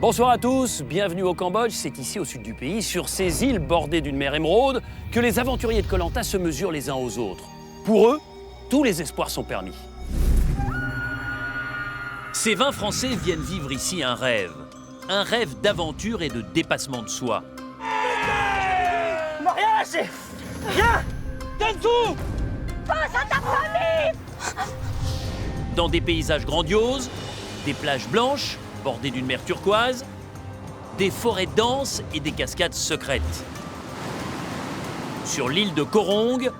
Bonsoir à tous, bienvenue au Cambodge. C'est ici, au sud du pays, sur ces îles bordées d'une mer émeraude, que les aventuriers de Koh Lanta se mesurent les uns aux autres. Pour eux, tous les espoirs sont permis. Ces 20 Français viennent vivre ici un rêve d'aventure et de dépassement de soi. On m'a rien lâché. Rien. Donne tout. Pense à ta famille. Dans des paysages grandioses, des plages blanches bordées d'une mer turquoise, des forêts denses et des cascades secrètes. Sur l'île de Koh Rong,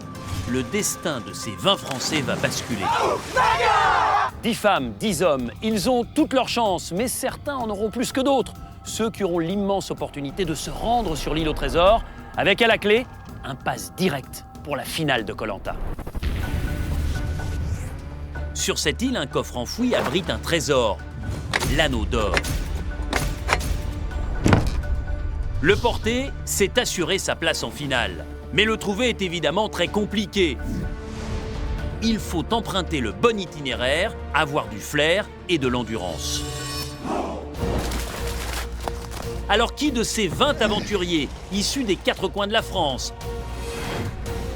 le destin de ces 20 Français va basculer. 10 femmes, 10 hommes, ils ont toutes leurs chances, mais certains en auront plus que d'autres. Ceux qui auront l'immense opportunité de se rendre sur l'île au trésor, avec à la clé, un pass direct pour la finale de Koh Lanta. Sur cette île, un coffre enfoui abrite un trésor, l'anneau d'or. Le porter, c'est assurer sa place en finale. Mais le trouver est évidemment très compliqué. Il faut emprunter le bon itinéraire, avoir du flair et de l'endurance. Alors qui de ces 20 aventuriers, issus des 4 coins de la France,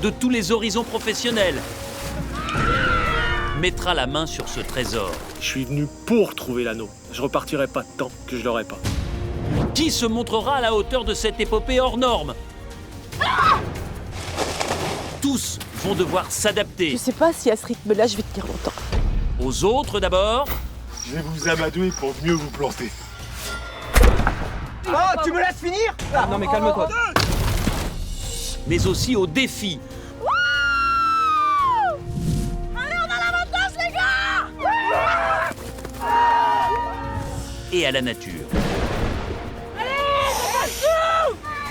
de tous les horizons professionnels, mettra la main sur ce trésor? Je suis venu pour trouver l'anneau. Je repartirai pas tant que je l'aurai pas. Qui se montrera à la hauteur de cette épopée hors norme? Tous vont devoir s'adapter. Je sais pas si à ce rythme-là, je vais tenir longtemps. Aux autres d'abord, Je vais vous amadouer pour mieux vous planter. Oh, tu me laisses finir? Non mais calme-toi. mais aussi aux défis. Et à la nature.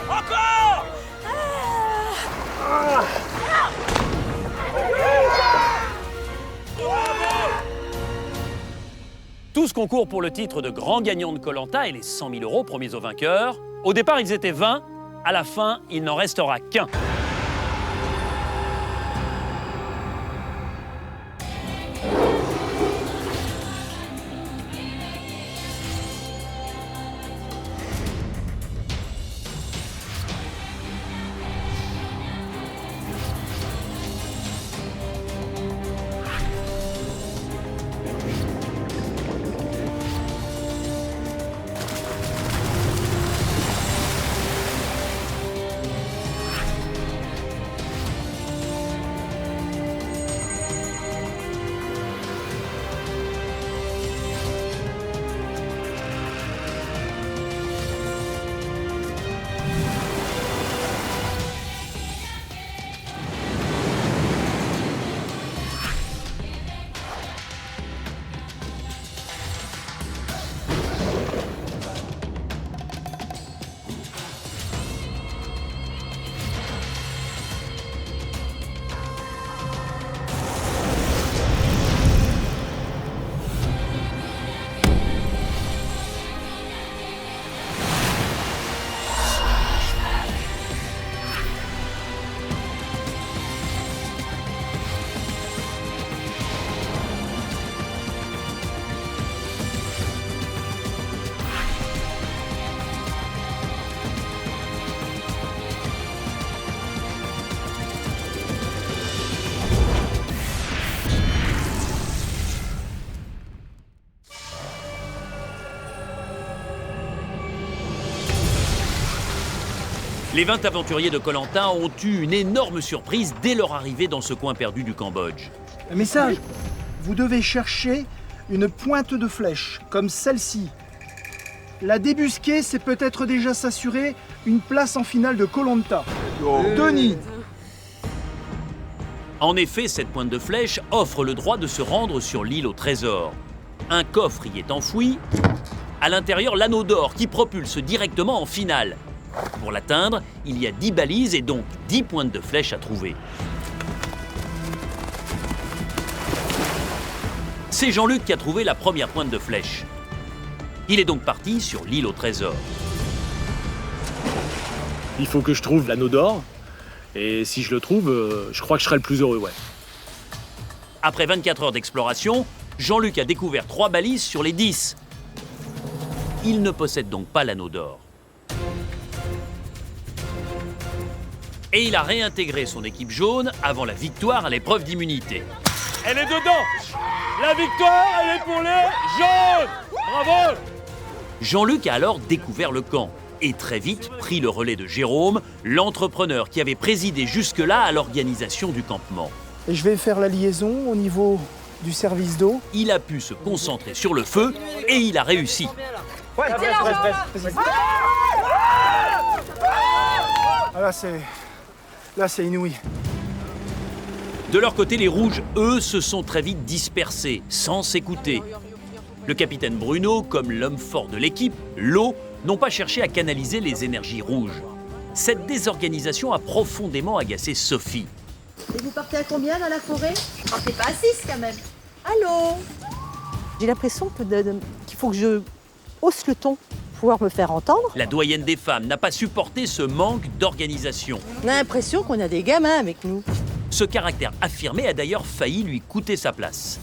Encore. Tous concourent pour le titre de grand gagnant de Koh Lanta et les 100 000 € promis aux vainqueurs. Au départ, ils étaient 20. À la fin, il n'en restera qu'un. Les 20 aventuriers de Koh Lanta ont eu une énorme surprise dès leur arrivée dans ce coin perdu du Cambodge. Un message. Vous devez chercher une pointe de flèche, comme celle-ci. La débusquer, c'est peut-être déjà s'assurer une place en finale de Koh Lanta. Denis. En effet, cette pointe de flèche offre le droit de se rendre sur l'île au trésor. Un coffre y est enfoui. À l'intérieur, l'anneau d'or qui propulse directement en finale. Pour l'atteindre, il y a 10 balises et donc 10 pointes de flèche à trouver. C'est Jean-Luc qui a trouvé la première pointe de flèche. Il est donc parti sur l'île au trésor. Il faut que je trouve l'anneau d'or. Et si je le trouve, je crois que je serai le plus heureux, ouais. Après 24 heures d'exploration, Jean-Luc a découvert 3 balises sur les 10. Il ne possède donc pas l'anneau d'or. Et il a réintégré son équipe jaune avant la victoire à l'épreuve d'immunité. Elle est dedans. La victoire, elle est pour les jaunes. Bravo. Jean-Luc a alors découvert le camp et très vite pris le relais de Jérôme, l'entrepreneur qui avait présidé jusque-là à l'organisation du campement. Et je vais faire la liaison au niveau du service d'eau. Il a pu se concentrer sur le feu et il a réussi. Ah, là, c'est inouï. De leur côté, les rouges, eux, se sont très vite dispersés, sans s'écouter. Le capitaine Bruno, comme l'homme fort de l'équipe, l'eau, n'ont pas cherché à canaliser les énergies rouges. Cette désorganisation a profondément agacé Sophie. Et vous partez à combien dans la forêt? Partez pas à 6 quand même. Allô? J'ai l'impression qu'il faut que je hausse le ton pour pouvoir me faire entendre. La doyenne des femmes n'a pas supporté ce manque d'organisation. On a l'impression qu'on a des gamins avec nous. Ce caractère affirmé a d'ailleurs failli lui coûter sa place.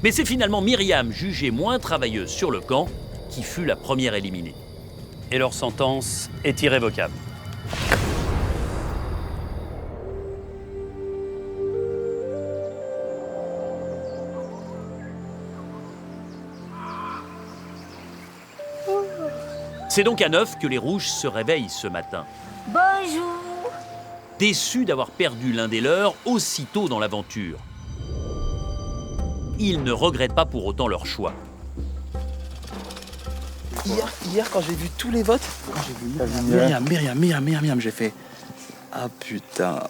Mais c'est finalement Myriam, jugée moins travailleuse sur le camp, qui fut la première éliminée. Et leur sentence est irrévocable. C'est donc à 9 que les rouges se réveillent ce matin. Bonjour. Déçus d'avoir perdu l'un des leurs aussitôt dans l'aventure. Ils ne regrettent pas pour autant leur choix. Hier, quand j'ai vu tous les votes, quand j'ai vu Myriam, j'ai fait « Ah putain !»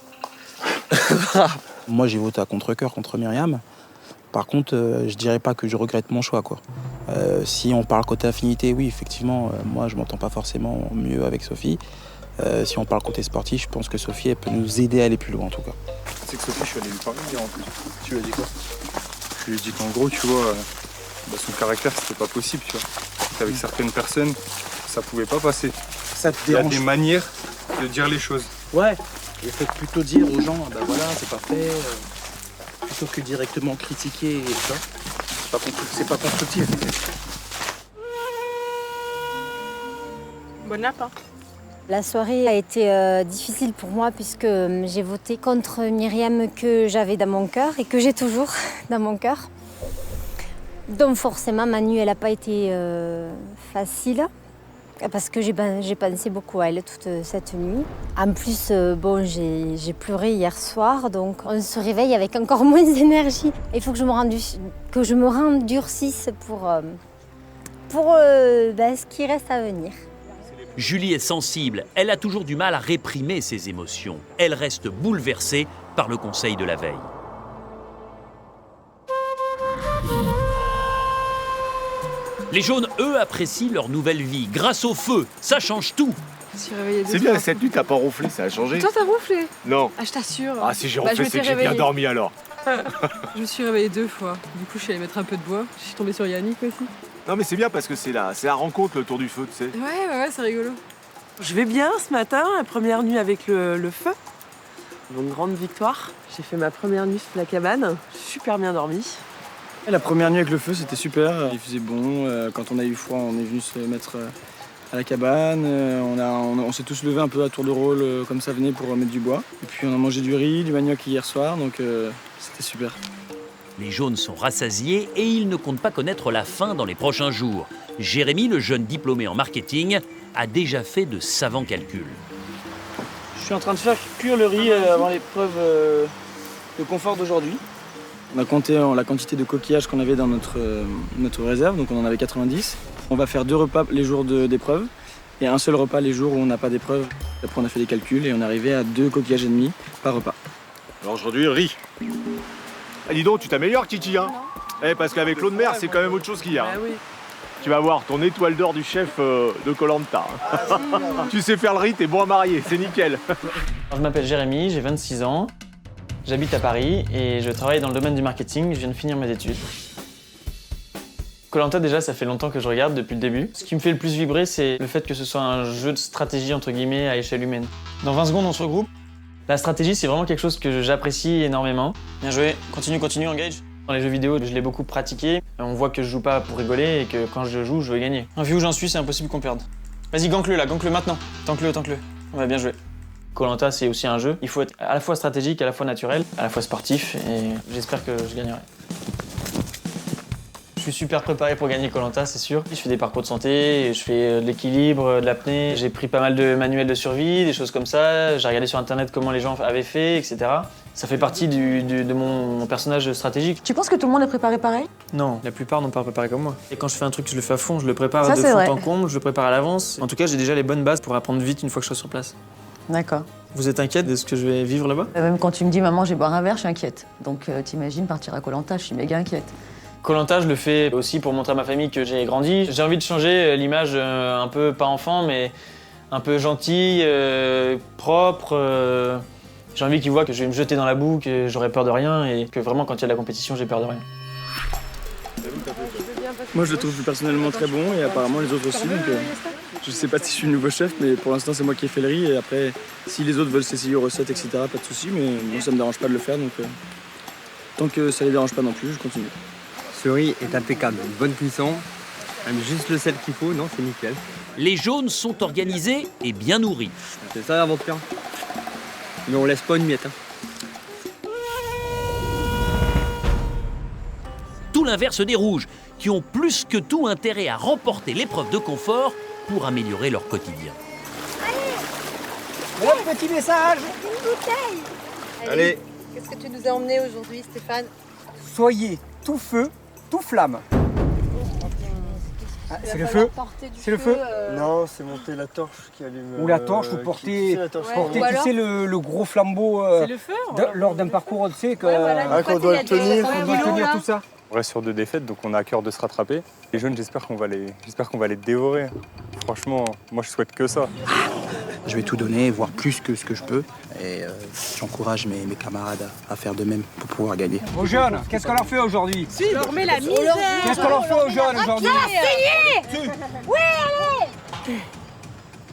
Moi, j'ai voté à contre-cœur contre Myriam. Par contre, je dirais pas que je regrette mon choix, quoi. Si on parle côté affinité, oui, effectivement, moi, je m'entends pas forcément mieux avec Sophie. Si on parle côté sportif, je pense que Sophie, elle peut nous aider à aller plus loin, en tout cas. C'est que Sophie, je suis allé lui parler hier en plus. Tu lui as dit quoi? Je lui ai dit qu'en gros, tu vois, son caractère, c'était pas possible, tu vois. Qu'avec certaines personnes, ça pouvait pas passer. Ça te Il y a dérange? des manières de dire les choses. Ouais, le fait de plutôt dire aux gens, ben voilà, c'est pas fait, plutôt que directement critiquer, et ça, c'est pas constructif. Bon app, hein. La soirée a été difficile pour moi puisque j'ai voté contre Myriam que j'avais dans mon cœur et que j'ai toujours dans mon cœur. Donc forcément, ma nuit, elle n'a pas été facile parce que j'ai pensé beaucoup à elle toute cette nuit. En plus, bon, j'ai pleuré hier soir, donc on se réveille avec encore moins d'énergie. Il faut que je me rendurcisse pour ce qui reste à venir. Julie est sensible, elle a toujours du mal à réprimer ses émotions. Elle reste bouleversée par le conseil de la veille. Les jaunes, eux, apprécient leur nouvelle vie. Grâce au feu, ça change tout. C'est bien, cette nuit, t'as pas ronflé, ça a changé. Toi, t'as ronflé? Non. Ah, je t'assure. Ah, si j'ai Bah, ronflé, c'est que j'ai bien dormi alors. Je me suis réveillée 2 fois. Du coup, je suis allée mettre un peu de bois. Je suis tombée sur Yannick aussi. Non, mais c'est bien parce que c'est la rencontre, le tour du feu, tu sais. Ouais, c'est rigolo. Je vais bien ce matin, la première nuit avec le feu. Donc grande victoire. J'ai fait ma première nuit sous la cabane. Super bien dormi. La première nuit avec le feu, c'était super. Il faisait bon. Quand on a eu froid, on est venu se mettre à la cabane. On s'est tous levés un peu à tour de rôle, comme ça venait, pour mettre du bois. Et puis on a mangé du riz, du manioc hier soir, donc c'était super. Les jaunes sont rassasiés et ils ne comptent pas connaître la fin dans les prochains jours. Jérémy, le jeune diplômé en marketing, a déjà fait de savants calculs. Je suis en train de faire cuire le riz avant l'épreuve de confort d'aujourd'hui. On a compté la quantité de coquillages qu'on avait dans notre réserve, donc on en avait 90. On va faire 2 repas les jours d'épreuve et un seul repas les jours où on n'a pas d'épreuve. Après on a fait des calculs et on est arrivé à 2 coquillages et demi par repas. Alors aujourd'hui, riz. Ah, dis donc, tu t'améliores, Titi, hein? Parce qu'avec l'eau de mer, c'est quand même autre chose qu'il y a. Bah oui. Tu vas voir ton étoile d'or du chef de Koh-Lanta. Tu sais faire le riz, t'es bon à marier, c'est nickel. Je m'appelle Jérémy, j'ai 26 ans. J'habite à Paris et je travaille dans le domaine du marketing. Je viens de finir mes études. Koh-Lanta, déjà, ça fait longtemps que je regarde depuis le début. Ce qui me fait le plus vibrer, c'est le fait que ce soit un jeu de stratégie, entre guillemets, à échelle humaine. Dans 20 secondes, on se regroupe. La stratégie, c'est vraiment quelque chose que j'apprécie énormément. Bien joué, continue, engage. Dans les jeux vidéo, je l'ai beaucoup pratiqué. On voit que je joue pas pour rigoler et que quand je joue, je veux gagner. Vu où j'en suis, c'est impossible qu'on perde. Vas-y, gank-le là, gank-le maintenant. Tank-le. On va bien jouer. Koh-Lanta, c'est aussi un jeu. Il faut être à la fois stratégique, à la fois naturel, à la fois sportif et j'espère que je gagnerai. Je suis super préparé pour gagner Koh-Lanta, c'est sûr. Je fais des parcours de santé, je fais de l'équilibre, de l'apnée. J'ai pris pas mal de manuels de survie, des choses comme ça. J'ai regardé sur internet comment les gens avaient fait, etc. Ça fait partie de mon personnage stratégique. Tu penses que tout le monde est préparé pareil? Non, la plupart n'ont pas préparé comme moi. Et quand je fais un truc, je le fais à fond, je le prépare Ça, de c'est fond vrai. en comble, je le prépare à l'avance. En tout cas, j'ai déjà les bonnes bases pour apprendre vite une fois que je serai sur place. D'accord. Vous êtes inquiète de ce que je vais vivre là-bas? Même quand tu me dis maman, je vais boire un verre, je suis inquiète. Donc t'imagines partir à Koh-Lanta, je suis méga inquiète. Koh-Lanta, je le fais aussi pour montrer à ma famille que j'ai grandi. J'ai envie de changer l'image un peu, pas enfant, mais un peu gentil, propre. J'ai envie qu'ils voient que je vais me jeter dans la boue, que j'aurai peur de rien et que vraiment quand il y a de la compétition, j'ai peur de rien. Moi, je le trouve personnellement très bon et apparemment les autres aussi. Donc, je sais pas si je suis le nouveau chef, mais pour l'instant, c'est moi qui ai fait le riz. Et après, si les autres veulent s'essayer aux recettes, etc., pas de souci. Mais moi, ça me dérange pas de le faire. Donc, tant que ça les dérange pas non plus, je continue. Ce riz est impeccable, une bonne cuisson, même juste le sel qu'il faut, non, c'est nickel. Les jaunes sont organisés et bien nourris. C'est ça l'aventure. Mais on laisse pas une miette. Hein. Tout l'inverse des rouges, qui ont plus que tout intérêt à remporter l'épreuve de confort pour améliorer leur quotidien. Un petit message. Une bouteille. Allez. Qu'est-ce que tu nous as emmené aujourd'hui, Stéphane? Soyez tout feu, tout flamme. Ah, c'est le feu. C'est le feu. Non, c'est monter la torche qui allume. Ou la torche, ou porter, tu sais, le gros flambeau C'est le feu lors d'un parcours, tu sais, que, qu'on doit le tenir. on doit tenir tout ça. On reste sur 2 défaites, donc on a à cœur de se rattraper. Les jeunes, j'espère qu'on va les dévorer. Franchement, moi je souhaite que ça. Je vais tout donner, voire plus que ce que je peux. Et j'encourage mes camarades à faire de même pour pouvoir gagner. Aux jeunes, qu'est-ce qu'on leur fait aujourd'hui? On leur met la misère. Qu'est-ce qu'on leur fait aux jeunes aujourd'hui? Oui, allez!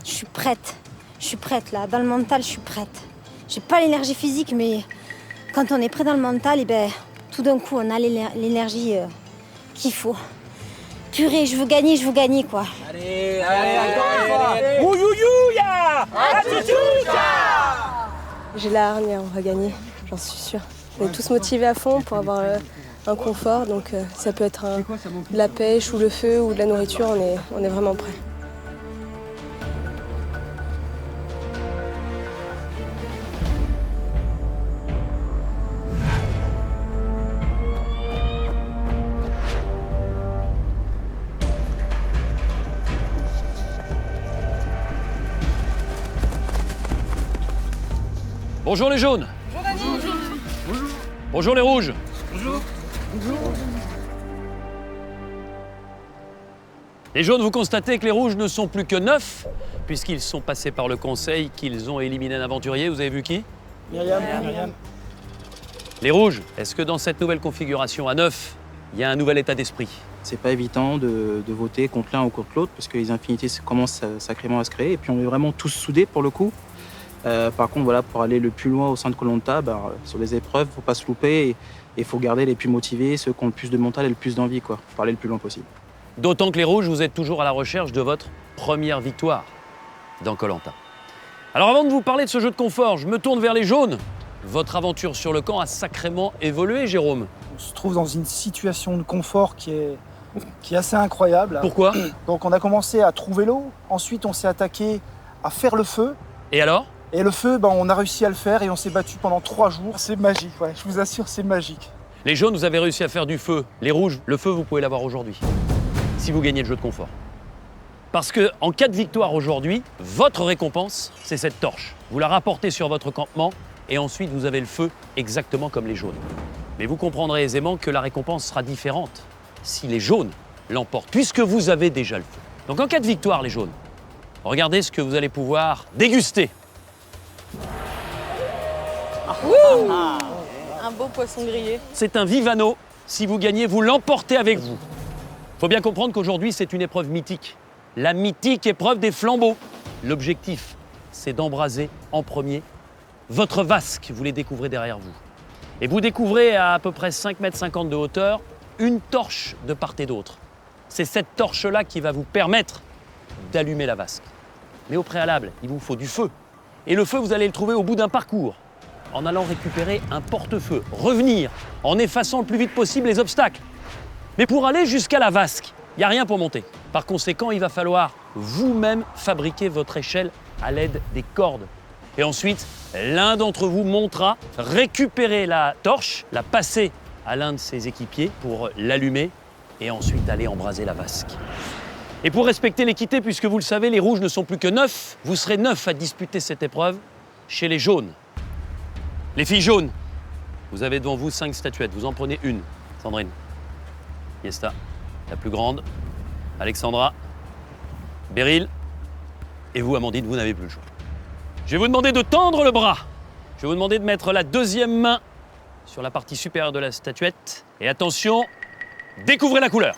Je suis prête là, dans le mental, je suis prête. J'ai pas l'énergie physique, mais quand on est prêt dans le mental, et ben, tout d'un coup, on a l'énergie qu'il faut. Purée, je veux gagner quoi. Allez, Ouyouyouya! J'ai la hargne, on va gagner, j'en suis sûre. On est tous motivés à fond pour avoir un confort, donc ça peut être de la pêche ou le feu ou de la nourriture, on est vraiment prêts. Bonjour les jaunes. Bonjour les rouges. Les jaunes, vous constatez que les rouges ne sont plus que 9, puisqu'ils sont passés par le conseil, qu'ils ont éliminé un aventurier. Vous avez vu qui? Myriam. Les rouges, est-ce que dans cette nouvelle configuration à 9, il y a un nouvel état d'esprit? C'est pas évident de voter contre l'un ou contre l'autre, parce que les infinités commencent sacrément à se créer. Et puis on est vraiment tous soudés pour le coup. Par contre, voilà, pour aller le plus loin au sein de Koh-Lanta, sur les épreuves, faut pas se louper et il faut garder les plus motivés, ceux qui ont le plus de mental et le plus d'envie, quoi, pour aller le plus loin possible. D'autant que les rouges, vous êtes toujours à la recherche de votre première victoire dans Koh-Lanta. Alors avant de vous parler de ce jeu de confort, je me tourne vers les jaunes. Votre aventure sur le camp a sacrément évolué, Jérôme. On se trouve dans une situation de confort qui est assez incroyable. Pourquoi? Donc on a commencé à trouver l'eau, ensuite on s'est attaqué à faire le feu. Et alors? Et le feu, on a réussi à le faire et on s'est battu pendant 3 jours. C'est magique, ouais, je vous assure, c'est magique. Les jaunes, vous avez réussi à faire du feu. Les rouges, le feu, vous pouvez l'avoir aujourd'hui, si vous gagnez le jeu de confort. Parce que en cas de victoire aujourd'hui, votre récompense, c'est cette torche. Vous la rapportez sur votre campement et ensuite vous avez le feu exactement comme les jaunes. Mais vous comprendrez aisément que la récompense sera différente si les jaunes l'emportent, puisque vous avez déjà le feu. Donc en cas de victoire, les jaunes, regardez ce que vous allez pouvoir déguster. Un beau poisson grillé. C'est un Vivano. Si vous gagnez, vous l'emportez avec vous. Faut bien comprendre qu'aujourd'hui, c'est une épreuve mythique. La mythique épreuve des flambeaux. L'objectif, c'est d'embraser en premier votre vasque. Vous les découvrez derrière vous. Et vous découvrez à peu près 5,50 m de hauteur une torche de part et d'autre. C'est cette torche-là qui va vous permettre d'allumer la vasque. Mais au préalable, il vous faut du feu. Et le feu, vous allez le trouver au bout d'un parcours, en allant récupérer un porte-feu, revenir en effaçant le plus vite possible les obstacles. Mais pour aller jusqu'à la vasque, il n'y a rien pour monter. Par conséquent, il va falloir vous-même fabriquer votre échelle à l'aide des cordes. Et ensuite, l'un d'entre vous montera, récupérer la torche, la passer à l'un de ses équipiers pour l'allumer et ensuite aller embraser la vasque. Et pour respecter l'équité, puisque vous le savez, les rouges ne sont plus que 9, vous serez 9 à disputer cette épreuve chez les jaunes. Les filles jaunes, vous avez devant vous 5 statuettes, vous en prenez une. Sandrine, Yesta, la plus grande, Alexandra, Beryl, et vous, Amandine, vous n'avez plus le choix. Je vais vous demander de tendre le bras. Je vais vous demander de mettre la deuxième main sur la partie supérieure de la statuette. Et attention, découvrez la couleur.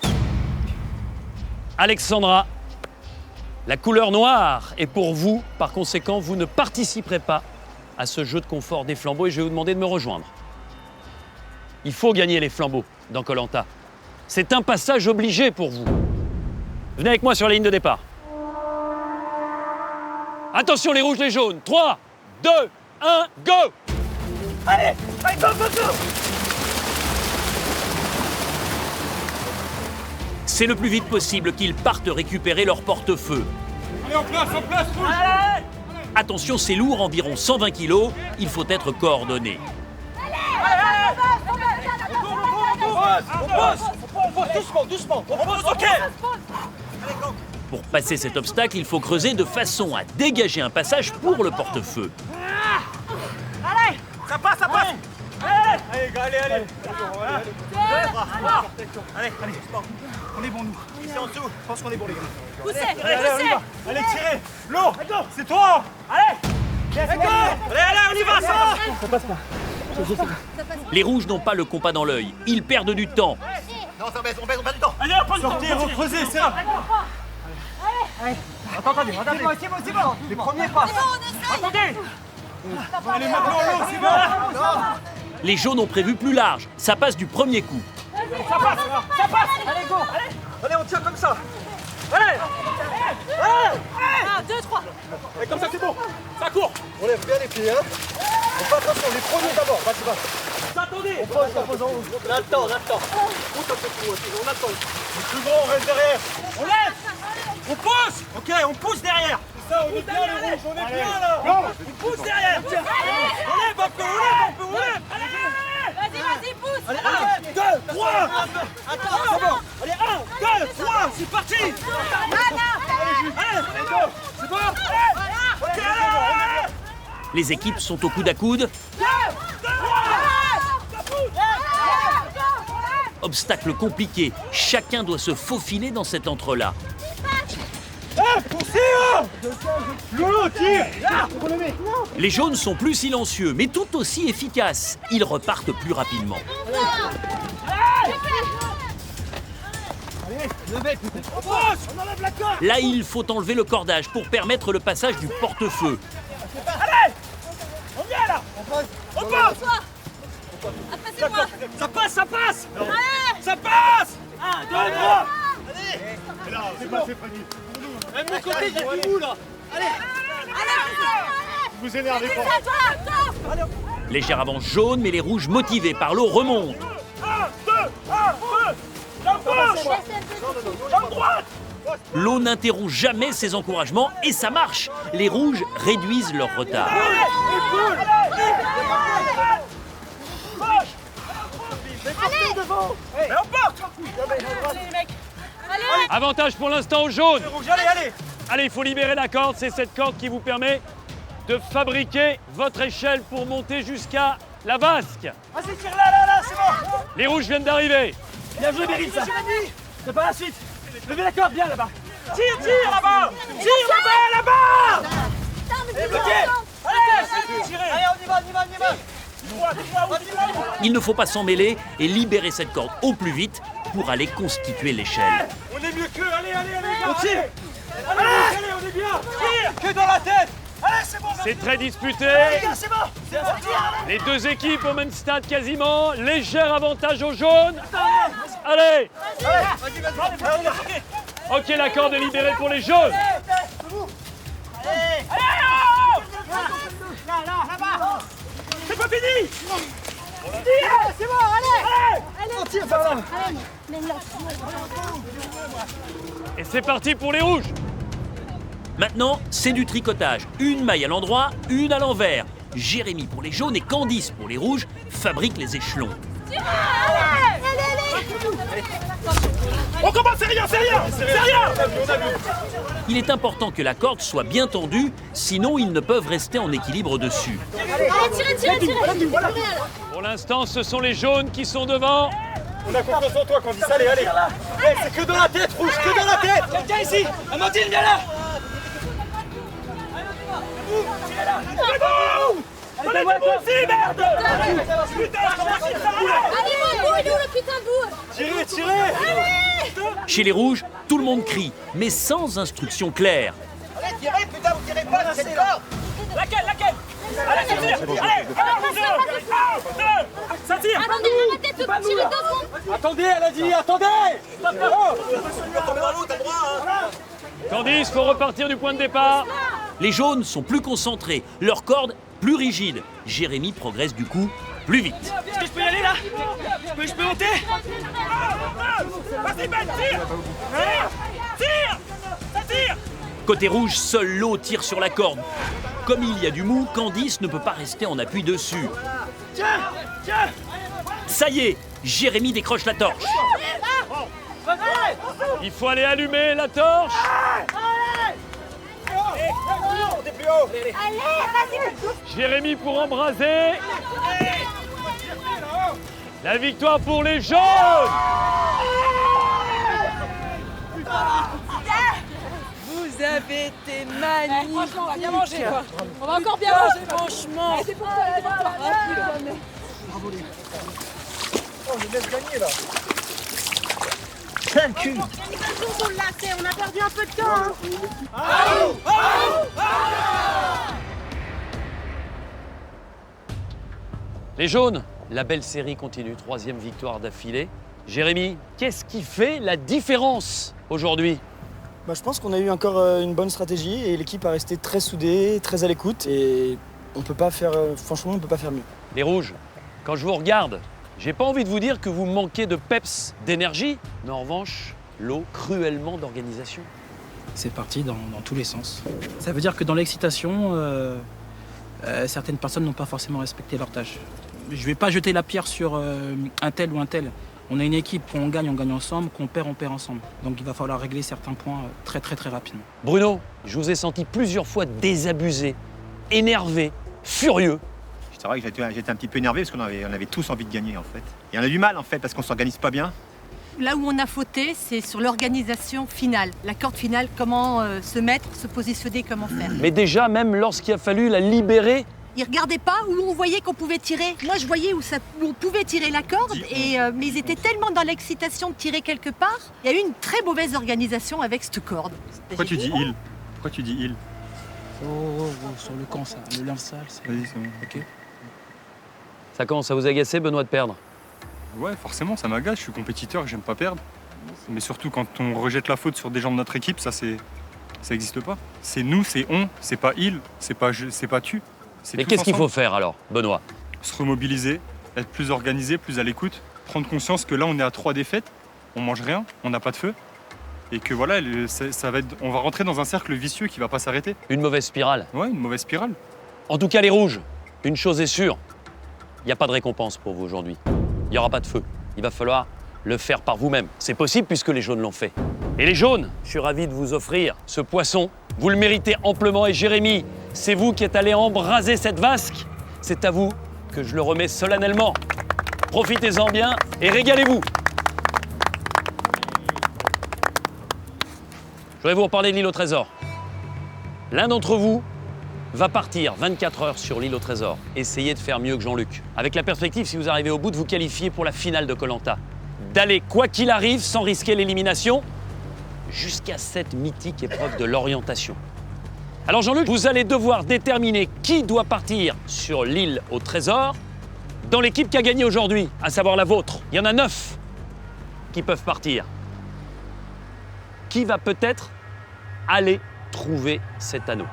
Alexandra, la couleur noire est pour vous. Par conséquent, vous ne participerez pas à ce jeu de confort des flambeaux et je vais vous demander de me rejoindre. Il faut gagner les flambeaux dans Koh-Lanta. C'est un passage obligé pour vous. Venez avec moi sur la ligne de départ. Attention les rouges, les jaunes. 3, 2, 1, go! Allez, allez, go, go, go! C'est le plus vite possible qu'ils partent récupérer leur porte-feu. Allez, en place, rouge! Allez! Attention, c'est lourd, environ 120 kg. Il faut être coordonné. On pose, doucement, on pose, ok! Pour passer cet obstacle, il faut creuser de façon à dégager un passage pour le porte-feu. Allez! Ça passe! Allez! Allez, on est bon nous. Ici en dessous, je pense qu'on est bon les gars. Poussez! Allez, tirez! L'eau! C'est toi! Allez, on y va, ça va! Ça passe pas. Les rouges n'ont pas le compas dans l'œil. Ils perdent du temps. Non, on perd du temps. Allez, on sortez, recreusez, c'est là. Allez. Attendez. C'est bon. Les premiers passent. Attendez. Allez, maintenant l'eau, c'est bon. Les jaunes ont prévu plus large. Ça passe du premier coup. Ça passe. Allez, go. Allez, on tient comme ça. Allez. 1, 2, 3. Et comme ça, c'est bon. Ça court. On lève bien les pieds, hein. On fait attention, les premiers d'abord. Vas-y. Attendez. On pose en haut. On a le temps. On a le temps. Le plus grand, on reste derrière. On lève. On pousse. Ok, on pousse derrière. C'est ça, on est bien les rouges. On est bien là. On pousse derrière. On lève un peu. Vas-y, pousse. Allez, 1, 2, 3. Attends, c'est bon. Allez, 1, 2, 3. C'est parti. Allez, c'est bon. Ok, allez. Les équipes sont au coude à coude. Obstacle compliqué. Chacun doit se faufiler dans cet entrelac. Lolo, tire. Les jaunes sont plus silencieux, mais tout aussi efficaces. Ils repartent plus rapidement. On enlève la corde. Là, il faut enlever le cordage pour permettre le passage du porte-feu. Allez. On vient là. On passe. Ça passe. Ça passe. 1, 2, 3. Allez. C'est bon. Même mon côté, il y a du bout là. Allez. Vous énervez pas. Légère avance jaune, mais les rouges motivés par l'eau remontent. 1, 2, jambe gauche. Jambe droite. L'eau n'interrompt jamais ses encouragements et ça marche. Les rouges réduisent leur retard. Allez devant. Et on porte. Allez, les mecs. Avantage pour l'instant aux jaunes. Allez. Allez, il faut libérer la corde. C'est cette corde qui vous permet de fabriquer votre échelle pour monter jusqu'à la vasque. Vas-y, tire là, c'est bon. Les rouges viennent d'arriver. Bien joué, Beryl, ça. C'est pas la suite. Levez la corde, bien là-bas. Tire là-bas. Là-bas. Et bloqué. Allez, on y va. Il ne faut pas s'en mêler et libérer cette corde au plus vite pour aller constituer l'échelle. On est mieux qu'eux, allez, on tire. Allez, on est bien. Tire. Que dans la tête. Allez, c'est bon, C'est très disputé. C'est bon. Les deux équipes au même stade quasiment. Léger avantage aux jaunes. Allez. Ok, la corde est libérée pour les jaunes. Là-bas. C'est pas fini. C'est bon, allez. On tire par là. Et c'est parti pour les rouges. Maintenant, c'est du tricotage. Une maille à l'endroit, une à l'envers. Jérémy pour les jaunes et Candice pour les rouges fabriquent les échelons. On commence, c'est rien. Il est important que la corde soit bien tendue, sinon ils ne peuvent rester en équilibre dessus. Allez, tirez. Pour l'instant, ce sont les jaunes qui sont devant. On a confiance en toi, Candice. Allez. C'est que dans la tête, rouge, que dans la tête. Quelqu'un ici. Amandine, viens là. Allez, moi aussi, merde. Putain, Allez, où est le putain de bout? Tirez. Chez les rouges, tout le monde crie, mais sans instruction claire. Allez, tirez, putain, vous tirez pas, c'est fort. Laquelle Allez, ça tire. Allez, ça tire. Attendez, arrêtez de tirer 2 secondes. Attendez, elle a dit, attendez. Candice, faut repartir du point de départ. Les jaunes sont plus concentrés, leur corde plus rigide. Jérémy progresse du coup plus vite. Est-ce que je peux y aller là? Je peux monter? Vas-y, Ben, tire. Ça tire. Côté rouge, seul l'eau tire sur la corde. Comme il y a du mou, Candice ne peut pas rester en appui dessus. Tiens. Ça y est, Jérémy décroche la torche. Il faut aller allumer la torche. Plus haut. Allez, vas-y. Jérémy pour embraser. La victoire pour les jaunes. Vous avez été magnifiques. Franchement, on va bien manger, quoi. On va encore bien manger, franchement. C'est pour toi, Bravo les gars. Oh, je laisse gagner là. Quel cul. On a perdu un peu de temps. Les jaunes, la belle série continue, 3e victoire d'affilée. Jérémy, qu'est-ce qui fait la différence aujourd'hui? Je pense qu'on a eu encore une bonne stratégie et l'équipe a resté très soudée, très à l'écoute et franchement, on peut pas faire mieux. Les rouges, quand je vous regarde, j'ai pas envie de vous dire que vous manquez de peps, d'énergie, mais en revanche, l'eau cruellement d'organisation. C'est parti dans tous les sens. Ça veut dire que dans l'excitation, certaines personnes n'ont pas forcément respecté leur tâche. Je vais pas jeter la pierre sur un tel ou un tel. On a une équipe, quand on gagne ensemble, qu'on perd, on perd ensemble. Donc il va falloir régler certains points très rapidement. Bruno, je vous ai senti plusieurs fois désabusé, énervé, furieux. C'est vrai que j'étais un petit peu énervé parce qu'on avait tous envie de gagner en fait. Et on a du mal en fait parce qu'on s'organise pas bien. Là où on a fauté, c'est sur l'organisation finale. La corde finale, comment se mettre, se positionner, comment faire. Mais déjà, même lorsqu'il a fallu la libérer, Ils regardaient pas où on voyait qu'on pouvait tirer. Moi, je voyais où on pouvait tirer la corde, mais ils étaient tellement dans l'excitation de tirer quelque part. Il y a eu une très mauvaise organisation avec cette corde. Pourquoi tu dis il? Sur le camp, ça, le linge sale, c'est... Vas-y, c'est bon. Ok. ça commence à vous agacer, Benoît, de perdre. Ouais, forcément, ça m'agace. Je suis compétiteur, j'aime pas perdre. Mais surtout, quand on rejette la faute sur des gens de notre équipe, ça n'existe pas. C'est nous, c'est on, c'est pas il, c'est pas tu. Et qu'est-ce qu'il faut faire alors, Benoît? Se remobiliser, être plus organisé, plus à l'écoute, prendre conscience que là, on est à 3 défaites, on mange rien, on n'a pas de feu. Et que voilà, on va rentrer dans un cercle vicieux qui va pas s'arrêter. Une mauvaise spirale. Ouais, une mauvaise spirale. En tout cas, les rouges, une chose est sûre, il n'y a pas de récompense pour vous aujourd'hui. Il n'y aura pas de feu. Il va falloir le faire par vous-même. C'est possible puisque les jaunes l'ont fait. Et les jaunes, je suis ravi de vous offrir ce poisson. Vous le méritez amplement. Et Jérémy, c'est vous qui êtes allé embraser cette vasque. C'est à vous que je le remets solennellement. Profitez-en bien et régalez-vous. Je voudrais vous reparler de l'île au trésor. L'un d'entre vous va partir 24 heures sur l'île au trésor. Essayez de faire mieux que Jean-Luc. Avec la perspective, si vous arrivez au bout, de vous qualifier pour la finale de Koh-Lanta. D'aller, quoi qu'il arrive, sans risquer l'élimination, jusqu'à cette mythique épreuve de l'orientation. Alors Jean-Luc, vous allez devoir déterminer qui doit partir sur l'île au trésor dans l'équipe qui a gagné aujourd'hui, à savoir la vôtre. Il y en a 9 qui peuvent partir. Qui va peut-être aller trouver cet anneau?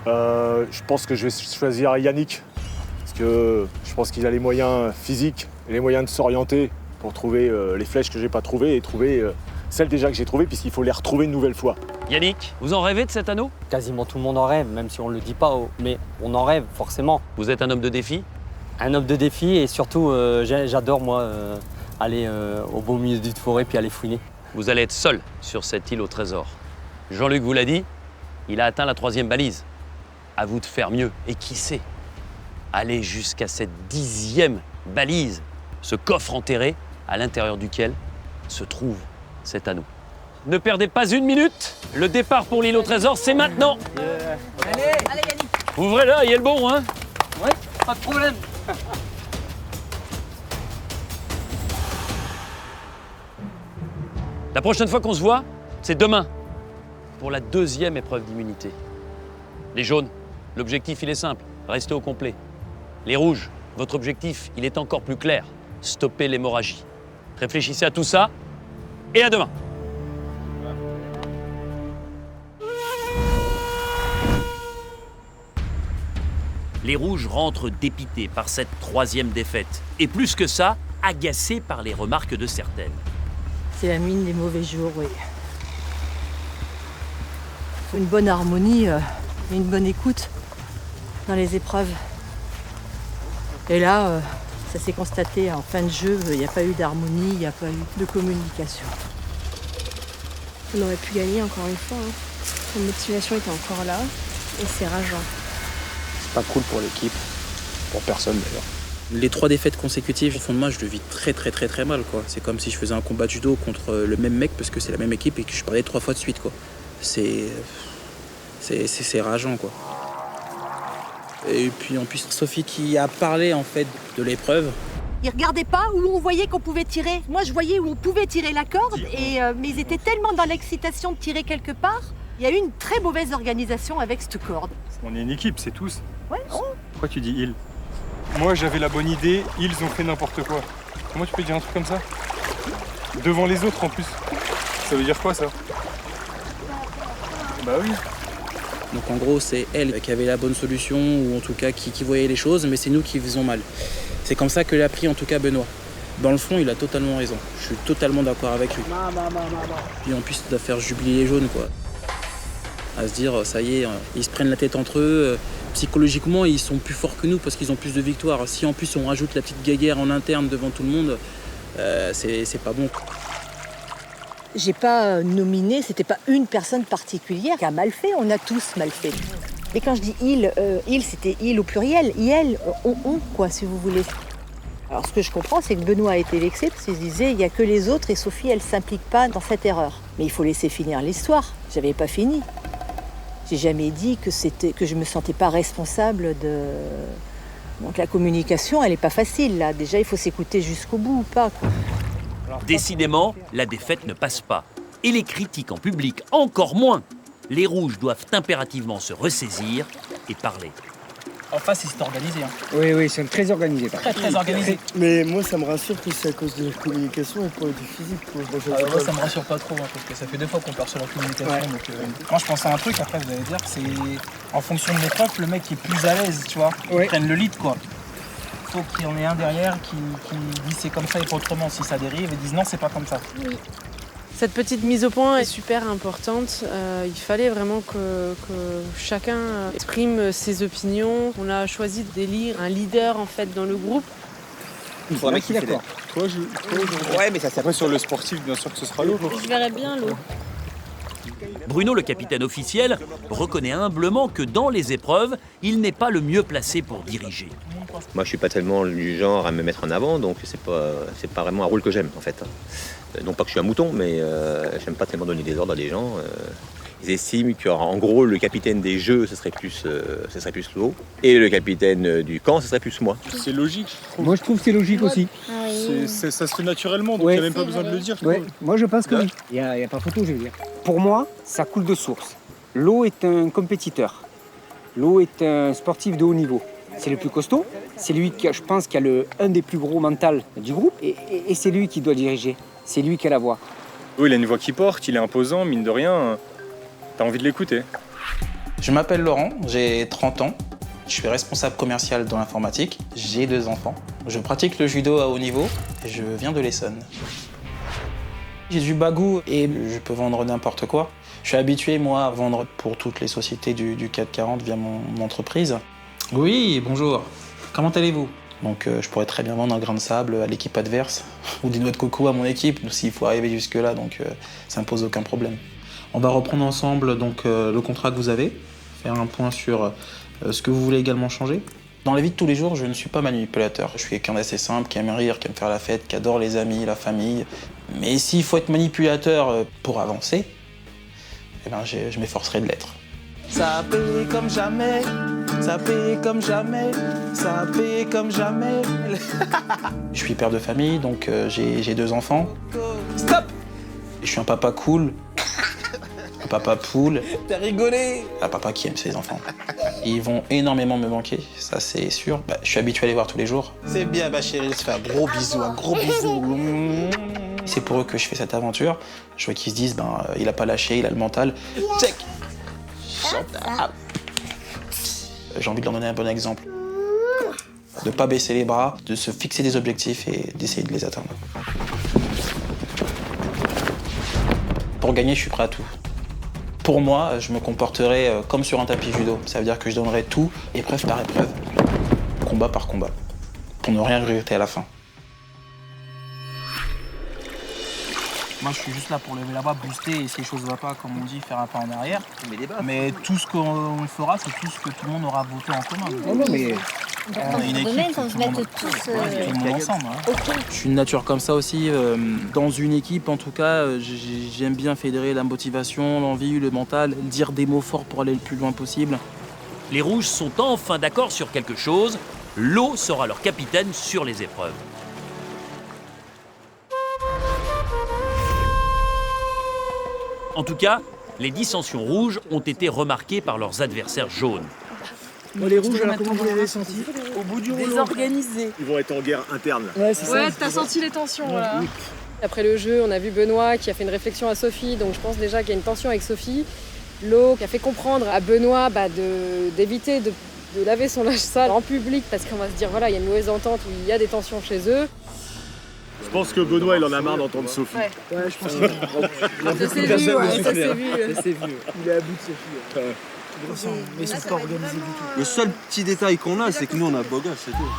Je pense que je vais choisir Yannick. Parce que je pense qu'il a les moyens physiques et les moyens de s'orienter pour trouver les flèches que j'ai pas trouvées et trouver celles déjà que j'ai trouvées, puisqu'il faut les retrouver une nouvelle fois. Yannick, vous en rêvez de cet anneau? Quasiment tout le monde en rêve, même si on ne le dit pas, mais on en rêve forcément. Vous êtes un homme de défi? Un homme de défi et surtout, j'adore moi aller au beau milieu d'une forêt puis aller fouiner. Vous allez être seul sur cette île au trésor. Jean-Luc vous l'a dit, il a atteint la 3e balise. À vous de faire mieux. Et qui sait, aller jusqu'à cette 10e balise, ce coffre enterré à l'intérieur duquel se trouve cet anneau. Ne perdez pas une minute. Le départ pour l'île au trésor, c'est maintenant. Allez, Yannick. Ouvrez l'œil, il est le bon, hein? Ouais, pas de problème. La prochaine fois qu'on se voit, c'est demain, pour la 2e épreuve d'immunité. Les jaunes, l'objectif, il est simple, restez au complet. Les rouges, votre objectif, il est encore plus clair, stopper l'hémorragie. Réfléchissez à tout ça, et à demain. Les rouges rentrent dépités par cette 3e défaite, et plus que ça, agacés par les remarques de certaines. C'est la mine des mauvais jours, oui. Faut une bonne harmonie et une bonne écoute dans les épreuves. Et là, ça s'est constaté en fin de jeu, il n'y a pas eu d'harmonie, il n'y a pas eu de communication. On aurait pu gagner encore une fois. Hein. La motivation était encore là et c'est rageant. C'est pas cool pour l'équipe, pour personne d'ailleurs. Les 3 défaites consécutives, au fond de moi, je le vis très mal, quoi. C'est comme si je faisais un combat de judo contre le même mec parce que c'est la même équipe et que je perdais 3 fois de suite, quoi. C'est rageant, quoi. Et puis en plus, Sophie qui a parlé en fait de l'épreuve. Ils regardaient pas où on voyait qu'on pouvait tirer. Moi, je voyais où on pouvait tirer la corde, mais ils étaient tellement dans l'excitation de tirer quelque part. Il y a eu une très mauvaise organisation avec cette corde. On est une équipe, c'est tous. Ouais. Pourquoi tu dis ils? Moi, j'avais la bonne idée, ils ont fait n'importe quoi. Comment tu peux dire un truc comme ça? Devant les autres en plus. Ça veut dire quoi ça? Bah oui. Donc en gros, c'est elle qui avait la bonne solution, ou en tout cas qui voyait les choses, mais c'est nous qui faisons mal. C'est comme ça que l'a pris en tout cas Benoît. Dans le fond, il a totalement raison. Je suis totalement d'accord avec lui. Puis en plus, ça doit faire jubiler les jaunes, quoi. À se dire, ça y est, ils se prennent la tête entre eux. Psychologiquement, ils sont plus forts que nous parce qu'ils ont plus de victoires. Si en plus on rajoute la petite guéguerre en interne devant tout le monde, c'est pas bon. J'ai pas nominé, c'était pas une personne particulière qui a mal fait, on a tous mal fait. Et quand je dis il, c'était il au pluriel, il, on, quoi, si vous voulez. Alors ce que je comprends, c'est que Benoît a été vexé parce qu'il se disait, il n'y a que les autres et Sophie, elle s'implique pas dans cette erreur. Mais il faut laisser finir l'histoire, j'avais pas fini. J'ai jamais dit que je me sentais pas responsable de... Donc la communication, elle est pas facile, là. Déjà, il faut s'écouter jusqu'au bout ou pas, quoi. Décidément, la défaite ne passe pas. Et les critiques en public, encore moins. Les rouges doivent impérativement se ressaisir et parler. En face, ils s'étaient organisés. Hein. Oui, ils sont très organisés. Très organisés. Mais moi, ça me rassure que c'est à cause de la communication et pas du physique. Moi, ça me rassure pas trop, hein, parce que ça fait 2 fois qu'on perd sur la communication. Ouais. Donc, moi, je pense à un truc, après, vous allez dire, c'est en fonction de l'épreuve, le mec qui est plus à l'aise, tu vois. Ils prennent le lead, quoi. Faut qu'il y en ait un derrière qui dit c'est comme ça et pas autrement. Si ça dérive, ils disent non, c'est pas comme ça. Oui. Cette petite mise au point est super importante. Il fallait vraiment que chacun exprime ses opinions. On a choisi d'élire un leader en fait dans le groupe. Il faut un mec qui est d'accord. Ouais, mais ça c'est après sur le sportif, bien sûr que ce sera l'eau. Je verrais bien l'eau. Bruno, le capitaine officiel, reconnaît humblement que dans les épreuves, il n'est pas le mieux placé pour diriger. Moi, je suis pas tellement du genre à me mettre en avant, donc c'est pas vraiment un rôle que j'aime en fait. Non pas que je suis un mouton, mais j'aime pas tellement donner des ordres à des gens. Ils estiment qu'en gros, le capitaine des jeux, ce serait plus Flo, et le capitaine du camp, ce serait plus moi. C'est logique, je trouve. Moi, je trouve que c'est logique aussi. Ça se fait naturellement, donc il n'y a même pas besoin de le dire. Moi, je pense que oui. Il y a pas photo, je veux dire. Pour moi, ça coule de source. L'eau est un compétiteur. Lo est un sportif de haut niveau. C'est le plus costaud, c'est lui qui, je pense, qui a un des plus gros mentaux du groupe, et c'est lui qui doit diriger, c'est lui qui a la voix. Oui, il a une voix qui porte, il est imposant, mine de rien, t'as envie de l'écouter. Je m'appelle Laurent, j'ai 30 ans, je suis responsable commercial dans l'informatique, j'ai 2 enfants. Je pratique le judo à haut niveau, et je viens de l'Essonne. J'ai du bagou et je peux vendre n'importe quoi. Je suis habitué, moi, à vendre pour toutes les sociétés du CAC 40 via mon entreprise. Oui, bonjour. Comment allez-vous? Donc je pourrais très bien vendre un grain de sable à l'équipe adverse ou des noix de coco à mon équipe s'il faut arriver jusque-là, donc ça ne pose aucun problème. On va reprendre ensemble donc, le contrat que vous avez, faire un point sur ce que vous voulez également changer. Dans la vie de tous les jours, je ne suis pas manipulateur. Je suis quelqu'un d'assez simple, qui aime rire, qui aime faire la fête, qui adore les amis, la famille. Mais s'il faut être manipulateur pour avancer, eh ben, je m'efforcerai de l'être. Ça paye comme jamais, ça paye comme jamais, ça paye comme jamais. Je suis père de famille, donc j'ai 2 enfants. Stop! Je suis un papa cool, un papa poule. T'as rigolé! Un papa qui aime ses enfants. Ils vont énormément me manquer, ça c'est sûr. Bah, je suis habitué à les voir tous les jours. C'est bien, ma chérie, je te fais un gros bisou, C'est pour eux que je fais cette aventure. Je veux qu'ils se disent, il a pas lâché, il a le mental. Check! J'ai envie de leur donner un bon exemple. De ne pas baisser les bras, de se fixer des objectifs et d'essayer de les atteindre. Pour gagner, je suis prêt à tout. Pour moi, je me comporterai comme sur un tapis judo. Ça veut dire que je donnerai tout, épreuve par épreuve, combat par combat, pour ne rien regretter à la fin. Moi, je suis juste là pour lever la voix, booster, et si les choses ne vont pas, comme on dit, faire un pas en arrière. Mais tout ce qu'on fera, c'est tout ce que tout le monde aura voté en commun. Non, mais... On est une équipe, tout le monde ensemble. Hein. Je suis une nature comme ça aussi. Dans une équipe, en tout cas, j'aime bien fédérer la motivation, l'envie, le mental, dire des mots forts pour aller le plus loin possible. Les Rouges sont enfin d'accord sur quelque chose. Lo sera leur capitaine sur les épreuves. En tout cas, les dissensions rouges ont été remarquées par leurs adversaires jaunes. Bon, les rouges, alors comment vous les avez sentis? Au bout du rouleau. Désorganisés. Ils vont être en guerre interne. Ouais, t'as senti les tensions, voilà. Après le jeu, on a vu Benoît qui a fait une réflexion à Sophie, donc je pense déjà qu'il y a une tension avec Sophie. Lo qui a fait comprendre à Benoît d'éviter de laver son linge sale en public, parce qu'on va se dire, voilà, il y a une mauvaise entente où il y a des tensions chez eux. Je pense que Benoît, il en a marre d'entendre Sophie. Ouais, je pense que ça s'est vu, ça s'est vu. Il est à bout de Sophie. De toute façon, mais ils sont pas organisés du tout. Le seul petit détail qu'on a, c'est que nous, on a Boga, c'est tout.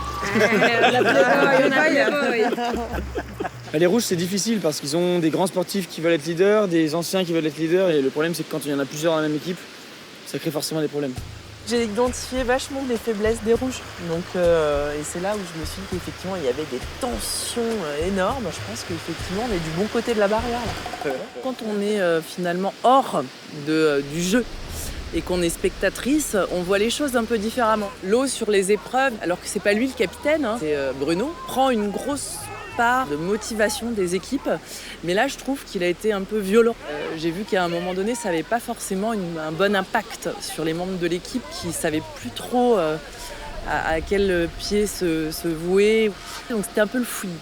Les rouges, c'est difficile parce qu'ils ont des grands sportifs qui veulent être leaders, des anciens qui veulent être leaders, et le problème, c'est que quand il y en a plusieurs dans la même équipe, ça crée forcément des problèmes. J'ai identifié vachement les faiblesses des rouges. Donc, et c'est là où je me suis dit qu'effectivement, il y avait des tensions énormes. Je pense qu'effectivement, on est du bon côté de la barrière. Là. Quand on est finalement hors du jeu et qu'on est spectatrice, on voit les choses un peu différemment. Lo sur les épreuves, alors que c'est pas lui le capitaine, hein, c'est Bruno, prend une grosse part de motivation des équipes. Mais là, je trouve qu'il a été un peu violent. J'ai vu qu'à un moment donné, ça n'avait pas forcément un bon impact sur les membres de l'équipe qui ne savaient plus trop à quel pied se vouer. Donc c'était un peu le fouillis.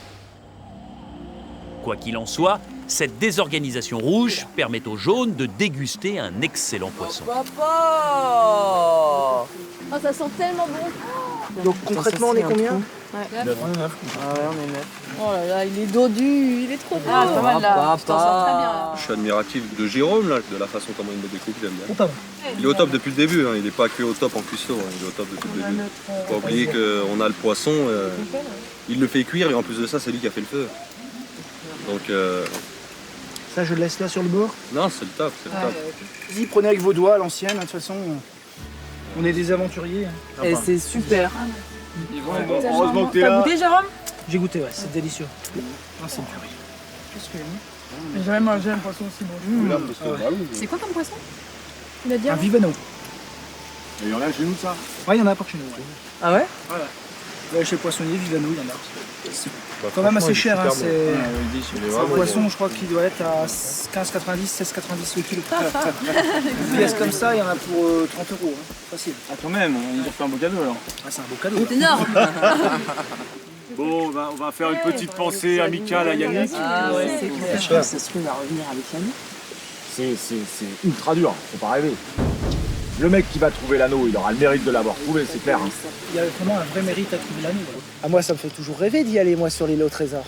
Quoi qu'il en soit, cette désorganisation rouge permet aux jaunes de déguster un excellent poisson. Papa! Oh, ça sent tellement bon. Donc concrètement, on est combien? Ouais. 9. On est 9. Ah ouais, on est 9. Oh là là, il est dodu, il est trop beau. Ah, c'est pas mal là. Je t'en sens très bien là. Je suis admiratif de Jérôme, là, de la façon comment il me découpe, j'aime bien. Il est au top depuis le début, hein. Il n'est pas que au top en cuisson, hein. Il est au top depuis le début. Faut pas oublier qu'on a le poisson, il le fait cuire et en plus de ça, c'est lui qui a fait le feu. Donc. Ça, je le laisse là sur le bord? Non, c'est le top, c'est le top. Vas-y, prenez avec vos doigts à l'ancienne, de toute façon, on est des aventuriers. Hein. Et c'est super. Heureusement que t'es T'as là. goûté, Jérôme? J'ai goûté, ouais, c'est délicieux. Ah, c'est une purée. Qu'est-ce que j'ai jamais mangé un poisson aussi bon. C'est quoi comme poisson? Il a dit un vivano. Il y en a chez nous, ça? Ouais, il y en a pas chez nous. Ouais. Ah ouais? Voilà. Ouais, chez Poissonnier, Vivano, il y en a. C'est quand même assez cher. Hein, c'est un poisson, je crois qu'il doit être à 15,90, 16,90 le kilo. Une pièce comme ça, il y en a pour 30 euros. Hein, facile. Ah, quand même, il nous fait un beau cadeau alors. Ah, c'est un beau cadeau. C'est énorme. Bon, on va faire une petite pensée amicale à Yannick. Ah ouais, c'est clair. Je pense que ça se trouve à revenir avec Yannick. C'est ultra dur, faut pas rêver. Le mec qui va trouver l'anneau, il aura le mérite de l'avoir trouvé, c'est clair. Hein. Il y a vraiment un vrai mérite à trouver l'anneau. Ah, moi, ça me fait toujours rêver d'y aller, moi, sur l'île au trésor.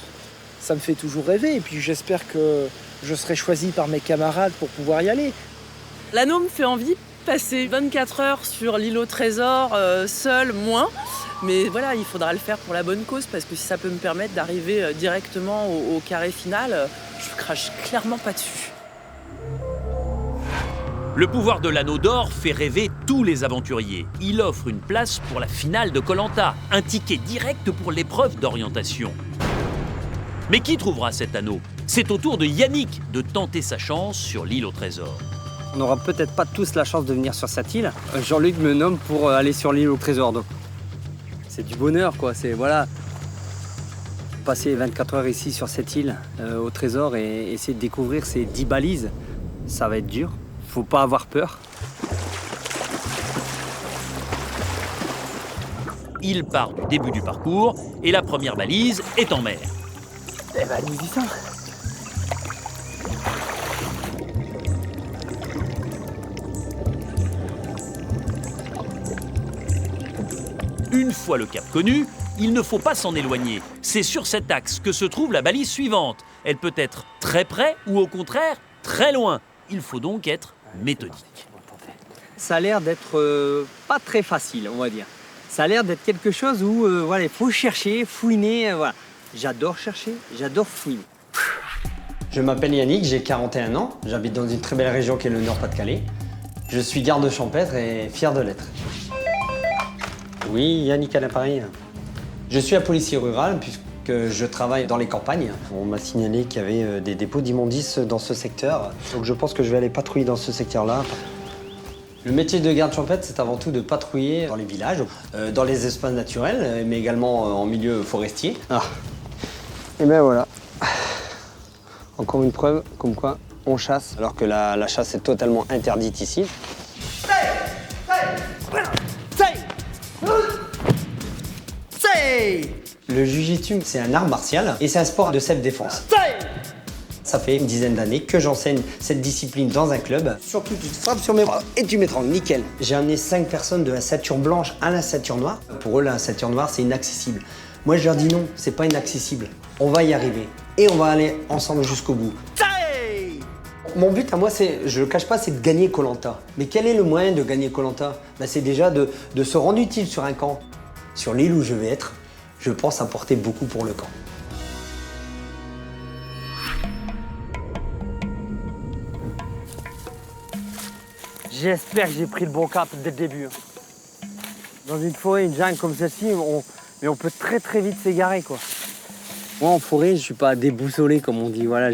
Ça me fait toujours rêver, et puis j'espère que je serai choisi par mes camarades pour pouvoir y aller. L'anneau me fait envie. Passer 24 heures sur l'île au trésor, seul, moins. Mais voilà, il faudra le faire pour la bonne cause, parce que si ça peut me permettre d'arriver directement au carré final, je crache clairement pas dessus. Le pouvoir de l'anneau d'or fait rêver tous les aventuriers. Il offre une place pour la finale de Koh-Lanta, un ticket direct pour l'épreuve d'orientation. Mais qui trouvera cet anneau? C'est au tour de Yannick de tenter sa chance sur l'île au trésor. On n'aura peut-être pas tous la chance de venir sur cette île. Jean-Luc me nomme pour aller sur l'île au trésor. Donc c'est du bonheur, quoi. C'est voilà, passer 24 heures ici sur cette île au trésor et essayer de découvrir ces 10 balises. Ça va être dur. Faut pas avoir peur. Il part du début du parcours et la première balise est en mer. Eh ben, nous y sommes. Une fois le cap connu, il ne faut pas s'en éloigner. C'est sur cet axe que se trouve la balise suivante. Elle peut être très près ou au contraire très loin. Il faut donc être méthodique. Ça a l'air d'être pas très facile, on va dire. Ça a l'air d'être quelque chose où voilà, il faut chercher, fouiner. Voilà. J'adore chercher, j'adore fouiner. Je m'appelle Yannick, j'ai 41 ans. J'habite dans une très belle région qui est le Nord-Pas-de-Calais. Je suis garde champêtre et fier de l'être. Oui, Yannick à l'appareil. Je suis un policier rural puisque je travaille dans les campagnes. On m'a signalé qu'il y avait des dépôts d'immondices dans ce secteur. Donc je pense que je vais aller patrouiller dans ce secteur-là. Le métier de garde champêtre, c'est avant tout de patrouiller dans les villages, dans les espaces naturels, mais également en milieu forestier. Ah. Et ben voilà. Encore une preuve comme quoi on chasse, alors que la chasse est totalement interdite ici. Le jiu-jitsu, c'est un art martial et c'est un sport de self-défense. Ça fait une dizaine d'années que j'enseigne cette discipline dans un club. Surtout, tu te frappes sur mes bras et tu m'étrangles, nickel. J'ai amené 5 personnes de la ceinture blanche à la ceinture noire. Pour eux, la ceinture noire, c'est inaccessible. Moi, je leur dis non, c'est pas inaccessible. On va y arriver et on va aller ensemble jusqu'au bout. Mon but à moi, je le cache pas, c'est de gagner Koh-Lanta. Mais quel est le moyen de gagner Koh-Lanta? C'est déjà de se rendre utile sur un camp. Sur l'île où je vais être, je pense apporter beaucoup pour le camp. J'espère que j'ai pris le bon cap dès le début. Dans une forêt, une jungle comme celle-ci, on peut très très vite s'égarer, quoi. Moi, en forêt, je suis pas déboussolé, comme on dit. Voilà,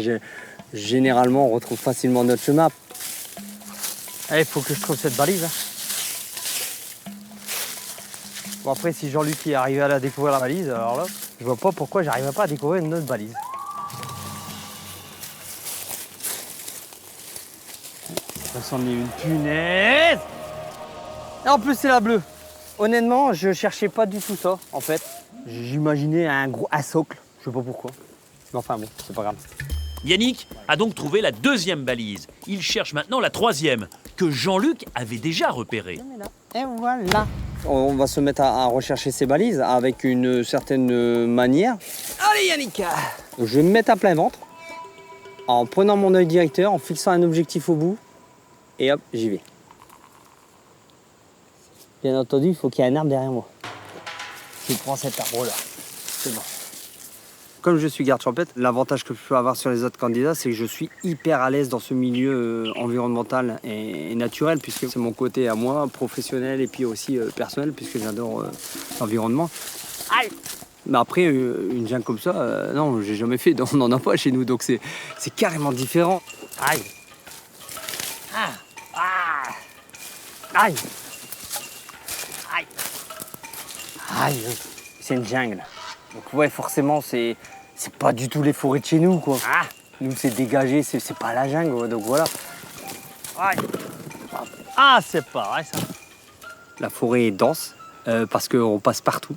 généralement, on retrouve facilement notre chemin. Il faut que je trouve cette balise. Bon, après, si Jean-Luc est arrivé à découvrir la balise, alors là, je vois pas pourquoi j'arriverai pas à découvrir une autre balise. Ça s'en est une punaise! Et en plus, c'est la bleue. Honnêtement, je cherchais pas du tout ça, en fait. J'imaginais un socle, je sais pas pourquoi. Mais enfin bon, c'est pas grave. Yannick a donc trouvé la deuxième balise. Il cherche maintenant la troisième, que Jean-Luc avait déjà repérée. Et voilà. On va se mettre à rechercher ces balises avec une certaine manière. Allez Yannick! Donc, je vais me mettre à plein ventre, en prenant mon œil directeur, en fixant un objectif au bout, et hop, j'y vais. Bien entendu, il faut qu'il y ait un arbre derrière moi. Je prends cet arbre-là, c'est bon. Comme je suis garde champêtre, l'avantage que je peux avoir sur les autres candidats, c'est que je suis hyper à l'aise dans ce milieu environnemental et naturel, puisque c'est mon côté à moi, professionnel et puis aussi personnel, puisque j'adore l'environnement. Aïe! Mais après, une jungle comme ça, non, j'ai jamais fait, on n'en a pas chez nous, donc c'est carrément différent. Aïe! Ah! Ah! Aïe! Aïe! Aïe! c'est une jungle. Donc ouais, forcément, c'est pas du tout les forêts de chez nous, quoi. Nous, c'est dégagé, c'est pas la jungle, donc voilà. Aïe. Ah, c'est pas vrai, ça. La forêt est dense, parce qu'on passe partout.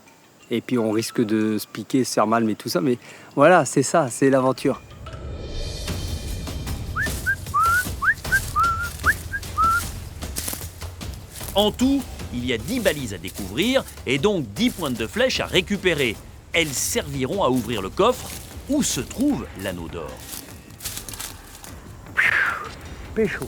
Et puis on risque de se piquer, se faire mal, mais tout ça. Mais voilà, c'est ça, c'est l'aventure. En tout, il y a 10 balises à découvrir et donc 10 pointes de flèches à récupérer. Elles serviront à ouvrir le coffre où se trouve l'anneau d'or. Pécho.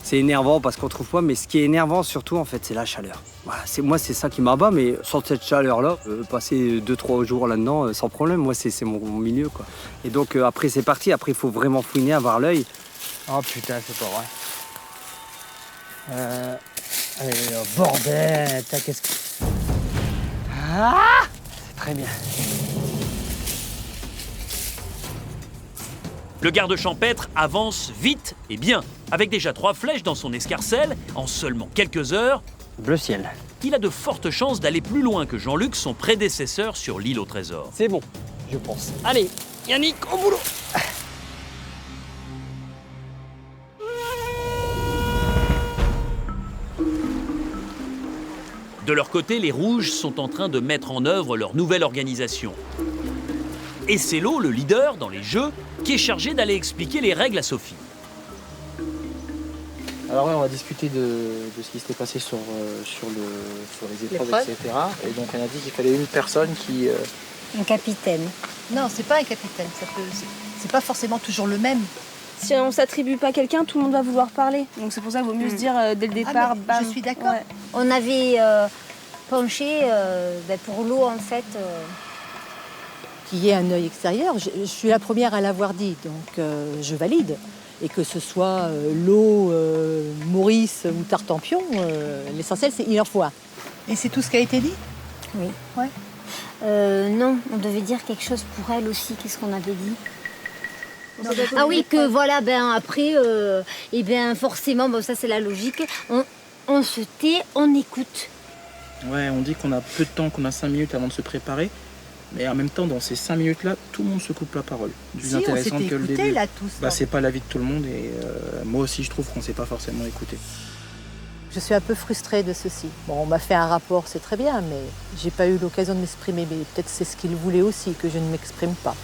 C'est énervant parce qu'on trouve pas, mais ce qui est énervant surtout, en fait, c'est la chaleur. Voilà, moi, c'est ça qui m'abat, mais sans cette chaleur-là, passer 2-3 jours là-dedans, sans problème. Moi, c'est mon milieu, quoi. Et donc, après, c'est parti. Après, il faut vraiment fouiner, avoir l'œil. Oh putain, c'est pas vrai. Allez, bordel, qu'est-ce que... Ah, c'est très bien. Le garde champêtre avance vite et bien. Avec déjà 3 flèches dans son escarcelle, en seulement quelques heures, bleu ciel. Il a de fortes chances d'aller plus loin que Jean-Luc, son prédécesseur sur l'île au trésor. C'est bon, je pense. Allez, Yannick, au boulot. De leur côté, les Rouges sont en train de mettre en œuvre leur nouvelle organisation. Et c'est Lo, le leader dans les jeux, qui est chargé d'aller expliquer les règles à Sophie. Alors ouais, on va discuter de ce qui s'était passé sur les épreuves, etc. Et donc on a dit qu'il fallait une personne qui... Un capitaine. Non, c'est pas un capitaine. C'est pas forcément toujours le même. Si on s'attribue pas quelqu'un, tout le monde va vouloir parler. Donc c'est pour ça qu'il vaut mieux se dire dès le départ, bam. Je suis d'accord. Ouais. On avait penché pour Lo, en fait. Qu'il y ait un œil extérieur, je suis la première à l'avoir dit, donc je valide. Et que ce soit Lo, Maurice ou Tartampion, l'essentiel c'est il en faut un. Et c'est tout ce qui a été dit? Oui. Ouais. Non, on devait dire quelque chose pour elle aussi. Qu'est-ce qu'on avait dit? Ah oui, que voilà, après, forcément, ça c'est la logique, on se tait, on écoute. Ouais, on dit qu'on a peu de temps, qu'on a 5 minutes avant de se préparer. Mais en même temps, dans ces 5 minutes-là, tout le monde se coupe la parole. Plus intéressante que le début. Là, tous, c'est pas l'avis de tout le monde et moi aussi je trouve qu'on ne s'est pas forcément écouté. Je suis un peu frustrée de ceci. Bon, on m'a fait un rapport, c'est très bien, mais j'ai pas eu l'occasion de m'exprimer. Mais peut-être c'est ce qu'il voulait aussi, que je ne m'exprime pas.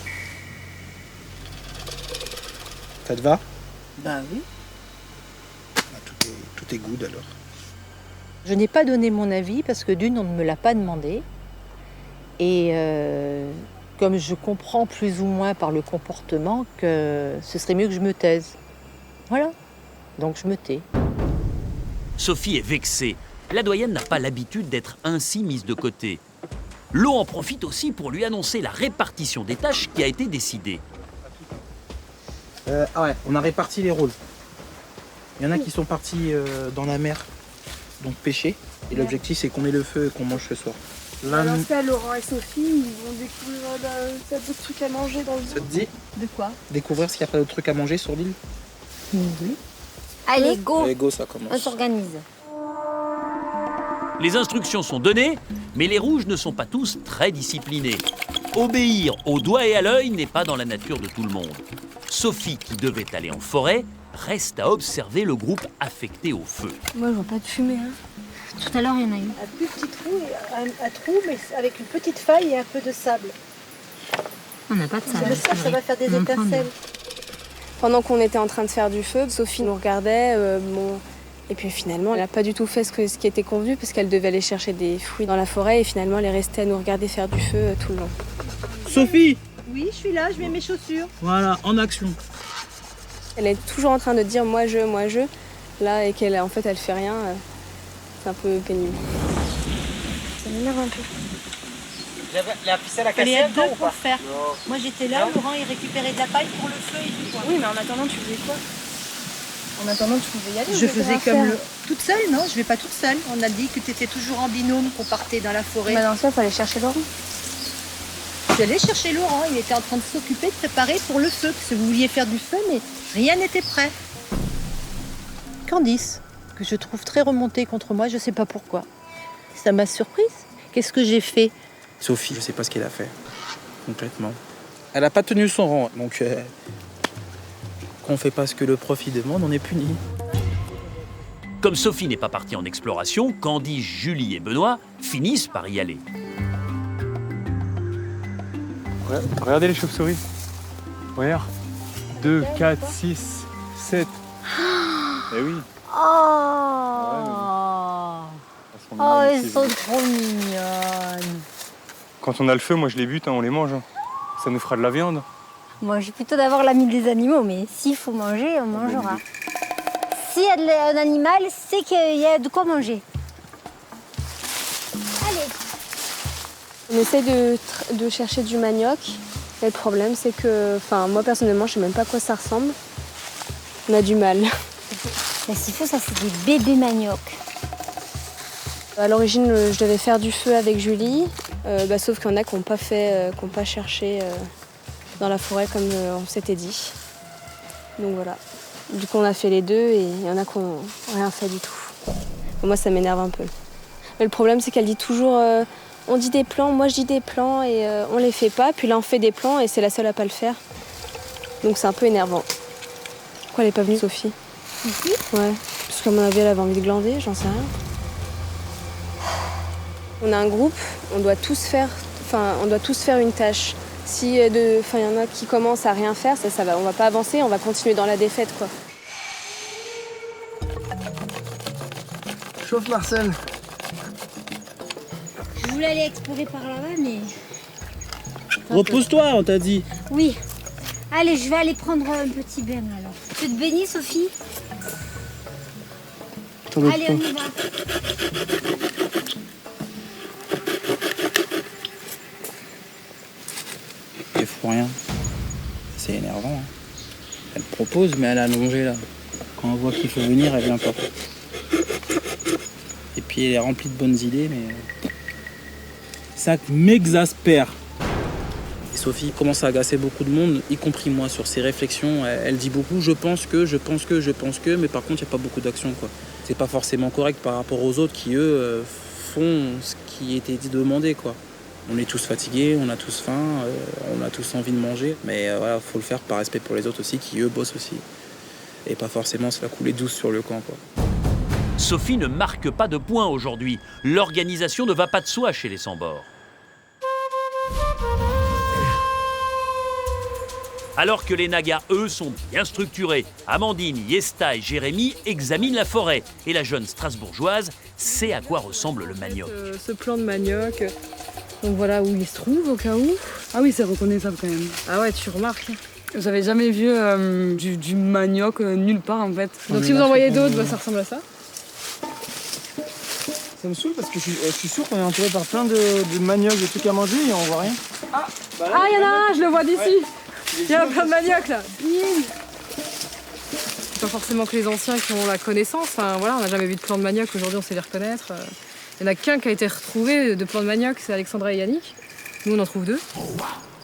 Ça te va? Ben oui. Tout est good alors. Je n'ai pas donné mon avis parce que d'une, on ne me l'a pas demandé. Et comme je comprends plus ou moins par le comportement que ce serait mieux que je me taise. Voilà. Donc je me tais. Sophie est vexée. La doyenne n'a pas l'habitude d'être ainsi mise de côté. Lo en profite aussi pour lui annoncer la répartition des tâches qui a été décidée. On a réparti les rôles. Il y en a qui sont partis dans la mer, donc pêcher. Et l'objectif c'est qu'on ait le feu et qu'on mange ce soir. Alors ça, Laurent et Sophie, ils vont découvrir d'autres trucs à manger dans le zoo. Ça te dit? De quoi? Découvrir s'il n'y a pas d'autres trucs à manger sur l'île? Oui. Allez, go! Allez, go, ça commence. On s'organise. Les instructions sont données, mais les Rouges ne sont pas tous très disciplinés. Obéir au doigt et à l'œil n'est pas dans la nature de tout le monde. Sophie, qui devait aller en forêt, reste à observer le groupe affecté au feu. Moi, je vois pas de fumée. Tout à l'heure, il y en a eu. Un plus petit trou, un trou, mais avec une petite faille et un peu de sable. On n'a pas de sable. Le sable, ça va faire des étincelles. Pendant qu'on était en train de faire du feu, Sophie nous regardait. Et puis finalement, elle n'a pas du tout fait ce qui était convenu parce qu'elle devait aller chercher des fruits dans la forêt et finalement, elle est restée à nous regarder faire du feu tout le long. Sophie! Oui, je suis là, je mets mes chaussures. Voilà, en action. Elle est toujours en train de dire moi je. Là, et qu'elle en fait, elle fait rien. C'est un peu pénible. Ça m'énerve un peu. La ficelle à Il fallait casser être deux pour le faire. Moi, j'étais là, Laurent, il récupérait de la paille pour le feu et du bois. Oui, mais en attendant, tu faisais quoi? En attendant, tu pouvais y aller. Je faisais comme toute seule, non? Je vais pas toute seule. On a dit que tu étais toujours en binôme, qu'on partait dans la forêt. Dans ça, il fallait chercher Laurent. J'allais chercher Laurent, il était en train de s'occuper de préparer pour le feu. Parce que vous vouliez faire du feu, mais rien n'était prêt. Candice, que je trouve très remontée contre moi, je sais pas pourquoi. Ça m'a surprise. Qu'est-ce que j'ai fait? Sophie, je sais pas ce qu'elle a fait, complètement. Elle a pas tenu son rang, donc quand on fait pas ce que le prof y demande, on est puni. Comme Sophie n'est pas partie en exploration, Candy, Julie et Benoît finissent par y aller. Ouais, regardez les chauves-souris. Regarde. 2, 4, 6, 7. Eh oui. Oh, elles sont trop mignonnes. Quand on a le feu, moi je les bute, hein, on les mange. Hein. Ça nous fera de la viande. Moi, j'ai plutôt d'avoir l'ami des animaux, mais s'il faut manger, on mangera. S'il y a un animal, c'est qu'il y a de quoi manger. Allez. On essaie de chercher du manioc. Et le problème, c'est que, moi personnellement, je sais même pas à quoi ça ressemble. On a du mal. Mais s'il faut, ça, c'est des bébés manioc. À l'origine, je devais faire du feu avec Julie, sauf qu'il y en a qui n'ont pas cherché dans la forêt comme on s'était dit. Donc voilà. Du coup, on a fait les deux et il y en a qui n'ont rien fait du tout. Moi, ça m'énerve un peu. Mais le problème, c'est qu'elle dit toujours on dit des plans, moi je dis des plans et on les fait pas. Puis là, on fait des plans et c'est la seule à pas le faire. Donc c'est un peu énervant. Pourquoi elle n'est pas venue, Sophie? Ici? Ouais. Parce qu'à mon avis, elle avait envie de glander, j'en sais rien. On a un groupe, on doit tous faire une tâche. Si y en a qui commencent à rien faire, ça va, on va pas avancer, on va continuer dans la défaite, quoi. Chauffe Marcel. Je voulais aller explorer par là-bas, mais... Repose-toi, on t'a dit. Oui. Allez, je vais aller prendre un petit bain, alors. Tu te baignes, Sophie? Allez, on y va. Il faut rien. C'est énervant. Hein. Elle propose, mais elle a allongé là. Quand on voit qu'il faut venir, elle vient pas. Et puis elle est remplie de bonnes idées, mais ça m'exaspère. Et Sophie commence à agacer beaucoup de monde, y compris moi, sur ses réflexions. Elle dit beaucoup, je pense que, mais par contre, il n'y a pas beaucoup d'action, quoi. C'est pas forcément correct par rapport aux autres qui, eux, font ce qui était demandé, quoi. On est tous fatigués, on a tous faim, on a tous envie de manger. Mais voilà, faut le faire par respect pour les autres aussi, qui eux bossent aussi. Et pas forcément se la couler douce sur le camp, quoi. Sophie ne marque pas de points aujourd'hui. L'organisation ne va pas de soi chez les Sans-Bords. Alors que les Nagas, eux, sont bien structurés, Amandine, Yesta et Jérémy examinent la forêt. Et la jeune Strasbourgeoise sait à quoi ressemble le manioc. Ce plant de manioc, donc voilà où il se trouve au cas où. Ah oui, c'est reconnaissable quand même. Ah ouais, tu remarques. J'avais jamais vu du manioc nulle part en fait. Donc si vous en voyez d'autres, ça ressemble à ça. Ça me saoule parce que je suis sûr qu'on est entouré par plein de manioc, de trucs à manger et on voit rien. Ah, il y en a un, je le vois d'ici. Il y a plein de manioc là. C'est pas forcément que les anciens qui ont la connaissance. Enfin, voilà, on n'a jamais vu de plan de manioc, aujourd'hui on sait les reconnaître. Il n'y en a qu'un qui a été retrouvé de plan de manioc, c'est Alexandra et Yannick. Nous on en trouve 2.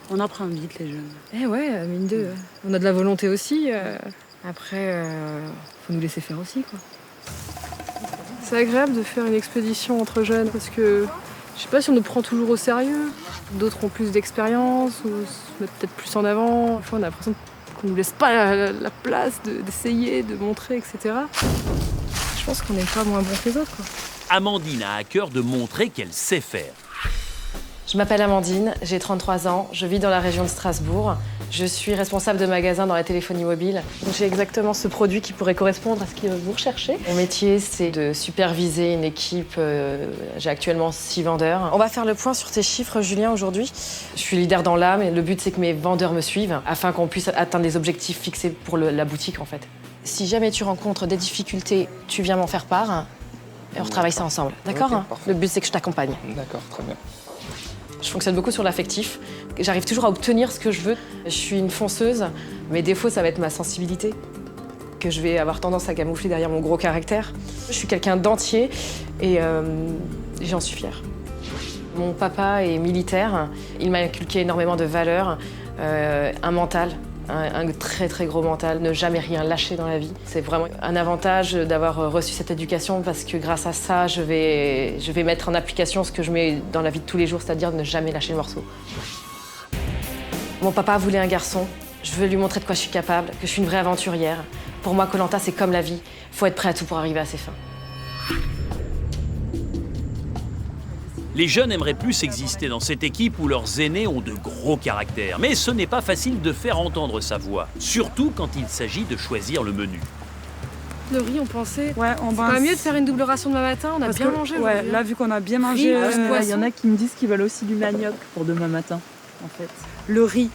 On apprend vite les jeunes. Eh ouais, mine de. On a de la volonté aussi. Après, faut nous laisser faire aussi, quoi. C'est agréable de faire une expédition entre jeunes parce que je sais pas si on nous prend toujours au sérieux. D'autres ont plus d'expérience ou se mettent peut-être plus en avant. Des fois, on a l'impression qu'on nous laisse pas la place d'essayer, de montrer, etc. Je pense qu'on n'est pas moins bon que les autres, quoi. Amandine a à cœur de montrer qu'elle sait faire. Je m'appelle Amandine, j'ai 33 ans, je vis dans la région de Strasbourg. Je suis responsable de magasin dans la téléphonie mobile. J'ai exactement ce produit qui pourrait correspondre à ce que vous recherchez. Mon métier, c'est de superviser une équipe. J'ai actuellement 6 vendeurs. On va faire le point sur tes chiffres, Julien, aujourd'hui. Je suis leader dans l'âme et le but, c'est que mes vendeurs me suivent afin qu'on puisse atteindre les objectifs fixés pour la boutique, en fait. Si jamais tu rencontres des difficultés, tu viens m'en faire part et on retravaille ça ensemble. D'accord, Okay, hein? Le but, c'est que je t'accompagne. D'accord, très bien. Je fonctionne beaucoup sur l'affectif. J'arrive toujours à obtenir ce que je veux. Je suis une fonceuse. Mes défauts, ça va être ma sensibilité, que je vais avoir tendance à camoufler derrière mon gros caractère. Je suis quelqu'un d'entier et j'en suis fière. Mon papa est militaire. Il m'a inculqué énormément de valeurs, un mental un très très gros mental, ne jamais rien lâcher dans la vie. C'est vraiment un avantage d'avoir reçu cette éducation parce que grâce à ça, je vais mettre en application ce que je mets dans la vie de tous les jours, c'est-à-dire ne jamais lâcher le morceau. Mon papa voulait un garçon. Je veux lui montrer de quoi je suis capable, que je suis une vraie aventurière. Pour moi, Koh Lanta, c'est comme la vie. Faut être prêt à tout pour arriver à ses fins. Les jeunes aimeraient plus exister dans cette équipe où leurs aînés ont de gros caractères. Mais ce n'est pas facile de faire entendre sa voix, surtout quand il s'agit de choisir le menu. Le riz, on pensait. Ouais, c'est pas mieux de faire une double ration demain matin, on a bien mangé. Ouais, là, vu qu'on a bien mangé. Il y en a qui me disent qu'ils veulent aussi du manioc pour demain matin, en fait. Le riz,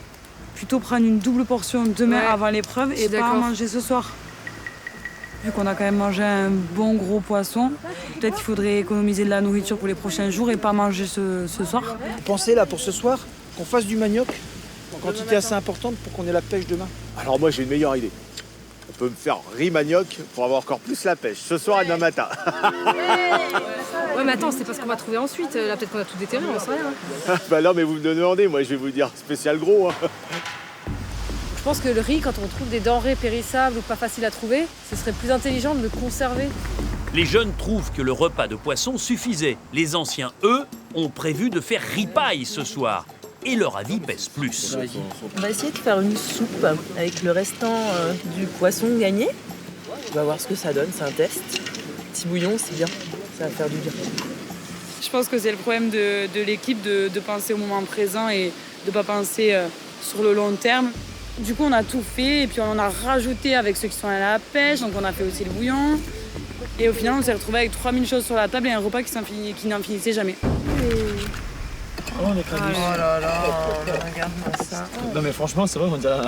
plutôt prendre une double portion demain avant l'épreuve et pas manger ce soir. Vu qu'on a quand même mangé un bon gros poisson, peut-être qu'il faudrait économiser de la nourriture pour les prochains jours et pas manger ce soir. Vous pensez là pour ce soir qu'on fasse du manioc en quantité assez importante pour qu'on ait la pêche demain? Alors moi j'ai une meilleure idée. On peut me faire riz manioc pour avoir encore plus la pêche, ce soir et demain matin. Ouais mais attends, c'est pas ce qu'on va trouver ensuite. Là peut-être qu'on a tout déterré, on sait rien. Bah non mais vous me demandez, moi je vais vous dire spécial gros. Hein. Je pense que le riz, quand on trouve des denrées périssables ou pas faciles à trouver, ce serait plus intelligent de le conserver. Les jeunes trouvent que le repas de poisson suffisait. Les anciens, eux, ont prévu de faire ripaille ce soir. Et leur avis pèse plus. On va essayer de faire une soupe avec le restant du poisson gagné. On va voir ce que ça donne, c'est un test. Petit bouillon, c'est bien, ça va faire du bien. Je pense que c'est le problème de l'équipe de penser au moment présent et de ne pas penser sur le long terme. Du coup, on a tout fait et puis on en a rajouté avec ceux qui sont allés à la pêche, donc on a fait aussi le bouillon. Et au final, on s'est retrouvé avec 3000 choses sur la table et un repas qui n'en finissait jamais. Oh, on est craqués. Oh là là, regarde-moi ça. Non mais franchement, c'est vrai qu'on dirait...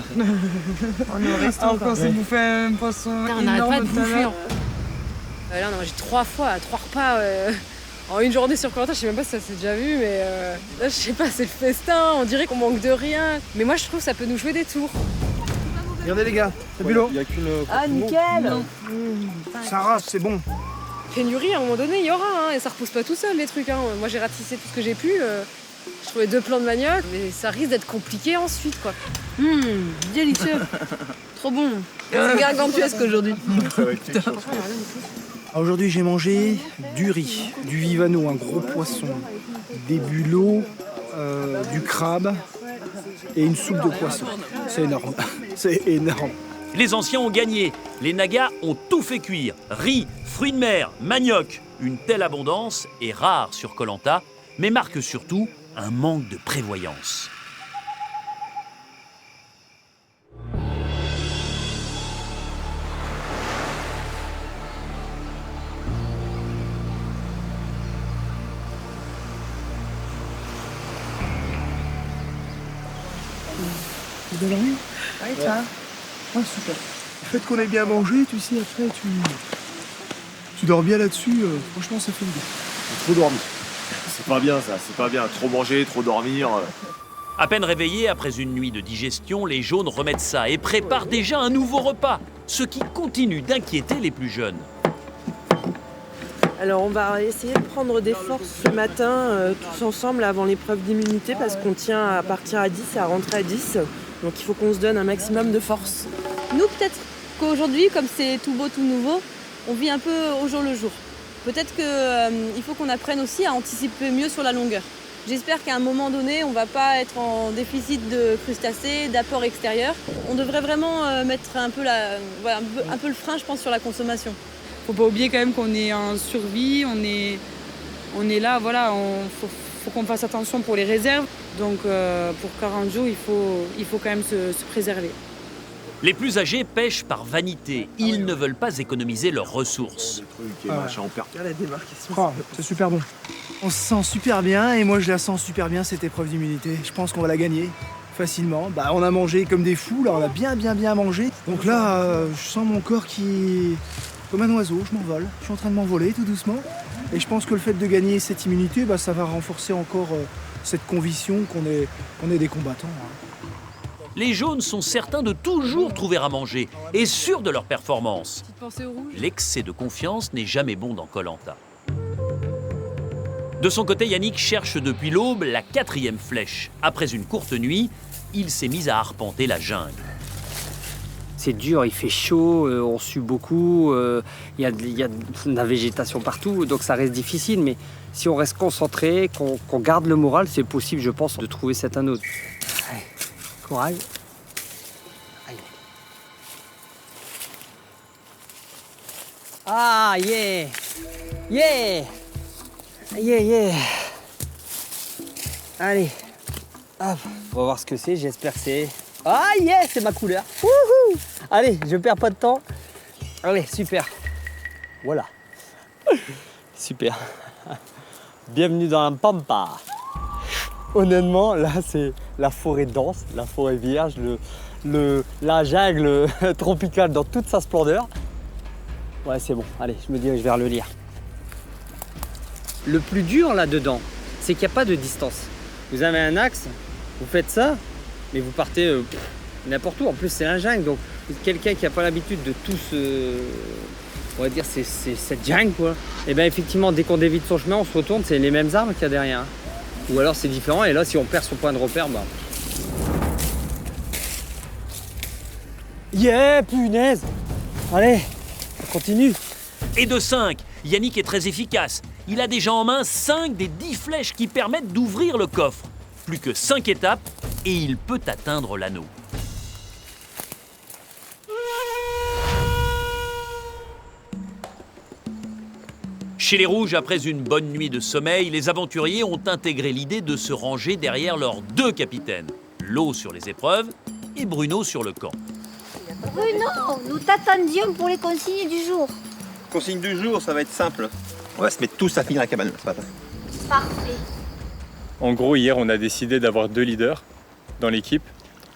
On est au resto. Alors qu'on s'est bouffé un poisson on n'arrête pas de bouffer. Là, on a mangé 3 fois, 3 repas en une journée sur Koh Lanta. Je sais même pas si ça s'est déjà vu, mais là, je sais pas, c'est le festin. On dirait qu'on manque de rien. Mais moi, je trouve que ça peut nous jouer des tours. Regardez les gars, c'est bulot. Il y a qu'une... Ah, nickel. Ça rase, c'est bon. Pénurie, à un moment donné, il y aura, hein, et ça repousse pas tout seul, les trucs. Hein. Moi, j'ai ratissé tout ce que j'ai pu. Je trouvais 2 plants de manioc, mais ça risque d'être compliqué ensuite, quoi. Délicieux. Trop bon. C'est gargantuesque aujourd'hui. Aujourd'hui, j'ai mangé du riz, du vivano, un gros poisson, des bulots, du crabe et une soupe de poisson. C'est énorme. C'est énorme. Les anciens ont gagné. Les Nagas ont tout fait cuire. Riz, fruits de mer, manioc. Une telle abondance est rare sur Koh Lanta, mais marque surtout un manque de prévoyance. Tu dormi? Oui, toi. Ouais, super. Le fait qu'on ait bien mangé, tu sais, après, tu dors bien là-dessus, franchement, ça fait du bien. Trop dormi. C'est pas bien ça, c'est pas bien. Trop manger, trop dormir. À peine réveillés après une nuit de digestion, les jaunes remettent ça et préparent déjà un nouveau repas, ce qui continue d'inquiéter les plus jeunes. Alors on va essayer de prendre des forces ce matin tous ensemble avant l'épreuve d'immunité parce qu'on tient à partir à 10 et à rentrer à 10. Donc il faut qu'on se donne un maximum de force. Nous, peut-être qu'aujourd'hui, comme c'est tout beau, tout nouveau, on vit un peu au jour le jour. Peut-être qu'il faut qu'on apprenne aussi à anticiper mieux sur la longueur. J'espère qu'à un moment donné, on ne va pas être en déficit de crustacés, d'apports extérieurs. On devrait vraiment mettre un peu le frein, je pense, sur la consommation. Faut pas oublier quand même qu'on est en survie, on est là, voilà, faut qu'on fasse attention pour les réserves. Donc pour 40 jours, il faut quand même se préserver. Les plus âgés pêchent par vanité. Ils ne veulent pas économiser leurs ressources. La démarcation. Oh, c'est super bon. On se sent super bien et moi je la sens super bien cette épreuve d'immunité. Je pense qu'on va la gagner facilement. Bah, on a mangé comme des fous, là on a bien mangé. Donc là, je sens mon corps qui est comme un oiseau, je m'envole. Je suis en train de m'envoler tout doucement. Et je pense que le fait de gagner cette immunité, bah, ça va renforcer encore cette conviction qu'on est des combattants. Hein. Les jaunes sont certains de toujours trouver à manger et sûrs de leur performance. L'excès de confiance n'est jamais bon dans Koh Lanta. De son côté, Yannick cherche depuis l'aube la 4e flèche. Après une courte nuit, il s'est mis à arpenter la jungle. C'est dur, il fait chaud, on sue beaucoup, il y a de la végétation partout, donc ça reste difficile. Mais si on reste concentré, qu'on garde le moral, c'est possible, je pense, de trouver cet anneau. Allez, courage. Allez. Ah, yeah! Yeah! Yeah, yeah! Allez, hop. On va voir ce que c'est, j'espère que c'est... Ah, yeah, c'est ma couleur. Wouhou! Allez, je perds pas de temps. Allez, super. Voilà. Super. Bienvenue dans la Pampa. Honnêtement, là, c'est la forêt dense, la forêt vierge, la jungle tropicale dans toute sa splendeur. Ouais, c'est bon. Allez, je me dirige vers le lire. Le plus dur là-dedans, c'est qu'il n'y a pas de distance. Vous avez un axe, vous faites ça, mais vous partez n'importe où. En plus, c'est un jungle, donc quelqu'un qui n'a pas l'habitude de tout ce... On va dire, c'est cette jungle, quoi. Et bien, effectivement, dès qu'on dévie de son chemin, on se retourne, c'est les mêmes arbres qu'il y a derrière. Ou alors, c'est différent, et là, si on perd son point de repère, bah... Yeah, punaise! Allez, on continue. Et de 5, Yannick est très efficace. Il a déjà en main 5 des 10 flèches qui permettent d'ouvrir le coffre. Plus que 5 étapes et il peut atteindre l'anneau. Chez les Rouges, après une bonne nuit de sommeil, les aventuriers ont intégré l'idée de se ranger derrière leurs 2 capitaines. Lo sur les épreuves et Bruno sur le camp. Bruno, nous t'attendions pour les consignes du jour. Consigne du jour, ça va être simple. On va se mettre tous à finir la cabane ce matin. Parfait. En gros, hier, on a décidé d'avoir 2 leaders dans l'équipe.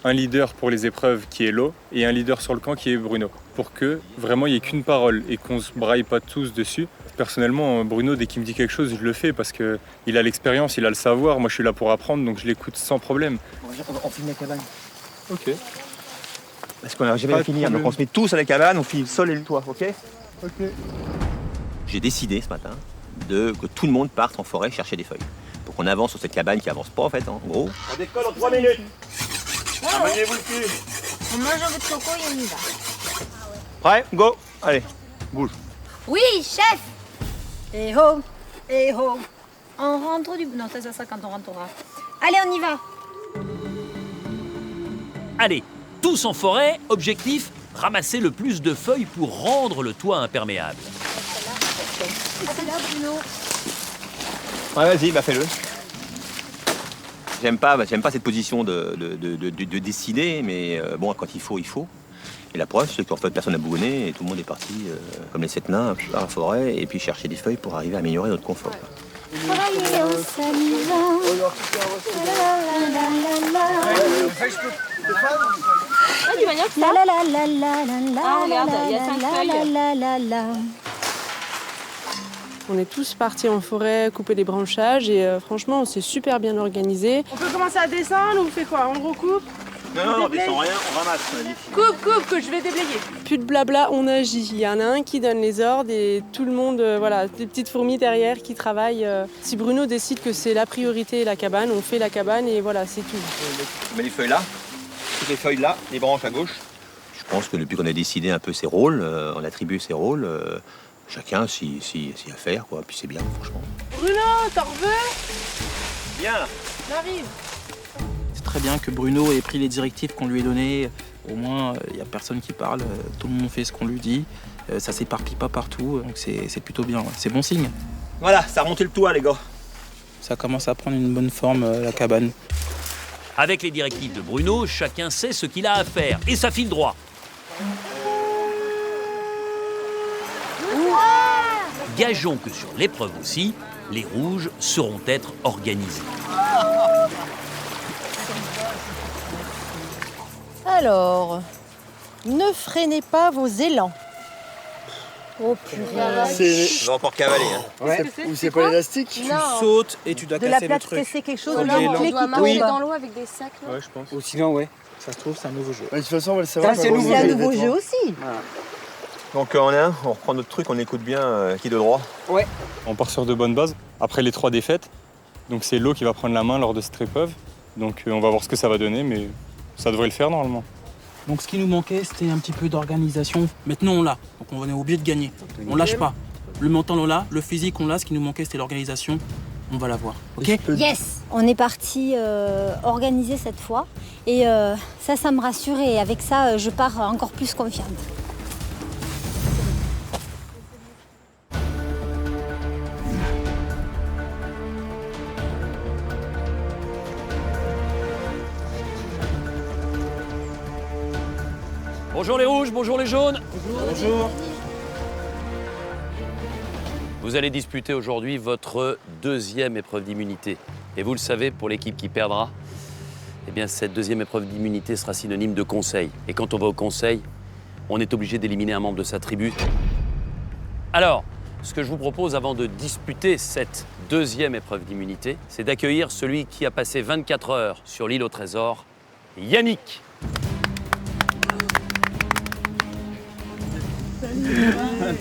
Un leader pour les épreuves qui est Lo et un leader sur le camp qui est Bruno. Pour que vraiment il n'y ait qu'une parole et qu'on ne se braille pas tous dessus. Personnellement, Bruno, dès qu'il me dit quelque chose, je le fais parce qu'il a l'expérience, il a le savoir. Moi, je suis là pour apprendre, donc je l'écoute sans problème. On finit la cabane. Ok. Parce qu'on n'a jamais à finir, donc on se met tous à la cabane, on finit le sol et le toit, ok? Ok. J'ai décidé ce matin que tout le monde parte en forêt chercher des feuilles. Pour qu'on avance sur cette cabane qui avance pas en fait, en gros. On décolle en 3 minutes. Amenez-vous le cul. On mange un peu de coco et on y va. Prêt? Go. Allez, bouge. Oui, chef. Eh ho, eh ho. On rentre du... Non, ça sera quand on rentrera. Allez, on y va. Allez, tous en forêt, objectif, ramasser le plus de feuilles pour rendre le toit imperméable. C'est là, Bruno. Ouais, vas-y, bah fais-le. J'aime pas cette position de décider, mais bon, quand il faut, il faut. Et la preuve, c'est qu'en fait, personne n'a bougonné et tout le monde est parti, comme les 7 nains, par la forêt, et puis chercher des feuilles pour arriver à améliorer notre confort. Travailler en s'amusant. Ah, du manioc, ça? Ah, regarde, il y a 5 feuilles. On est tous partis en forêt, couper les branchages et franchement, on s'est super bien organisé. On peut commencer à descendre ou on fait quoi? On recoupe? Non, on descend rien, on ramasse, on a dit. Coupe, que je vais déblayer. Plus de blabla, on agit. Il y en a un qui donne les ordres et tout le monde, voilà, des petites fourmis derrière qui travaillent. Si Bruno décide que c'est la priorité la cabane, on fait la cabane et voilà, c'est tout. On met les feuilles là, toutes les feuilles là, les branches à gauche. Je pense que depuis qu'on a décidé un peu ses rôles, on a attribué ses rôles, chacun s'y à faire, quoi. Puis c'est bien, franchement. Bruno, t'en veux? Bien. J'arrive. C'est très bien que Bruno ait pris les directives qu'on lui ait données. Au moins, il n'y a personne qui parle, tout le monde fait ce qu'on lui dit. Ça s'éparpille pas partout, donc c'est plutôt bien. Ouais. C'est bon signe. Voilà, ça a remonté le toit, les gars. Ça commence à prendre une bonne forme, la cabane. Avec les directives de Bruno, chacun sait ce qu'il a à faire et ça file droit. Gageons que sur l'épreuve aussi, les rouges sauront être organisés. Alors, ne freinez pas vos élans. Oh purée. On va encore cavaler. Hein. Ouais. Ou c'est pas élastique? Tu sautes et tu dois De la casser le plate truc. c'est quelque chose. Comme de les la langues. clé On doit qui marcher tombe. dans l'eau avec des sacs. Là. Ouais, je pense. Ou sinon, ouais, ça se trouve, c'est un nouveau jeu. De toute façon, on va le savoir. C'est un nouveau jeu aussi. Voilà. Donc on est un, on reprend notre truc, on écoute bien qui de droit. Ouais. On part sur de bonnes bases. Après les 3 défaites, donc c'est Lo qui va prendre la main lors de cette épreuve. Donc on va voir ce que ça va donner, mais ça devrait le faire normalement. Donc ce qui nous manquait, c'était un petit peu d'organisation. Maintenant, on l'a. Donc on est obligé de gagner. On lâche pas. Le mental, on l'a. Le physique, on l'a. Ce qui nous manquait, c'était l'organisation. On va l'avoir. OK ? Yes. On est parti organiser cette fois. Et ça me rassure. Et avec ça, je pars encore plus confiante. Bonjour les rouges, bonjour les jaunes. Bonjour. Vous allez disputer aujourd'hui votre deuxième épreuve d'immunité. Et vous le savez, pour l'équipe qui perdra, eh bien cette deuxième épreuve d'immunité sera synonyme de conseil. Et quand on va au conseil, on est obligé d'éliminer un membre de sa tribu. Alors, ce que je vous propose avant de disputer cette deuxième épreuve d'immunité, c'est d'accueillir celui qui a passé 24 heures sur l'île au trésor, Yannick.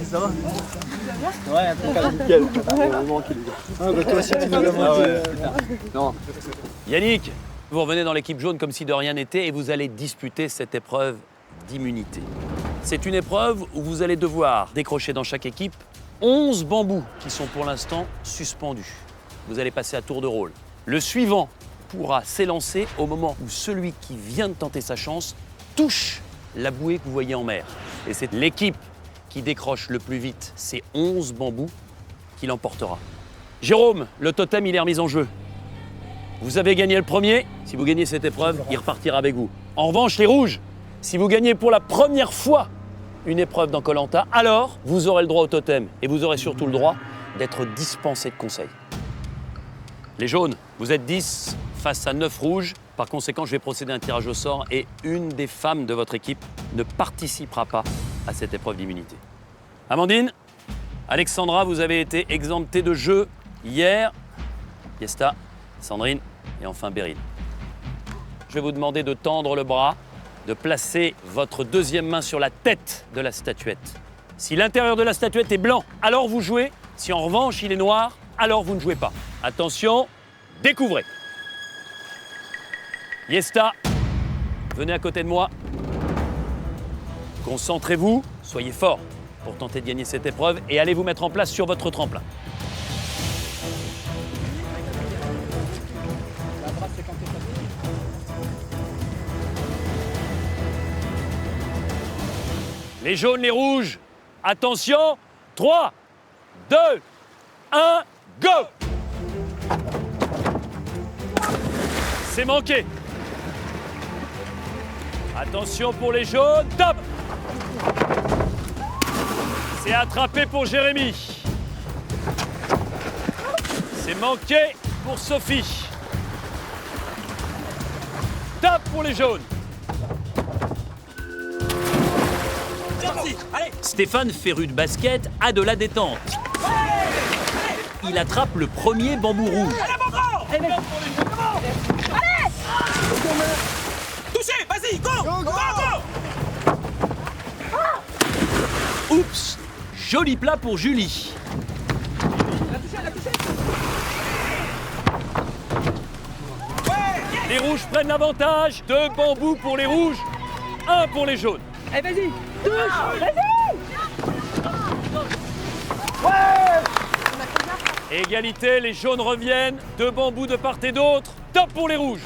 Ça va? Ouais, nickel. Ah bah toi aussi tu nous l'as manqué. Non. Yannick, vous revenez dans l'équipe jaune comme si de rien n'était et vous allez disputer cette épreuve d'immunité. C'est une épreuve où vous allez devoir décrocher dans chaque équipe 11 bambous qui sont pour l'instant suspendus. Vous allez passer à tour de rôle. Le suivant pourra s'élancer au moment où celui qui vient de tenter sa chance touche la bouée que vous voyez en mer. Et c'est l'équipe qui décroche le plus vite ces 11 bambous qui l'emportera. Jérôme, le totem, il est remis en jeu. Vous avez gagné le premier. Si vous gagnez cette épreuve, il repartira avec vous. En revanche, les rouges, si vous gagnez pour la première fois une épreuve dans Koh-Lanta, alors vous aurez le droit au totem et vous aurez surtout le droit d'être dispensé de conseils. Les jaunes, vous êtes 10 face à 9 rouges. Par conséquent, je vais procéder à un tirage au sort et une des femmes de votre équipe ne participera pas à cette épreuve d'immunité. Amandine, Alexandra, vous avez été exemptée de jeu hier. Yesta, Sandrine et enfin Beryl. Je vais vous demander de tendre le bras, de placer votre deuxième main sur la tête de la statuette. Si l'intérieur de la statuette est blanc, alors vous jouez. Si en revanche il est noir, alors vous ne jouez pas. Attention, découvrez. Yesta, venez à côté de moi. Concentrez-vous, soyez forts pour tenter de gagner cette épreuve et allez vous mettre en place sur votre tremplin. Les jaunes, les rouges, attention, 3, 2, 1, go! C'est manqué. Attention pour les jaunes, top! C'est attrapé pour Jérémy. C'est manqué pour Sophie. Top pour les jaunes. Allez. Stéphane, féru de basket, a de la détente. Il attrape le premier bambou rouge. Touché, vas-y, go, go, go. Oups, joli plat pour Julie. Les rouges prennent l'avantage. 2 bambous pour les rouges, 1 pour les jaunes. Allez, vas-y, touche, vas-y. Égalité, les jaunes reviennent. 2 bambous de part et d'autre. Top pour les rouges.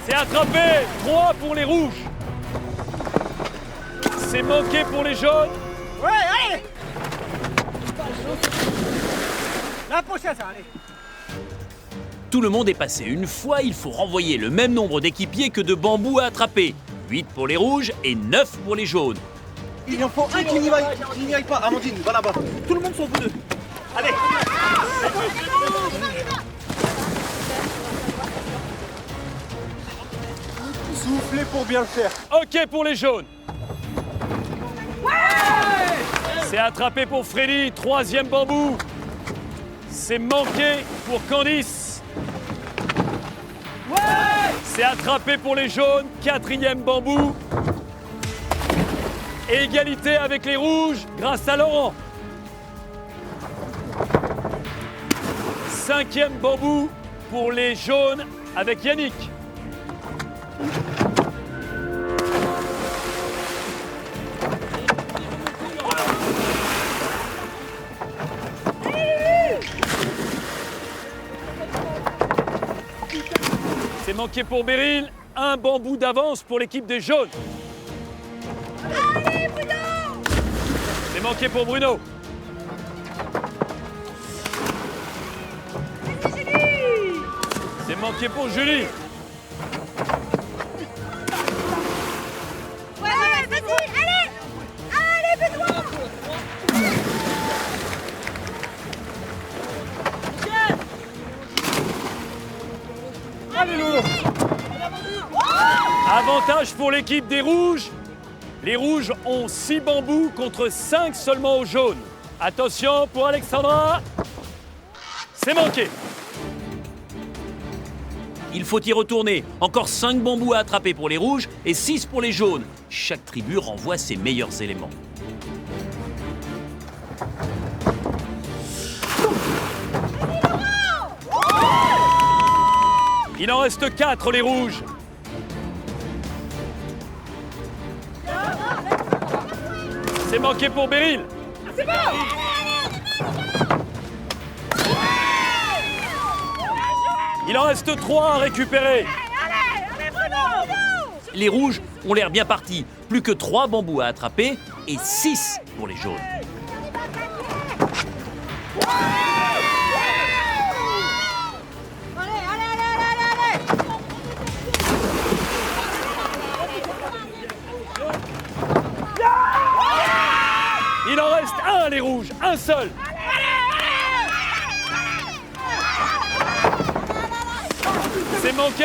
C'est attrapé. 3 pour les rouges. C'est manqué pour les jaunes. Ouais, allez. La prochaine, ça, allez. Tout le monde est passé. Une fois, il faut renvoyer le même nombre d'équipiers que de bambous à attraper. 8 pour les rouges et 9 pour les jaunes. Il en faut un qui n'y aille pas. Amandine, va là-bas. Tout le monde sauf vous deux. Allez. Soufflez pour bien le faire. Ok pour les jaunes. C'est attrapé pour Freddy, 3e bambou. C'est manqué pour Candice. C'est attrapé pour les jaunes, 4e bambou. Et égalité avec les rouges grâce à Laurent. 5e bambou pour les jaunes avec Yannick. C'est manqué pour Beryl. Un bambou d'avance pour l'équipe des jaunes. Allez, Bruno! C'est manqué pour Bruno. C'est manqué pour Julie. Ouais, vas-y, allez! Allez, Benoît! Allez, Lolo! Avantage pour l'équipe des rouges. Les rouges ont 6 bambous contre 5 seulement aux jaunes. Attention pour Alexandra. C'est manqué. Il faut y retourner. Encore 5 bambous à attraper pour les rouges et 6 pour les jaunes. Chaque tribu renvoie ses meilleurs éléments. Il en reste 4, les rouges. C'est manqué pour Beryl. C'est bon! Il en reste 3 à récupérer. Allez, Bruno! Les rouges ont l'air bien partis. Plus que 3 bambous à attraper et 6 pour les jaunes. Il en reste 1, les rouges, un seul. C'est manqué.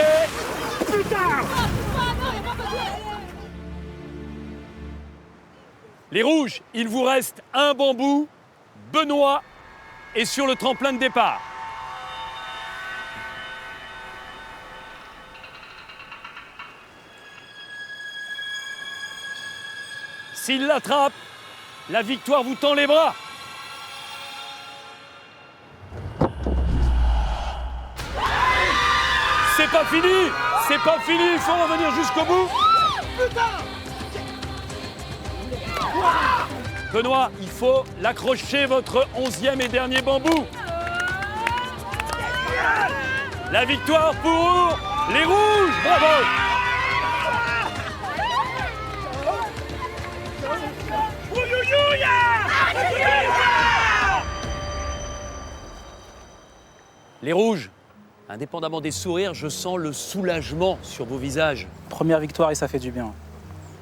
Les rouges, il vous reste un bambou. Benoît est sur le tremplin de départ. S'il l'attrape, la victoire vous tend les bras. C'est pas fini. C'est pas fini. Il faut revenir jusqu'au bout. Benoît, il faut l'accrocher, votre 11e et dernier bambou. La victoire pour les rouges. Bravo. Les rouges, indépendamment des sourires, je sens le soulagement sur vos visages. Première victoire et ça fait du bien.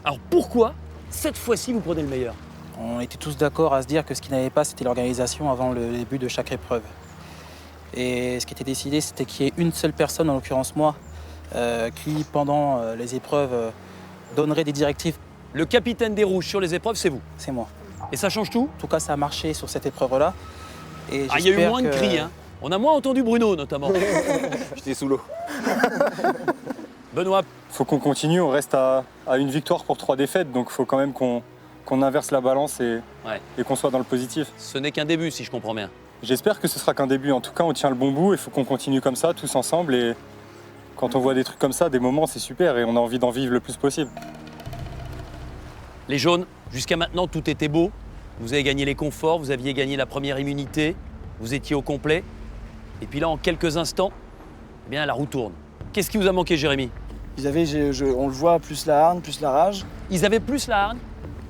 Alors pourquoi, cette fois-ci, vous prenez le meilleur? On était tous d'accord à se dire que ce qui n'allait pas, c'était l'organisation avant le début de chaque épreuve. Et ce qui était décidé, c'était qu'il y ait une seule personne, en l'occurrence moi, qui, pendant les épreuves, donnerait des directives. Le capitaine des rouges sur les épreuves, c'est vous? C'est moi. Et ça change tout? En tout cas, ça a marché sur cette épreuve-là. Et il y a eu moins de cris, hein. On a moins entendu Bruno, notamment. J'étais sous l'eau. Benoît. Faut qu'on continue, on reste à une victoire pour 3 défaites, donc il faut quand même qu'on inverse la balance et qu'on soit dans le positif. Ce n'est qu'un début, si je comprends bien. J'espère que ce sera qu'un début. En tout cas, on tient le bon bout, il faut qu'on continue comme ça, tous ensemble. Et quand on voit des trucs comme ça, des moments, c'est super et on a envie d'en vivre le plus possible. Les jaunes, jusqu'à maintenant, tout était beau. Vous avez gagné les conforts, vous aviez gagné la première immunité, vous étiez au complet. Et puis là, en quelques instants, eh bien, la roue tourne. Qu'est-ce qui vous a manqué, Jérémy? Ils avaient, on le voit, plus la hargne, plus la rage. Ils avaient plus la hargne?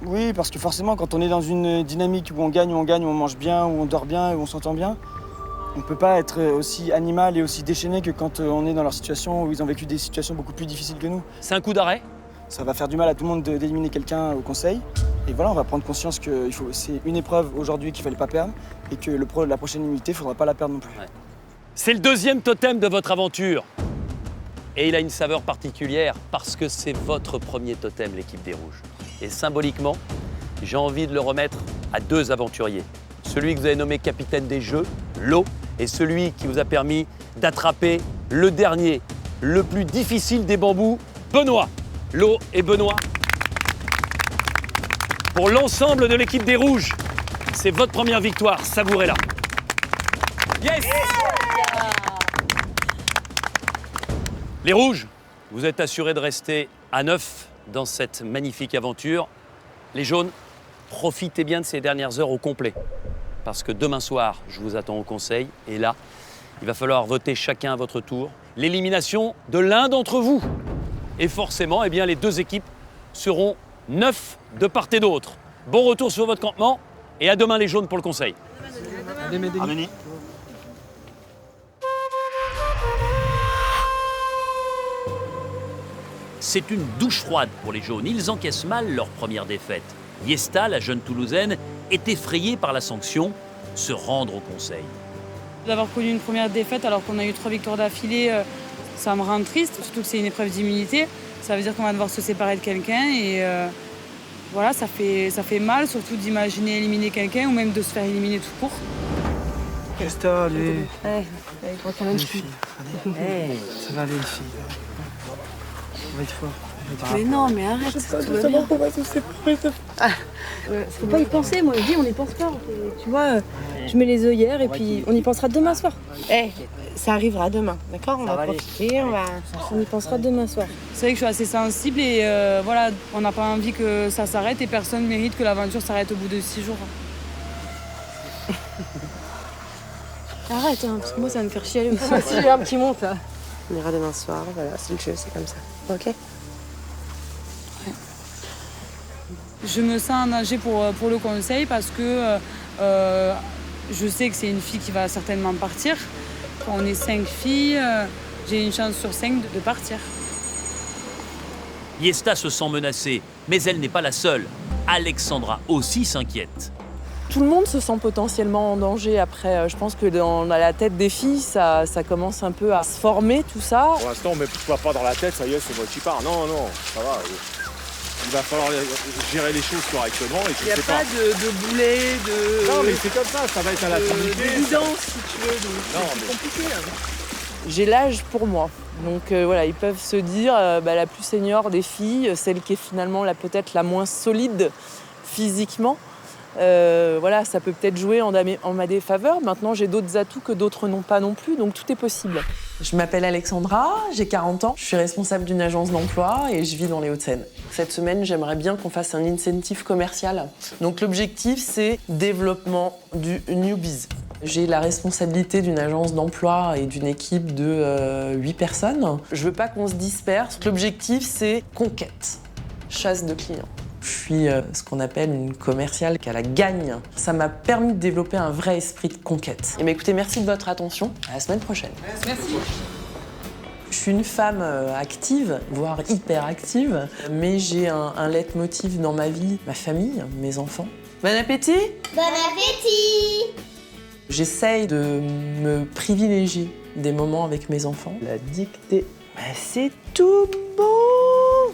Oui, parce que forcément, quand on est dans une dynamique où on gagne, où on mange bien, où on dort bien, où on s'entend bien, on ne peut pas être aussi animal et aussi déchaîné que quand on est dans leur situation où ils ont vécu des situations beaucoup plus difficiles que nous. C'est un coup d'arrêt? Ça va faire du mal à tout le monde d'éliminer quelqu'un au conseil. Et voilà, on va prendre conscience que c'est une épreuve aujourd'hui qu'il ne fallait pas perdre et que la prochaine immunité, il ne faudra pas la perdre non plus. Ouais. C'est le deuxième totem de votre aventure. Et il a une saveur particulière parce que c'est votre premier totem, l'équipe des Rouges. Et symboliquement, j'ai envie de le remettre à 2 aventuriers. Celui que vous avez nommé capitaine des jeux, Lo, et celui qui vous a permis d'attraper le dernier, le plus difficile des bambous, Benoît. Lo et Benoît. Pour l'ensemble de l'équipe des Rouges, c'est votre première victoire, savourez-la. Yes! Les Rouges, vous êtes assurés de rester à 9 dans cette magnifique aventure. Les Jaunes, profitez bien de ces dernières heures au complet. Parce que demain soir, je vous attends au conseil. Et là, Il va falloir voter chacun à votre tour l'élimination de l'un d'entre vous. Et forcément, eh bien, les deux équipes seront 9 de part et d'autre. Bon retour sur votre campement et à demain les jaunes pour le conseil. Amenez. C'est une douche froide pour les jaunes. Ils encaissent mal leur première défaite. Yesta, la jeune Toulousaine, est effrayée par la sanction, se rendre au conseil. D'avoir connu une première défaite alors qu'on a eu 3 victoires d'affilée, ça me rend triste, surtout que c'est une épreuve d'immunité. Ça veut dire qu'on va devoir se séparer de quelqu'un et voilà, ça fait mal, surtout d'imaginer éliminer quelqu'un ou même de se faire éliminer tout court. Yesta, allez. Ouais, avec un Les filles, allez. Ça va aller, les filles. On va être fort. Mais non, mais arrête, tout va bien. Faut pas y penser, moi je dis on n'y pense pas. Tu vois, je mets les œillères et puis on y pensera demain soir. Ça arrivera demain, d'accord? On va profiter, on y pensera demain soir. C'est vrai que je suis assez sensible et voilà, on n'a pas envie que ça s'arrête et personne ne mérite que l'aventure s'arrête au bout de 6 jours. Arrête, hein, parce que moi ça va me faire chialer aussi. Si j'ai un petit monte là. On ira demain soir, voilà, c'est le jeu, c'est comme ça. Ok? Je me sens engagée pour le conseil parce que je sais que c'est une fille qui va certainement partir. Quand on est 5 filles, j'ai une chance sur 5 de partir. Yesta se sent menacée, mais elle n'est pas la seule. Alexandra aussi s'inquiète. Tout le monde se sent potentiellement en danger. Après, je pense que dans la tête des filles, ça commence un peu à se former, tout ça. Pour l'instant, on ne met pas dans la tête, ça y est, c'est moi qui pars. Non, ça va. Il va falloir gérer les choses correctement. Il n'y a pas de boulet, de... Non, mais c'est comme ça va être à la finalité. D'évidence, si tu veux, donc c'est compliqué. J'ai l'âge pour moi. Donc voilà, ils peuvent se dire, la plus senior des filles, celle qui est finalement peut-être la moins solide physiquement, voilà, ça peut peut-être jouer en ma défaveur. Maintenant, j'ai d'autres atouts que d'autres n'ont pas non plus, donc tout est possible. Je m'appelle Alexandra, j'ai 40 ans, je suis responsable d'une agence d'emploi et je vis dans les Hauts-de-Seine. Cette semaine, j'aimerais bien qu'on fasse un incentive commercial. Donc l'objectif, c'est développement du newbies. J'ai la responsabilité d'une agence d'emploi et d'une équipe de 8 personnes. Je veux pas qu'on se disperse. L'objectif, c'est conquête, chasse de clients. Je suis ce qu'on appelle une commerciale qui a la gagne. Ça m'a permis de développer un vrai esprit de conquête. Et écoutez, merci de votre attention. À la semaine prochaine. Merci. Je suis une femme active, voire hyper active, mais j'ai un leitmotiv dans ma vie, ma famille, mes enfants. Bon appétit! Bon appétit! J'essaye de me privilégier des moments avec mes enfants. La dictée. C'est tout bon!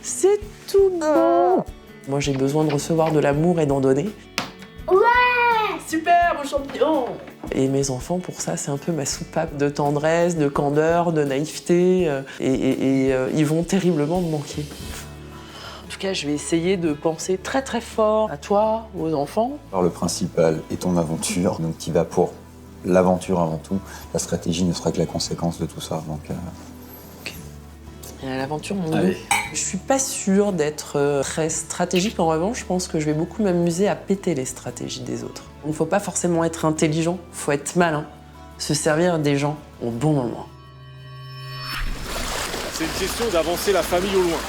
C'est tout bon! Moi, j'ai besoin de recevoir de l'amour et d'en donner. Ouais! Super, mon champignon! Et mes enfants, pour ça, c'est un peu ma soupape de tendresse, de candeur, de naïveté. Et ils vont terriblement me manquer. En tout cas, je vais essayer de penser très très fort à toi, aux enfants. Alors, le principal est ton aventure, donc tu vas pour l'aventure avant tout. La stratégie ne sera que la conséquence de tout ça. Donc, L'aventure, mon Dieu. Je suis pas sûre d'être très stratégique. En revanche, je pense que je vais beaucoup m'amuser à péter les stratégies des autres. Il ne faut pas forcément être intelligent, il faut être malin. Se servir des gens au bon moment. C'est une question d'avancer la famille au loin.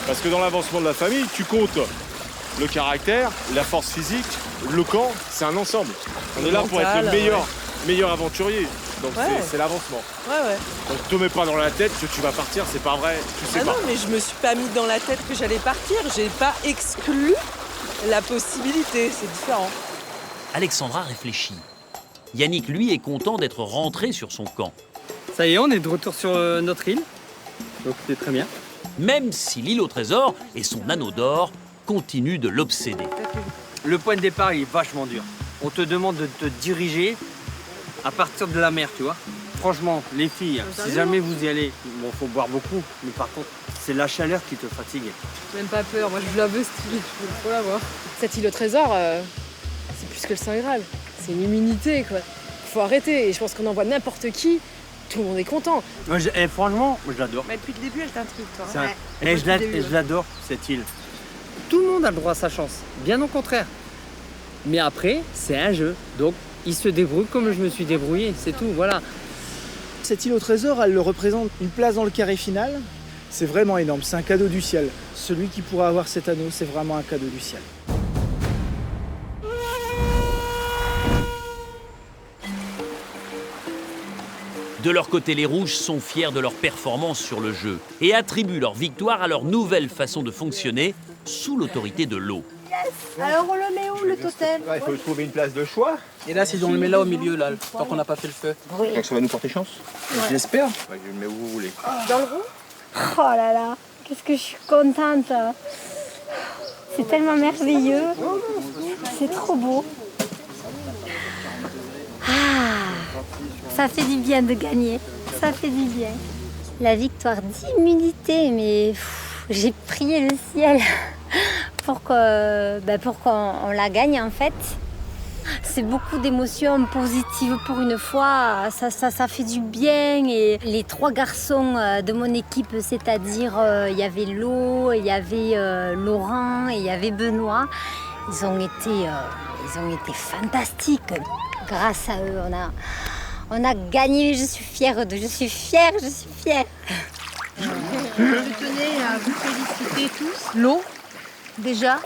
Parce que dans l'avancement de la famille, tu comptes le caractère, la force physique, le camp, c'est un ensemble. On est là pour être le meilleur aventurier. Donc c'est l'avancement. Ouais. Donc te mets pas dans la tête que tu vas partir, c'est pas vrai, tu sais pas. Non, mais je me suis pas mis dans la tête que j'allais partir. J'ai pas exclu la possibilité, c'est différent. Alexandra réfléchit. Yannick, lui, est content d'être rentré sur son camp. Ça y est, on est de retour sur notre île. Donc c'est très bien. Même si l'île au trésor et son anneau d'or continuent de l'obséder. Le point de départ, il est vachement dur. On te demande de te diriger à partir de la mer, tu vois. Franchement, les filles, si jamais vous y allez, bon, faut boire beaucoup, mais par contre, c'est la chaleur qui te fatigue. Même pas peur, moi je la veux cette île, je veux trop la voir. Cette île au trésor, c'est plus que le Saint Graal. C'est une immunité, quoi. Faut arrêter, et je pense qu'on envoie n'importe qui, tout le monde est content. Moi, franchement, je l'adore. Mais depuis le début, elle t'intrigue, toi. Je l'adore, cette île. Tout le monde a le droit à sa chance, bien au contraire. Mais après, c'est un jeu, donc il se débrouille comme je me suis débrouillé, c'est tout, voilà. Cette île au trésor, elle représente une place dans le carré final. C'est vraiment énorme, c'est un cadeau du ciel. Celui qui pourra avoir cet anneau, c'est vraiment un cadeau du ciel. De leur côté, les Rouges sont fiers de leur performance sur le jeu et attribuent leur victoire à leur nouvelle façon de fonctionner sous l'autorité de l'eau. Alors on le met où le totem? Il faut trouver une place de choix. Et là, si on le met là au milieu, là, tant qu'on n'a pas fait le feu. Donc ça va nous porter chance. J'espère. Ouais, je le mets où vous voulez. Dans le rond? Oh là là, qu'est-ce que je suis contente. C'est tellement merveilleux. C'est trop beau. Ça fait du bien de gagner. Ça fait du bien. La victoire d'immunité, mais j'ai prié le ciel pour qu'on la gagne en fait. C'est beaucoup d'émotions positives pour une fois, ça fait du bien. Et les 3 garçons de mon équipe, c'est-à-dire il y avait Lo, il y avait Laurent et il y avait Benoît, ils ont été fantastiques. Grâce à eux, on a gagné, je suis fière. Je tenais à vous féliciter tous. Lo, déjà,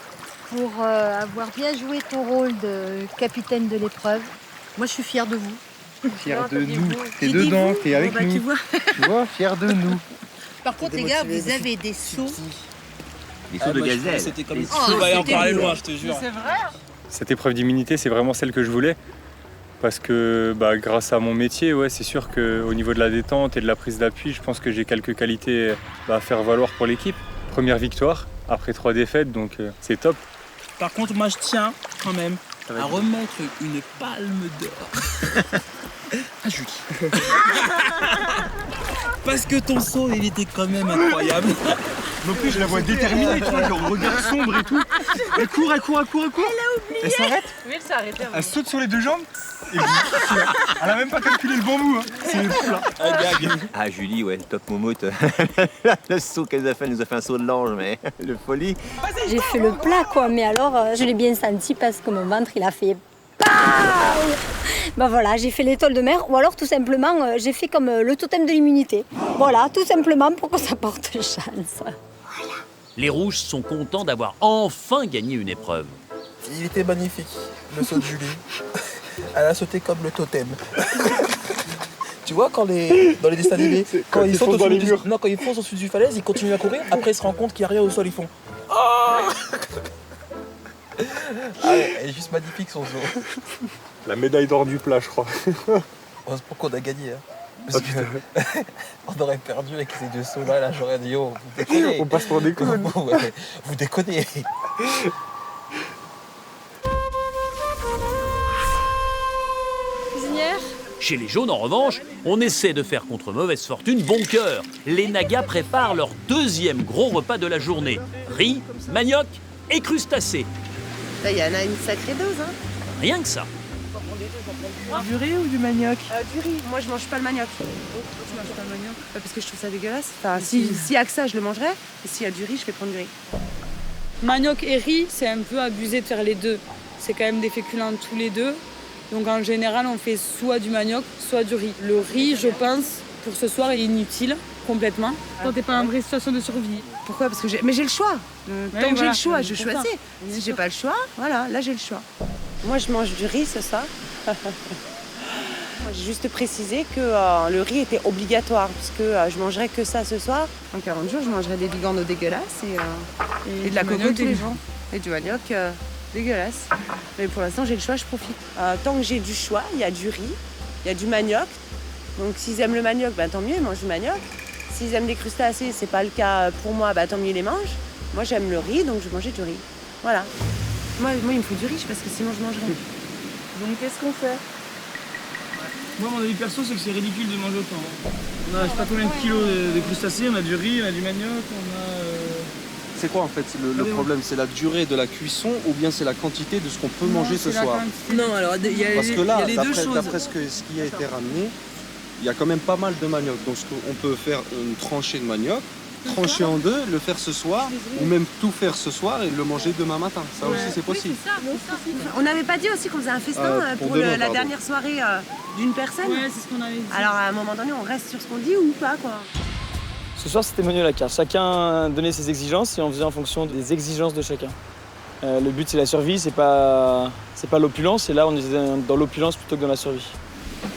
pour avoir bien joué ton rôle de capitaine de l'épreuve. Moi, je suis fière de vous. Fière de nous. T'es dedans, t'es avec nous. Tu vois, fière de nous. Par contre, les gars, vous avez des seaux. Des seaux de gazelle. C'était comme Oh, on va y en c'était parler beau. loin, je te jure. C'est vrai. Cette épreuve d'immunité, c'est vraiment celle que je voulais. Parce que grâce à mon métier, ouais, c'est sûr qu'au niveau de la détente et de la prise d'appui, je pense que j'ai quelques qualités à faire valoir pour l'équipe. Première victoire, après 3 défaites, donc c'est top. Par contre, moi, je tiens quand même à remettre une palme d'or à Julie. Parce que ton saut, il était quand même incroyable. Non plus, je la vois déterminée, tu vois, le regard sombre et tout. Elle court. Elle a oublié. Elle s'arrête. Oui, elle s'est arrêtée. Elle saute sur les 2 jambes. Et elle a même pas calculé le bambou. Hein. C'est plat. Ah, Julie, ouais, top moumoute. Le saut qu'elle nous a fait, elle nous a fait un saut de l'ange, mais de folie. J'ai fait le plat, quoi, mais alors je l'ai bien senti parce que mon ventre, il a fait voilà, j'ai fait l'étoile de mer, ou alors tout simplement, j'ai fait comme le totem de l'immunité. Voilà, tout simplement pour que ça porte chance. Les Rouges sont contents d'avoir enfin gagné une épreuve. Il était magnifique, le saut de Julie. Elle a sauté comme le totem. Tu vois, dans les dessins animés, quand ils sautent quand ils foncent au-dessus du falaise, ils continuent à courir, après ils se rendent compte qu'il n'y a rien au sol, ils font oh. Elle est juste magnifique son saut. La médaille d'or du plat, je crois. Heureusement qu'on a gagné. Parce que on aurait perdu avec ces 2 sauts là, j'aurais dit oh, vous déconnez. On passe pour des cons. Ouais, vous déconnez. Cuisinière. Chez les jaunes, en revanche, on essaie de faire contre mauvaise fortune bon cœur. Les Nagas préparent leur 2e gros repas de la journée. Riz, manioc et crustacés. Là, il y en a une sacrée dose, hein. Rien que ça. Du riz ou du manioc? Du riz. Moi, je mange pas le manioc. Tu manges pas le manioc? Parce que je trouve ça dégueulasse. Enfin, s'il y a que ça, je le mangerai. Et s'il y a du riz, je vais prendre du riz. Manioc et riz, c'est un peu abusé de faire les deux. C'est quand même des féculents tous les deux. Donc en général, on fait soit du manioc, soit du riz. Le riz, je pense, pour ce soir, est inutile, complètement. Quand t'es pas en vraie situation de survie. Pourquoi? Parce que j'ai le choix. Tant que j'ai le choix, je choisis. Si j'ai pas le choix, voilà, là j'ai le choix. Moi, je mange du riz ce soir. J'ai juste précisé que le riz était obligatoire, parce que je mangerais que ça ce soir. En 40 jours, je mangerai des bigorneaux dégueulasses et de la coco tous les jours. Et du manioc dégueulasse. Mais pour l'instant, j'ai le choix, je profite. Tant que j'ai du choix, il y a du riz, il y a du manioc. Donc s'ils aiment le manioc, tant mieux, ils mangent du manioc. S'ils aiment les crustacés, c'est pas le cas pour moi, tant mieux, ils les mangent. Moi, j'aime le riz, donc je vais manger du riz. Voilà. Moi, il me faut du riche parce que sinon, je mangerai. Donc, qu'est-ce qu'on fait? Moi, mon avis perso, c'est que c'est ridicule de manger autant. On a je sais pas combien de kilos de crustacés, on a du riz, on a du manioc, on a... C'est quoi en fait le problème? C'est la durée de la cuisson ou bien c'est la quantité de ce qu'on peut manger ce soir? Non, alors il y a Parce que là, les deux choses. d'après ce qui a été ramené, il y a quand même pas mal de manioc. Donc on peut faire une tranchée de manioc trancher en deux, le faire ce soir, ou même tout faire ce soir et le manger demain matin. Ça aussi, c'est possible. On n'avait pas dit aussi qu'on faisait un festin pour demain, la pardon. dernière soirée d'une personne. Ouais, c'est ce qu'on avait dit. Alors à un moment donné, on reste sur ce qu'on dit ou pas, quoi. Ce soir, c'était menu à la carte. Chacun donnait ses exigences et on faisait en fonction des exigences de chacun. Le but, c'est la survie, c'est pas l'opulence. Et là, on est dans l'opulence plutôt que dans la survie.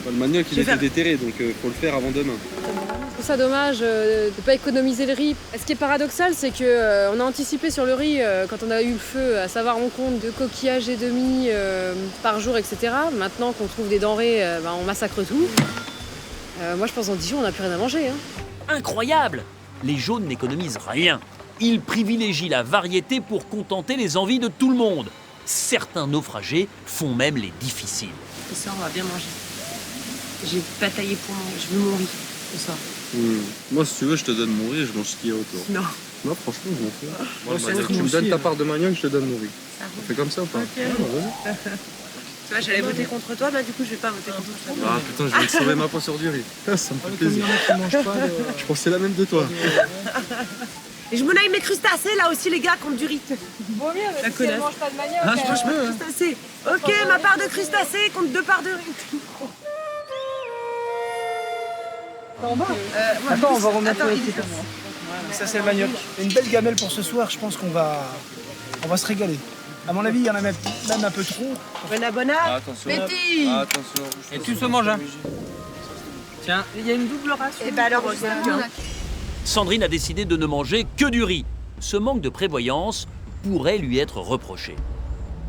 Le manioc, il était déterré, donc faut le faire avant demain. Je trouve ça dommage de ne pas économiser le riz. Ce qui est paradoxal, c'est qu'on a anticipé sur le riz quand on a eu le feu, à savoir on compte 2 coquillages et demi par jour, etc. Maintenant qu'on trouve des denrées, on massacre tout. Moi, je pense en Dijon, on n'a plus rien à manger. Hein. Incroyable! Les jaunes n'économisent rien. Ils privilégient la variété pour contenter les envies de tout le monde. Certains naufragés font même les difficiles. Ce soir, on va bien manger. J'ai bataillé pour manger. Je veux mon riz ce soir. Moi, si tu veux, je te donne mon riz et je mange ce qu'il y a autour. Non. Non, franchement, je m'en fous. Moi, le manioc, tu me donnes ta part de manioc, je te donne mon riz. On fait comme ça ou pas? Tu vois, j'allais voter contre toi, du coup, je vais pas voter contre toi. Ah putain, je vais te sauver ma posture du riz. Ça me fait plaisir. Je pensais la même de toi. Et je monnaie mes crustacés, là aussi, les gars, contre du riz. Vaut mieux, La parce qu'elle connasse. mange pas de manioc. Ah, je mange crustacés. Ok, ma part de crustacés contre 2 parts de riz. Attends, on va remettre le petit. Ça, c'est le manioc. Une belle gamelle pour ce soir, je pense qu'on va se régaler. À mon avis, il y en a même un peu trop. Bona. Attention. Betty. Attention. Et tout se mange, hein. Tiens. Il y a une double ration. Et alors, Sandrine a décidé de ne manger que du riz. Ce manque de prévoyance pourrait lui être reproché.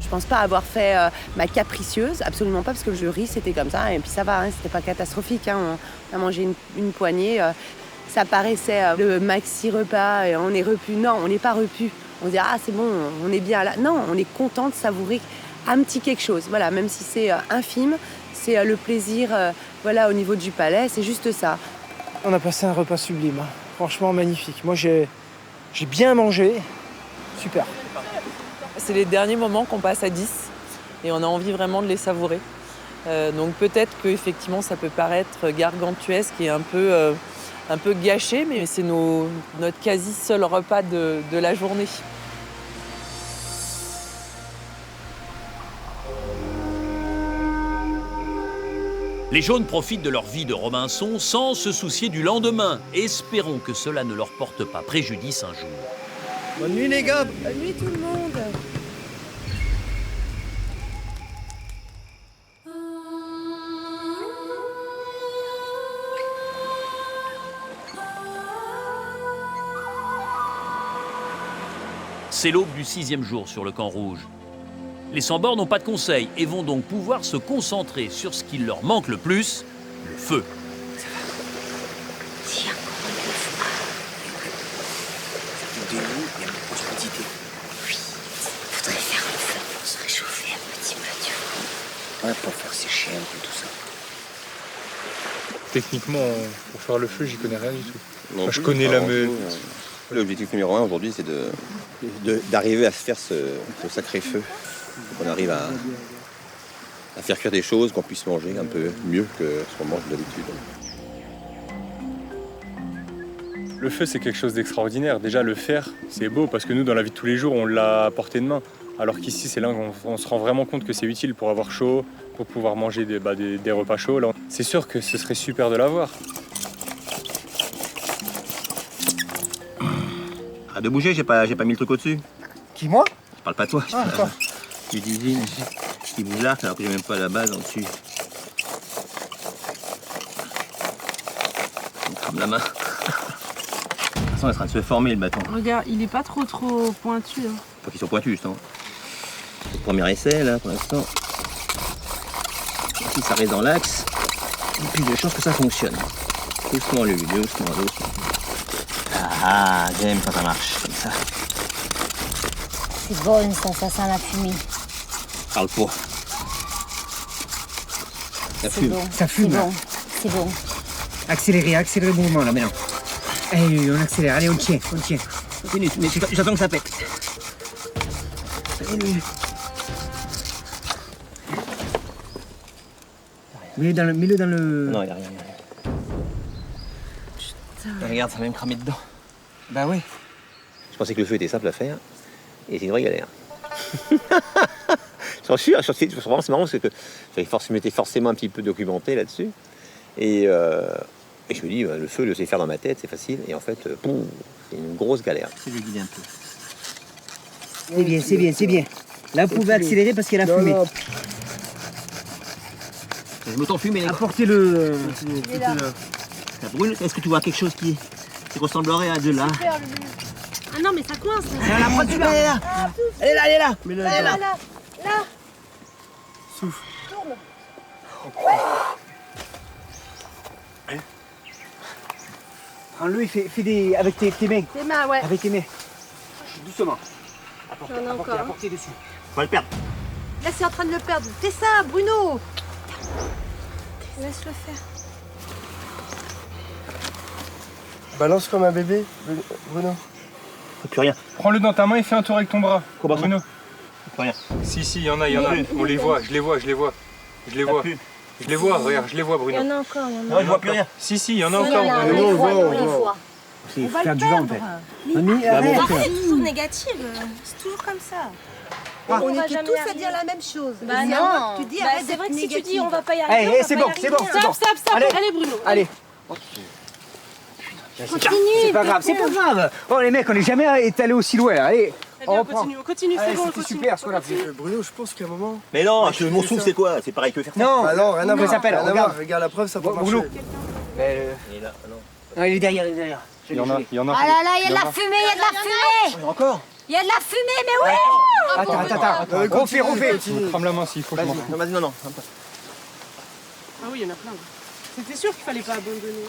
Je pense pas avoir fait ma capricieuse, absolument pas, parce que le riz c'était comme ça, et puis ça va, hein, c'était pas catastrophique. Hein, on a mangé une poignée, ça paraissait le maxi repas, et on est repu. Non, on n'est pas repu. On dit ah c'est bon, on est bien là. Non, on est content de savourer un petit quelque chose. Voilà, même si c'est infime, c'est le plaisir, voilà, au niveau du palais, c'est juste ça. On a passé un repas sublime, hein. Franchement magnifique. Moi j'ai bien mangé, super. C'est les derniers moments qu'on passe à 10 et on a envie vraiment de les savourer. Donc peut-être qu'effectivement ça peut paraître gargantuesque et un peu gâché, mais c'est notre quasi seul repas de la journée. Les jaunes profitent de leur vie de Robinson sans se soucier du lendemain. Espérons que cela ne leur porte pas préjudice un jour. Bonne nuit les gars. Bonne nuit tout le monde. C'est l'aube du 6e jour sur le camp rouge. Les sans-bords n'ont pas de conseils et vont donc pouvoir se concentrer sur ce qui leur manque le plus, le feu. Si, encore une fois. Ça fait 2 nuits, il y a une grosse quantité. Oui, faudrait faire un feu pour se réchauffer un petit peu, tu vois. Ouais, pour faire sécher un peu tout ça. Techniquement, pour faire le feu, j'y connais rien du tout. Non Enfin, je plus, connais pas la avant me... tout, L'objectif numéro 1 aujourd'hui, c'est d'arriver à se faire ce sacré feu. Qu'on arrive à faire cuire des choses, qu'on puisse manger un peu mieux que ce qu'on mange d'habitude. Le feu, c'est quelque chose d'extraordinaire. Déjà, le faire, c'est beau parce que nous, dans la vie de tous les jours, on l'a à portée de main. Alors qu'ici, c'est là qu'on se rend vraiment compte que c'est utile pour avoir chaud, pour pouvoir manger des repas chauds. Là. C'est sûr que ce serait super de l'avoir. Arrête de bouger, j'ai pas mis le truc au-dessus. Qui, moi? Je parle pas de toi. Ah, d'accord. Tu dis qui bouge là, alors que j'ai même pas la base en dessus. On crame la main. De toute façon, elle est en train de se former le bâton. Regarde, il est pas trop pointu. Hein. Faut qu'ils soient pointus, justement. Le premier essai, là, pour l'instant. Si ça reste dans l'axe, il y a plus de chances que ça fonctionne. Doucement, lui, doucement. Ah, j'aime quand ça marche, comme ça. C'est bon, ça sent la fumée. Parle pas. Ça C'est fume. bon. Ça C'est bon. C'est bon. Accélérez le mouvement là maintenant. Allez, on accélère, allez, on tient. Continue, mais j'attends que ça pète. Allez. Mets-le dans le... Non, il n'y a rien. Putain. Regarde, ça va même cramer dedans. Bah oui. Je pensais que le feu était simple à faire, et c'est une vraie galère. J'en suis, c'est marrant parce que je m'étais forcément un petit peu documenté là-dessus. Et je me dis, le feu, je le sais faire dans ma tête, c'est facile. Et en fait, c'est une grosse galère. Je vais guider un peu. C'est bien, c'est bien, c'est bien. Là, vous pouvez accélérer parce qu'il y a la fumée. Je me t'enfumer. Apportez-le. Brûle, est-ce que tu vois quelque chose qui ressemblerait à de là? Super, Lulu. Ah non, mais ça coince. La prends super. Elle est là. Elle est là. Elle est là. Là. Souffle. Tourne. Prends-le et fais des avec tes mains. Tes mains, ouais. Avec tes mains. Doucement. J'en ai encore. Apportez dessus. Faut pas le perdre. Là, c'est en train de le perdre. Fais ça, Bruno. Laisse-le faire. Balance comme un bébé, Bruno. Plus rien. Prends-le dans ta main et fais un tour avec ton bras. Comment ça? Bruno. Plus rien. Si, il y en a. On les voit, je les vois. Je les vois, regarde, je les vois, Bruno. Il y en a encore, il y en a. Non, je vois plus rien. Si, il y en a Si, encore. on les voit. C'est va faire le du vent en perdre. fait. Mamie, arrête. C'est toujours négative. C'est toujours comme ça. On On va est jamais tous à arriver. dire la même chose. Bah Et c'est non. à moi que tu dis, Bah, arrête c'est vrai d'être que si tu dis négative. on va pas y arriver, Allez, on va c'est pas bon, y arriver. c'est bon, c'est bon. Stop. Allez. Allez, Bruno. Allez. Continue. C'est pas grave, c'est pas grave. Oh les mecs, on n'est jamais été aussi loin là. Allez, on reprend. On continue, c'est Allez, bon. c'était super ce qu'on a fait. Bruno, je pense qu'à un moment. Mais non, mon souffle, c'est quoi? C'est pareil que faire ça. Non, Ah non, rien à voir. ça s'appelle, Rien à regarde. voir. Regarde la preuve, ça peut Bruno. marcher. Il est là, non. Non, il est derrière, Il y en a. Ah là là, il y a de la fumée, il y a de la fumée. Encore? Il y a de la fumée, mais oui. Attends. Refais. Crame la main s'il faut. Vas-y, non. Ah oui, il y en a plein. C'était sûr qu'il fallait pas abandonner.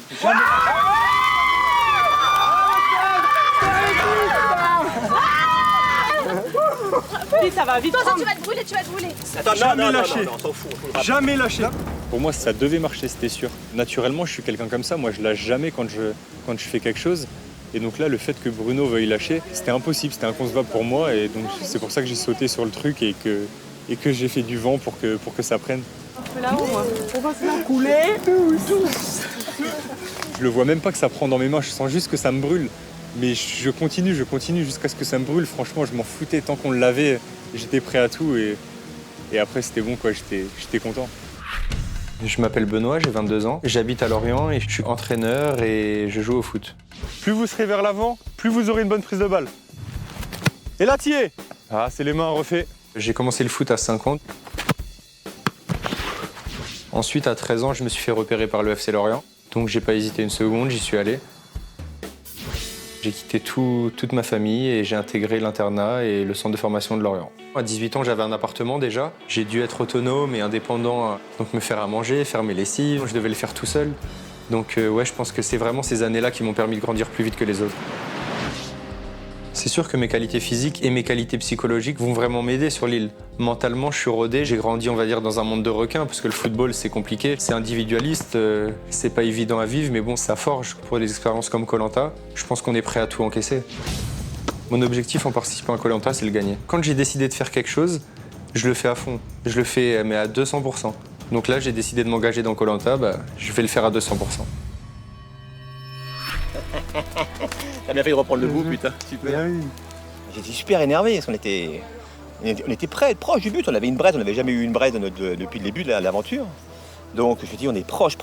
Vite, ça va, vite. Toi, tu vas te brûler. Attends, Jamais non, lâcher. on s'en fout. Jamais lâcher. Pour moi, ça devait marcher, c'était sûr. Naturellement, je suis quelqu'un comme ça. Moi, je lâche jamais quand je fais quelque chose. Et donc là, le fait que Bruno veuille lâcher, c'était impossible, c'était inconcevable pour moi. Et donc, c'est pour ça que j'ai sauté sur le truc et que j'ai fait du vent pour que ça prenne. Là-haut, moi. On va se la couler. Je le vois même pas que ça prend dans mes mains, je sens juste que ça me brûle. Mais je continue jusqu'à ce que ça me brûle. Franchement, je m'en foutais tant qu'on l'avait. J'étais prêt à tout et après, c'était bon, quoi. J'étais content. Je m'appelle Benoît, j'ai 22 ans. J'habite à Lorient et je suis entraîneur et je joue au foot. Plus vous serez vers l'avant, plus vous aurez une bonne prise de balle. Et là, t'y es. Ah, c'est les mains, refait. J'ai commencé le foot à 5 ans. Ensuite, à 13 ans, je me suis fait repérer par le FC Lorient. Donc, j'ai pas hésité une seconde, j'y suis allé. J'ai quitté toute ma famille et j'ai intégré l'internat et le centre de formation de Lorient. À 18 ans, j'avais un appartement déjà. J'ai dû être autonome et indépendant, donc me faire à manger, faire mes lessives. Je devais le faire tout seul. Donc ouais, je pense que c'est vraiment ces années-là qui m'ont permis de grandir plus vite que les autres. C'est sûr que mes qualités physiques et mes qualités psychologiques vont vraiment m'aider sur l'île. Mentalement, je suis rodé, j'ai grandi, on va dire, dans un monde de requins, parce que le football, c'est compliqué, c'est individualiste, c'est pas évident à vivre, mais bon, ça forge pour des expériences comme Koh-Lanta. Je pense qu'on est prêt à tout encaisser. Mon objectif en participant à Koh-Lanta, c'est le gagner. Quand j'ai décidé de faire quelque chose, je le fais à fond. Je le fais, mais à 200%. Donc là, j'ai décidé de m'engager dans Koh-Lanta, je vais le faire à 200%. T'as bien fait de reprendre le bout, putain. Super. J'étais super énervé parce qu'on était près, proche du but. On avait une braise, on n'avait jamais eu une braise depuis le début de l'aventure. Donc je me suis dit, on est proche.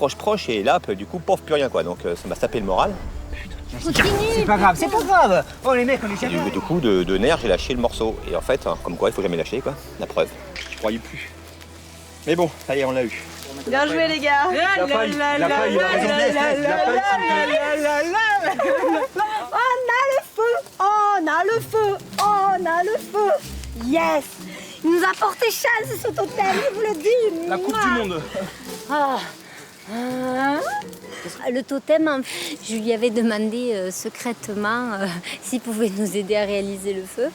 Et là, du coup, pauvre, plus rien, quoi. Donc ça m'a tapé le moral. C'est pas grave. Oh les mecs, on est jamais. Du coup, de nerfs, j'ai lâché le morceau. Et en fait, comme quoi, il faut jamais lâcher, quoi. La preuve. Je croyais plus. Mais bon, ça y est, on l'a eu. Bien joué, les gars. On a le feu. Yes. Il nous a porté chance ce totem, je vous le dis. La Coupe du Monde. Le totem, je lui avais demandé secrètement s'il pouvait nous aider à réaliser le feu.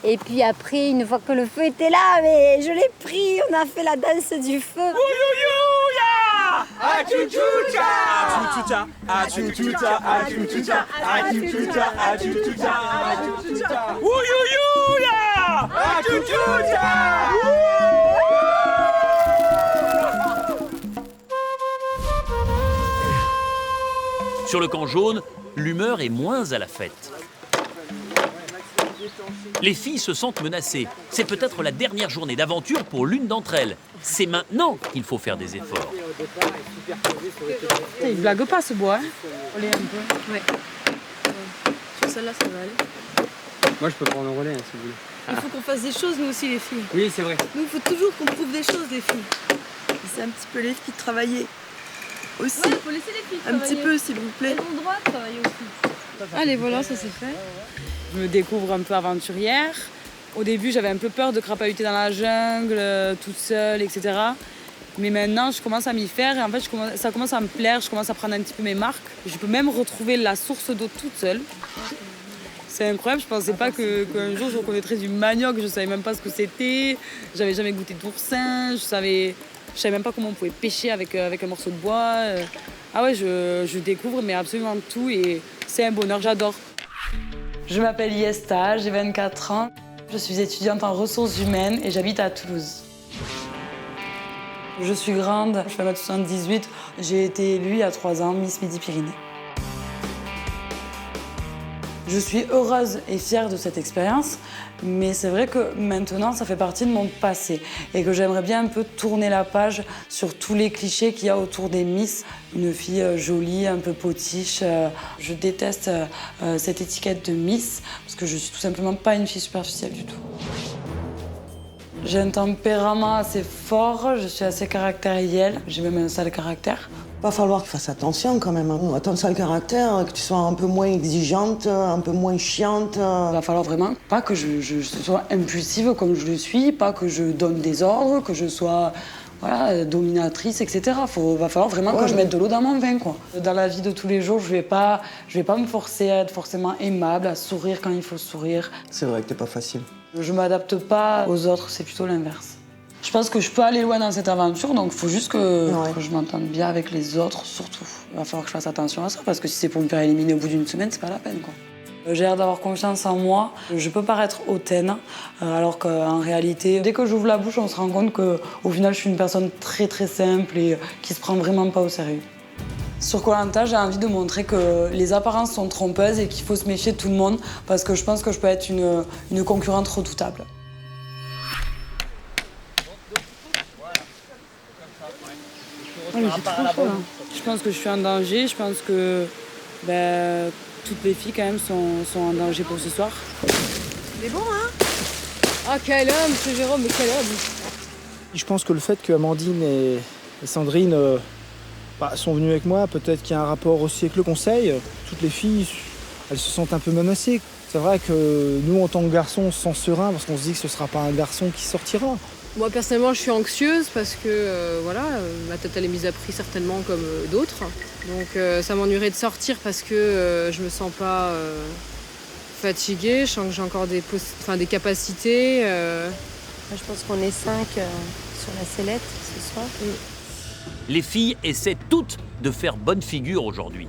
Et puis après, une fois que le feu était là, mais je l'ai pris, on a fait la danse du feu. Sur le camp jaune, l'humeur est moins à la fête. Les filles se sentent menacées. C'est peut-être la dernière journée d'aventure pour l'une d'entre elles. C'est maintenant qu'il faut faire des efforts. Il blague pas ce bois. Relais un peu. Ouais. Sur celle-là, ça va aller. Moi, je peux prendre un relais, hein, si vous voulez. Il faut qu'on fasse des choses, nous aussi, les filles. Oui, c'est vrai. Nous, il faut toujours qu'on prouve des choses, les filles. C'est un petit peu les filles de travailler aussi. Ouais, faut laisser les filles un travailler. petit peu, s'il vous plaît. Elles ont le droit de travailler aussi. Allez, voilà, ça c'est fait. Je me découvre un peu aventurière. Au début, j'avais un peu peur de crapahuter dans la jungle, toute seule, etc. Mais maintenant, je commence à m'y faire et en fait, ça commence à me plaire. Je commence à prendre un petit peu mes marques. Je peux même retrouver la source d'eau toute seule. C'est incroyable, je pensais pas qu'un jour je reconnaîtrais du manioc, je savais même pas ce que c'était. J'avais jamais goûté d'oursin, je savais même pas comment on pouvait pêcher avec un morceau de bois. Ah ouais, je découvre mais absolument tout et c'est un bonheur, j'adore. Je m'appelle Yesta, j'ai 24 ans. Je suis étudiante en ressources humaines et j'habite à Toulouse. Je suis grande, je fais 1m78. J'ai été élue il y a 3 ans, Miss Midi-Pyrénées. Je suis heureuse et fière de cette expérience, mais c'est vrai que maintenant, ça fait partie de mon passé et que j'aimerais bien un peu tourner la page sur tous les clichés qu'il y a autour des Miss. Une fille jolie, un peu potiche. Je déteste cette étiquette de Miss parce que je suis tout simplement pas une fille superficielle du tout. J'ai un tempérament assez fort, je suis assez caractérielle, j'ai même un sale caractère. Va falloir que tu fasses attention quand même à ton sale caractère, que tu sois un peu moins exigeante, un peu moins chiante. Va falloir vraiment pas que je sois impulsive comme je le suis, pas que je donne des ordres, que je sois dominatrice, etc. Va falloir vraiment que je mette de l'eau dans mon vin, quoi. Dans la vie de tous les jours, je vais pas me forcer à être forcément aimable, à sourire quand il faut sourire. C'est vrai que t'es pas facile. Je m'adapte pas aux autres, c'est plutôt l'inverse. Je pense que je peux aller loin dans cette aventure, donc il faut juste que je m'entende bien avec les autres, surtout. Il va falloir que je fasse attention à ça, parce que si c'est pour me faire éliminer au bout d'une semaine, c'est pas la peine, quoi. J'ai l'air d'avoir confiance en moi. Je peux paraître hautaine, alors qu'en réalité, dès que j'ouvre la bouche, on se rend compte qu'au final, je suis une personne très très simple et qui se prend vraiment pas au sérieux. Sur Koh Lanta, j'ai envie de montrer que les apparences sont trompeuses et qu'il faut se méfier de tout le monde, parce que je pense que je peux être une concurrente redoutable. Oh, mais j'ai trop chaud, là. Je pense que je suis en danger, je pense que toutes les filles quand même sont en danger pour ce soir. Il est bon, hein? Ah, quel homme, ce Jérôme, mais quel homme! Je pense que le fait que Amandine et Sandrine sont venues avec moi, peut-être qu'il y a un rapport aussi avec le conseil. Toutes les filles, elles se sentent un peu menacées. C'est vrai que nous, en tant que garçons, on se sent serein parce qu'on se dit que ce ne sera pas un garçon qui sortira. Moi, personnellement, je suis anxieuse parce que, ma tête, elle est mise à prix certainement comme d'autres. Donc, ça m'ennuierait de sortir parce que je me sens pas fatiguée. Je sens que j'ai encore des capacités. Je pense qu'on est 5 sur la sellette ce soir. Les filles essaient toutes de faire bonne figure aujourd'hui.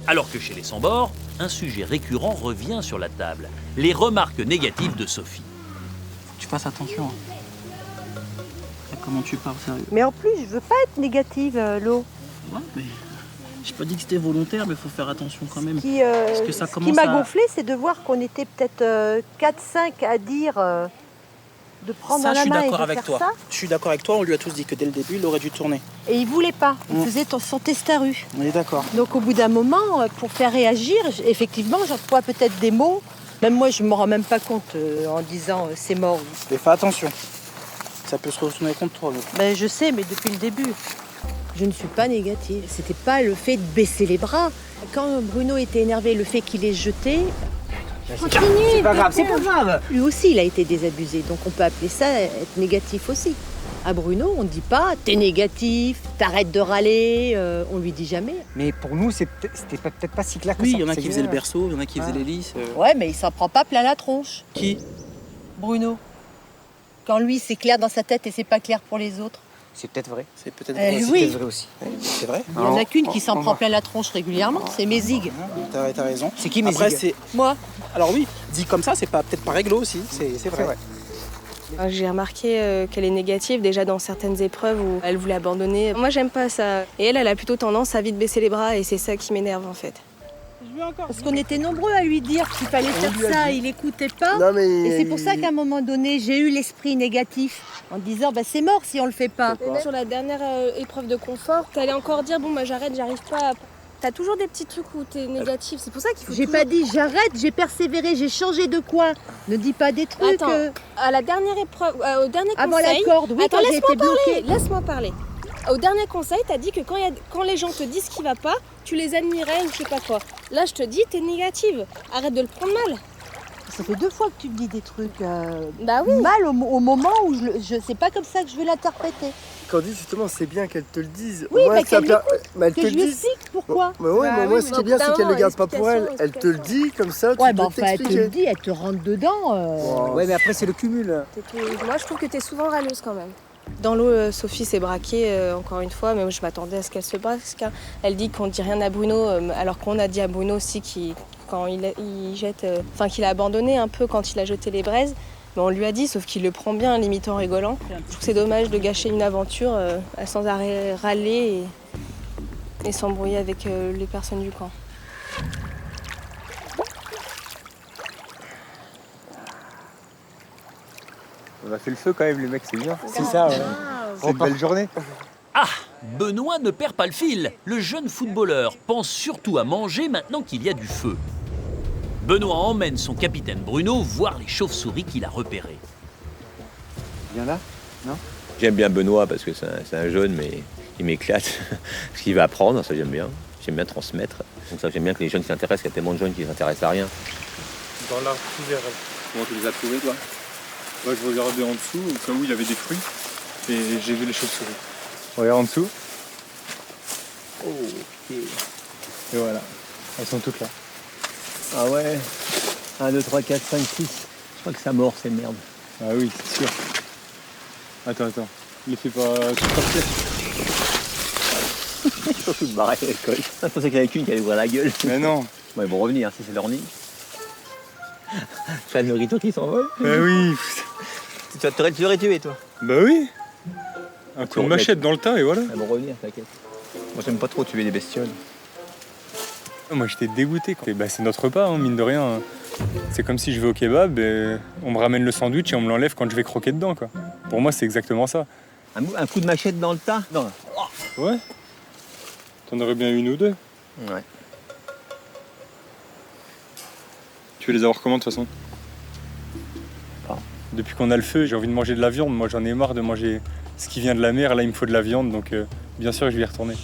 Alors que chez les sans-bords, un sujet récurrent revient sur la table. Les remarques négatives de Sophie. Faut que tu fasses attention. Comment tu parles, sérieux. Mais en plus, je veux pas être négative, Lo. Ouais, mais j'ai pas dit que c'était volontaire, mais faut faire attention quand même. Ce qui m'a gonflé, c'est de voir qu'on était peut-être 4-5 à dire de prendre Ça, dans la main et de avec faire toi. ça. Je suis d'accord avec toi, on lui a tous dit que dès le début, il aurait dû tourner. Et il voulait pas, il faisait son testaru. On est d'accord. Donc au bout d'un moment, pour faire réagir, effectivement, j'emploie peut-être des mots. Même moi, je m'en rends même pas compte en disant c'est mort. Mais fais attention, ça peut se retourner contre toi. Ben, je sais, mais depuis le début, je ne suis pas négative. C'était pas le fait de baisser les bras. Quand Bruno était énervé, le fait qu'il ait jeté... Continue, c'est pas grave, c'est pas grave. Lui aussi, il a été désabusé, donc on peut appeler ça être négatif aussi. À Bruno, on ne dit pas « t'es négatif, t'arrêtes de râler », on lui dit jamais. Mais pour nous, c'était peut-être pas si clair que ça. Oui, il y en a qui faisaient le berceau, il y en a qui faisaient l'hélice. Ouais, mais il s'en prend pas plein la tronche. Qui? Bruno. Quand lui, c'est clair dans sa tête et c'est pas clair pour les autres. C'est peut-être vrai. C'est peut-être vrai. vrai. Oui. vrai aussi. C'est vrai. Il n'y en a qu'une qui s'en prend plein la tronche régulièrement, c'est Mézig. T'as raison. C'est qui Mézig? Après, c'est... Moi. Alors oui, dit comme ça, c'est peut-être pas réglo aussi, c'est vrai. J'ai remarqué qu'elle est négative déjà dans certaines épreuves où elle voulait abandonner. Moi, j'aime pas ça. Et elle a plutôt tendance à vite baisser les bras et c'est ça qui m'énerve en fait. Parce qu'on était nombreux à lui dire qu'il fallait faire ça, il n'écoutait pas. Non, mais Et c'est pour ça qu'à un moment donné, j'ai eu l'esprit négatif en disant c'est mort si on le fait pas. Sur la dernière épreuve de confort, t'allais encore dire bon bah j'arrête, j'arrive pas. T'as toujours des petits trucs où t'es négatif, c'est pour ça qu'il faut J'ai pas dit j'arrête, j'ai persévéré, j'ai changé de coin. Ne dis pas des trucs. Attends, à la dernière épreuve, au dernier Avant conseil... la corde, oui, Attends, quand j'ai été bloquée. Laisse-moi parler. Au dernier conseil, t'as dit que quand les gens te disent ce qui va pas, tu les admirais ou je sais pas quoi. Là, je te dis, t'es négative. Arrête de le prendre mal. Ça fait 2 fois que tu me dis des trucs bah oui. mal au moment où je sais pas comme ça que je vais l'interpréter. Candice, justement, c'est bien qu'elle te le dise. Oui, Moi, mais qu'elle que je lui explique pourquoi. Mais ouais, mais moi, ce qui est bien, c'est qu'elle le garde pas pour elle. Elle te le dit, comme ça, tu peux enfin, elle te t'expliquer. le dit, elle te rentre dedans. Ouais, mais après, c'est le cumul. Moi, je trouve que t'es souvent râleuse quand même. Dans l'eau, Sophie s'est braquée encore une fois, mais moi, je m'attendais à ce qu'elle se braque. Elle dit qu'on dit rien à Bruno, alors qu'on a dit à Bruno aussi quand il jette, qu'il a abandonné un peu quand il a jeté les braises. Mais on lui a dit, sauf qu'il le prend bien, limite en rigolant. Je trouve que c'est dommage de gâcher une aventure à sans arrêt râler et s'embrouiller avec les personnes du camp. On a fait le feu quand même, les mecs, c'est bien. C'est ça, ouais. C'est une belle journée. Ah, Benoît ne perd pas le fil. Le jeune footballeur pense surtout à manger maintenant qu'il y a du feu. Benoît emmène son capitaine Bruno voir les chauves-souris qu'il a repérées. Viens là, non? J'aime bien Benoît parce que c'est un jeune, mais il m'éclate. Ce qu'il va apprendre, ça j'aime bien. J'aime bien transmettre. Donc ça j'aime bien que les jeunes s'intéressent, il y a tellement de jeunes qui ne s'intéressent à rien. Dans l'arbre couvert. Comment tu les as trouvés, toi? Moi, je regardais en dessous, au cas où il y avait des fruits, et j'ai vu les chauves-souris. Regarde en dessous. Oh, ok. Et voilà, elles sont toutes là. Ah ouais. 1, 2, 3, 4, 5, 6. Je crois que ça mord, ces merdes. Ah oui, c'est sûr. Attends. Il fait pas tout partir. Ils sont tous barrés à l'école. Je pensais qu'il y en avait qu'une qui allait ouvrir la gueule. Mais non. Bon, ils vont revenir, si c'est leur nid. Tu as le rito qui s'envole. Bah oui. Tu l'aurais tué, toi. Bah oui. Un coup de machette dans le tas et voilà. Elles vont revenir, t'inquiète. Moi, j'aime pas trop tuer les bestioles. Moi, j'étais dégoûté. Bah, c'est notre repas, hein, mine de rien. C'est comme si je vais au kebab et on me ramène le sandwich et on me l'enlève quand je vais croquer dedans, quoi. Pour moi, c'est exactement ça. Un coup de machette dans le tas? Non. Ouais. T'en aurais bien une ou deux. Ouais. Tu veux les avoir comment, de toute façon? Depuis qu'on a le feu, j'ai envie de manger de la viande. Moi, j'en ai marre de manger ce qui vient de la mer. Là, il me faut de la viande, donc bien sûr, je vais y retourner.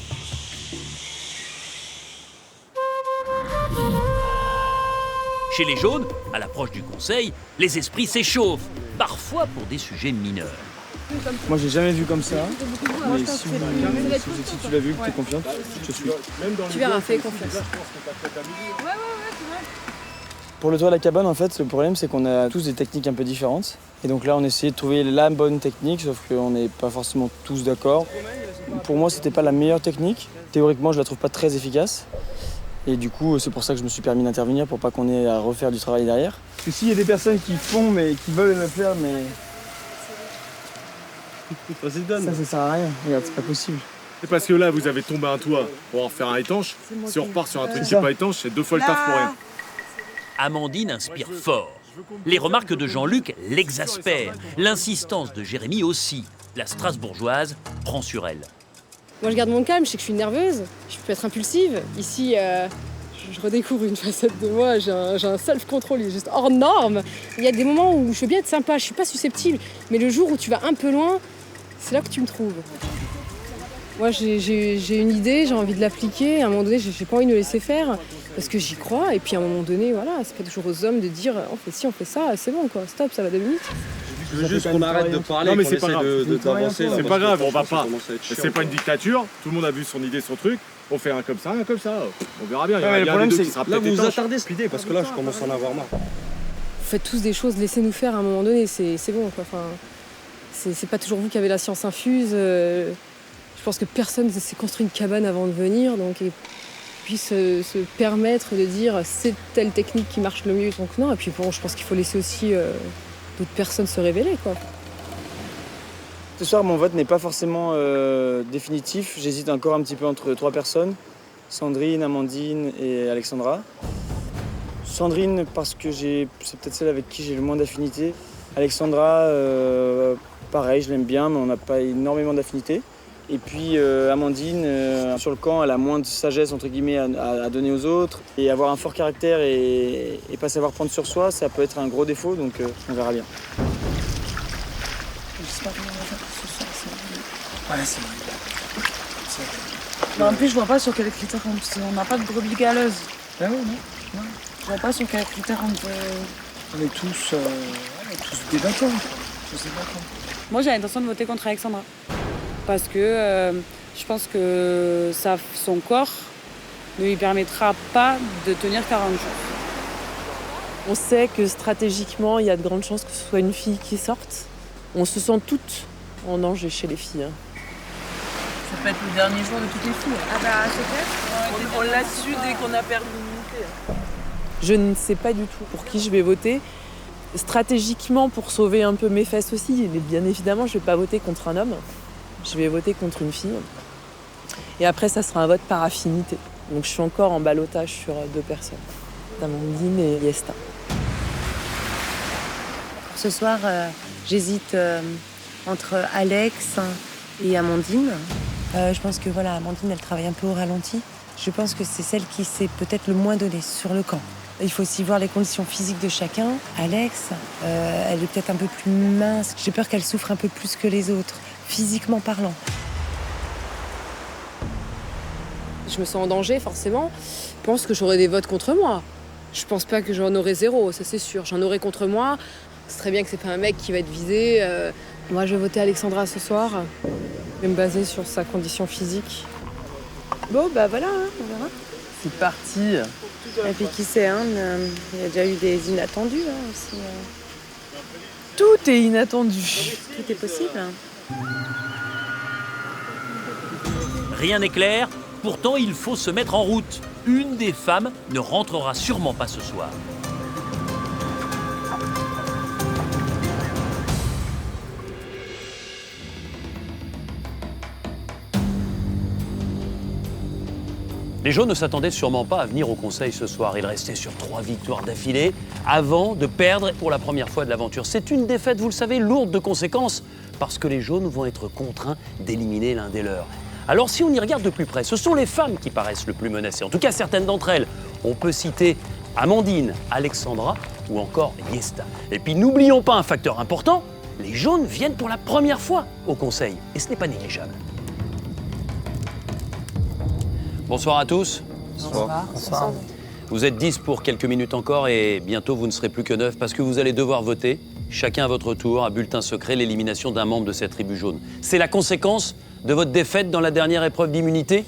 Chez les jaunes, à l'approche du conseil, les esprits s'échauffent, parfois pour des sujets mineurs. Moi, j'ai jamais vu comme ça. Mais si tu l'as vu, que tu es confiante, je suis. Tu verras, fais confiance. Pour le toit de la cabane, en fait, le problème, c'est qu'on a tous des techniques un peu différentes. Et donc là, on essayait de trouver la bonne technique, sauf qu'on n'est pas forcément tous d'accord. Pour moi, c'était pas la meilleure technique. Théoriquement, je la trouve pas très efficace. Et du coup, c'est pour ça que je me suis permis d'intervenir, pour pas qu'on ait à refaire du travail derrière. Parce que s'il y a des personnes qui font, mais qui veulent le faire, mais... Ça sert à rien. Regarde, c'est pas possible. C'est parce que là, vous avez tombé un toit pour en faire un étanche. Si on repart sur un truc qui n'est pas étanche, c'est 2 fois le taf pour rien. Amandine inspire fort. Les remarques de Jean-Luc l'exaspèrent. L'insistance de Jérémy aussi. La Strasbourgeoise prend sur elle. Moi, je garde mon calme, je sais que je suis nerveuse, je peux être impulsive. Ici, je redécouvre une facette de moi, j'ai un self-control, il est juste hors norme. Il y a des moments où je veux bien être sympa, je suis pas susceptible, mais le jour où tu vas un peu loin, c'est là que tu me trouves. Moi, j'ai une idée, j'ai envie de l'appliquer, à un moment donné, j'ai pas envie de me laisser faire, parce que j'y crois, et puis à un moment donné, voilà, c'est pas toujours aux hommes de dire on fait ci, on fait ça, c'est bon, quoi, stop, ça va 2 minutes. Je veux juste qu'on arrête de parler, non, mais qu'on c'est pas essaie grave. de t'avancer. C'est pas grave, on va pas. C'est pas une dictature, tout le monde a vu son idée, son truc. On fait un comme ça, on verra bien. Ouais, il y a un des deux qui sera là, peut-être vous vous étanche. attardez cette idée, parce que là, je commence à en avoir marre. Vous faites tous des choses, laissez-nous faire à un moment donné, c'est bon, quoi. Enfin, c'est pas toujours vous qui avez la science infuse. Je pense que personne ne s'est construit une cabane avant de venir, donc et puisse se permettre de dire c'est telle technique qui marche le mieux, donc non. Et puis bon, je pense qu'il faut laisser aussi d'autres personnes se révéler, quoi. Ce soir, mon vote n'est pas forcément définitif. J'hésite encore un petit peu entre 3 personnes. Sandrine, Amandine et Alexandra. Sandrine parce que c'est peut-être celle avec qui j'ai le moins d'affinité. Alexandra, pareil, je l'aime bien, mais on n'a pas énormément d'affinité. Et puis Amandine, sur le camp, elle a moins de sagesse entre guillemets à donner aux autres. Et avoir un fort caractère et pas savoir prendre sur soi, ça peut être un gros défaut, donc on verra bien. J'espère qu'on va faire pour ce soir, c'est vrai. Ouais, c'est vrai. En plus, je vois pas sur quels critères on n'a pas de brebis galeuse. Ah ouais, non. Je vois pas sur quels critères on peut... On est tous des battants. Je sais pas quoi. Moi, j'ai l'intention de voter contre Alexandra. Parce que je pense que son corps ne lui permettra pas de tenir 40 jours. On sait que stratégiquement, il y a de grandes chances que ce soit une fille qui sorte. On se sent toutes en danger chez les filles. Ça peut être le dernier jour de toutes les filles. Ah bah, c'est on l'a su dès qu'on a perdu l'unité. Je ne sais pas du tout pour qui je vais voter. Stratégiquement, pour sauver un peu mes fesses aussi, mais bien évidemment, je ne vais pas voter contre un homme. Je vais voter contre une fille. Et après, ça sera un vote par affinité. Donc je suis encore en ballottage sur 2 personnes. Amandine et Yesta. Ce soir, j'hésite entre Alex et Amandine. Je pense que voilà, Amandine, elle travaille un peu au ralenti. Je pense que c'est celle qui s'est peut-être le moins donnée sur le camp. Il faut aussi voir les conditions physiques de chacun. Alex, elle est peut-être un peu plus mince. J'ai peur qu'elle souffre un peu plus que les autres, physiquement parlant. Je me sens en danger, forcément. Je pense que j'aurai des votes contre moi. Je pense pas que j'en aurai 0, ça c'est sûr. J'en aurai contre moi. C'est très bien que c'est pas un mec qui va être visé. Moi, je vais voter Alexandra ce soir. Je vais me baser sur sa condition physique. Bon, bah voilà, hein, on verra. C'est parti. Et puis qui sait, hein, il y a déjà eu des inattendus aussi. Tout est inattendu. Tout est possible. Rien n'est clair, pourtant il faut se mettre en route. Une des femmes ne rentrera sûrement pas ce soir. Les jaunes ne s'attendaient sûrement pas à venir au conseil ce soir. Ils restaient sur 3 victoires d'affilée avant de perdre pour la première fois de l'aventure. C'est une défaite, vous le savez, lourde de conséquences parce que les jaunes vont être contraints d'éliminer l'un des leurs. Alors si on y regarde de plus près, ce sont les femmes qui paraissent le plus menacées, en tout cas certaines d'entre elles. On peut citer Amandine, Alexandra ou encore Yesta. Et puis n'oublions pas un facteur important, les jaunes viennent pour la première fois au conseil et ce n'est pas négligeable. Bonsoir à tous. Bonsoir. Bonsoir. Vous êtes 10 pour quelques minutes encore et bientôt vous ne serez plus que 9 parce que vous allez devoir voter, chacun à votre tour, à bulletin secret, l'élimination d'un membre de cette tribu jaune. C'est la conséquence de votre défaite dans la dernière épreuve d'immunité.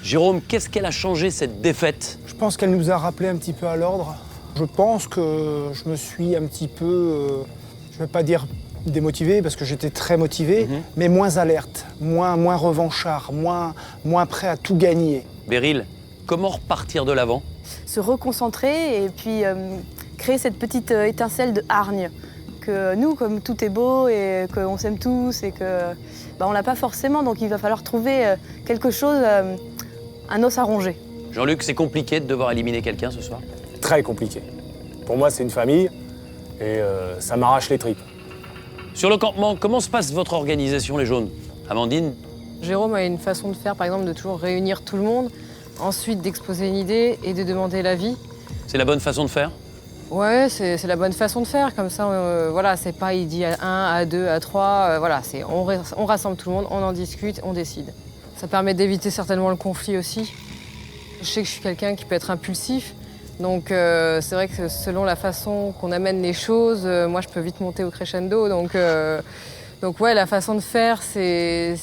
Jérôme, qu'est-ce qu'elle a changé cette défaite? Je pense qu'elle nous a rappelé un petit peu à l'ordre. Je pense que je me suis un petit peu, je ne vais pas dire démotivé parce que j'étais très motivé, mais moins alerte, moins revanchard, moins prêt à tout gagner. Beryl, comment repartir de l'avant? Se reconcentrer et puis créer cette petite étincelle de hargne. Que nous, comme tout est beau et qu'on s'aime tous et que on l'a pas forcément, donc il va falloir trouver quelque chose, un os à ronger. Jean-Luc, c'est compliqué de devoir éliminer quelqu'un ce soir? Très compliqué. Pour moi, c'est une famille et ça m'arrache les tripes. Sur le campement, comment se passe votre organisation, les jaunes? Amandine? Jérôme a une façon de faire, par exemple, de toujours réunir tout le monde, ensuite d'exposer une idée et de demander l'avis. C'est la bonne façon de faire? Ouais, c'est la bonne façon de faire. Comme ça, voilà, c'est pas il dit à 1, à 2, à 3. Voilà, on rassemble tout le monde, on en discute, on décide. Ça permet d'éviter certainement le conflit aussi. Je sais que je suis quelqu'un qui peut être impulsif. Donc c'est vrai que selon la façon qu'on amène les choses, moi je peux vite monter au crescendo. Donc ouais, la façon de faire, c'est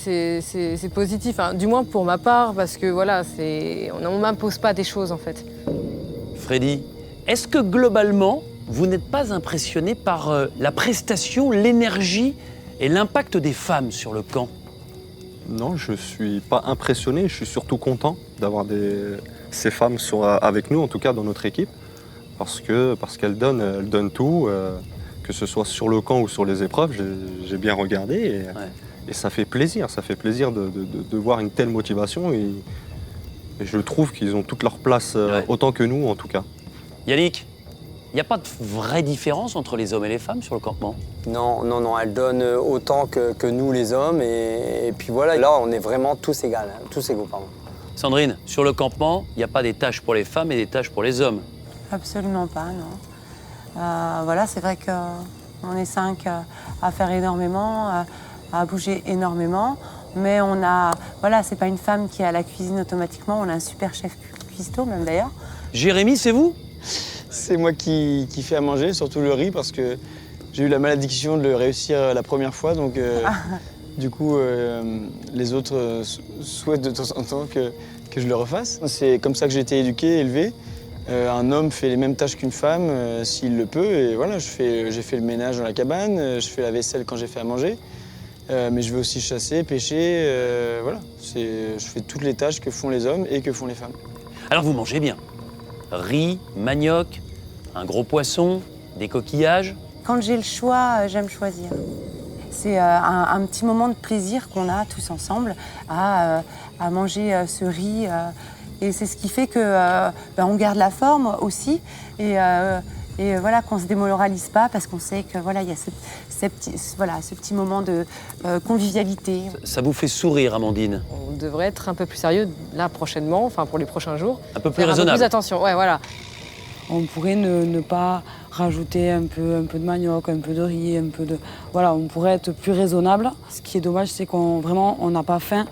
positif. Hein, du moins pour ma part, parce que voilà, on ne m'impose pas des choses en fait. Freddy, est-ce que globalement, vous n'êtes pas impressionné par la prestation, l'énergie et l'impact des femmes sur le camp? Non, je ne suis pas impressionné, je suis surtout content d'avoir ces femmes avec nous, en tout cas dans notre équipe, parce qu'elles donnent tout, que ce soit sur le camp ou sur les épreuves, j'ai bien regardé. Et ça fait plaisir de voir une telle motivation. Et je trouve qu'ils ont toute leur place, autant que nous en tout cas. Yannick, il n'y a pas de vraie différence entre les hommes et les femmes sur le campement? Non, elle donne autant que nous les hommes. Et puis voilà, là on est vraiment tous égaux, tous égaux, pardon. Sandrine, sur le campement, il n'y a pas des tâches pour les femmes et des tâches pour les hommes? Absolument pas, non. Voilà, c'est vrai qu'on est 5 à faire énormément, à bouger énormément. Mais on a, voilà, c'est pas une femme qui est à la cuisine automatiquement. On a un super chef cuistot, même d'ailleurs. Jérémy, c'est vous? C'est moi qui fais à manger, surtout le riz, parce que j'ai eu la malédiction de le réussir la première fois. Donc, du coup, les autres souhaitent de temps en temps que je le refasse. C'est comme ça que j'ai été éduqué, élevé. Un homme fait les mêmes tâches qu'une femme s'il le peut. Et voilà, j'ai fait le ménage dans la cabane, je fais la vaisselle quand j'ai fait à manger. Mais je vais aussi chasser, pêcher. Voilà, je fais toutes les tâches que font les hommes et que font les femmes. Alors vous mangez bien? Riz, manioc, un gros poisson, des coquillages? Quand j'ai le choix, j'aime choisir. C'est un petit moment de plaisir qu'on a tous ensemble à manger ce riz. Et c'est ce qui fait que on garde la forme aussi. Et voilà, qu'on ne se démoralise pas parce qu'on sait que voilà, il y a ce petit moment de convivialité. Ça vous fait sourire, Amandine? On devrait être un peu plus sérieux là prochainement, enfin pour les prochains jours. Un peu plus faire raisonnable. Un peu plus attention, ouais, voilà. On pourrait ne pas rajouter un peu de manioc, un peu de riz, un peu de... Voilà, on pourrait être plus raisonnable. Ce qui est dommage, c'est qu'on n'a pas faim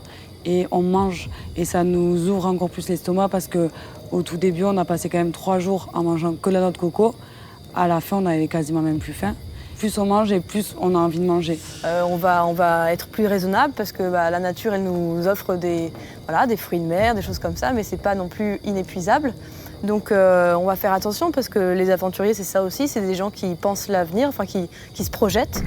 et on mange. Et ça nous ouvre encore plus l'estomac parce qu'au tout début, on a passé quand même 3 jours en mangeant que la noix de coco. À la fin, on avait quasiment même plus faim. Plus on mange et plus on a envie de manger. On va être plus raisonnable parce que la nature, elle nous offre des fruits de mer, des choses comme ça, mais c'est pas non plus inépuisable. Donc on va faire attention parce que les aventuriers, c'est ça aussi, c'est des gens qui pensent l'avenir, enfin qui se projettent.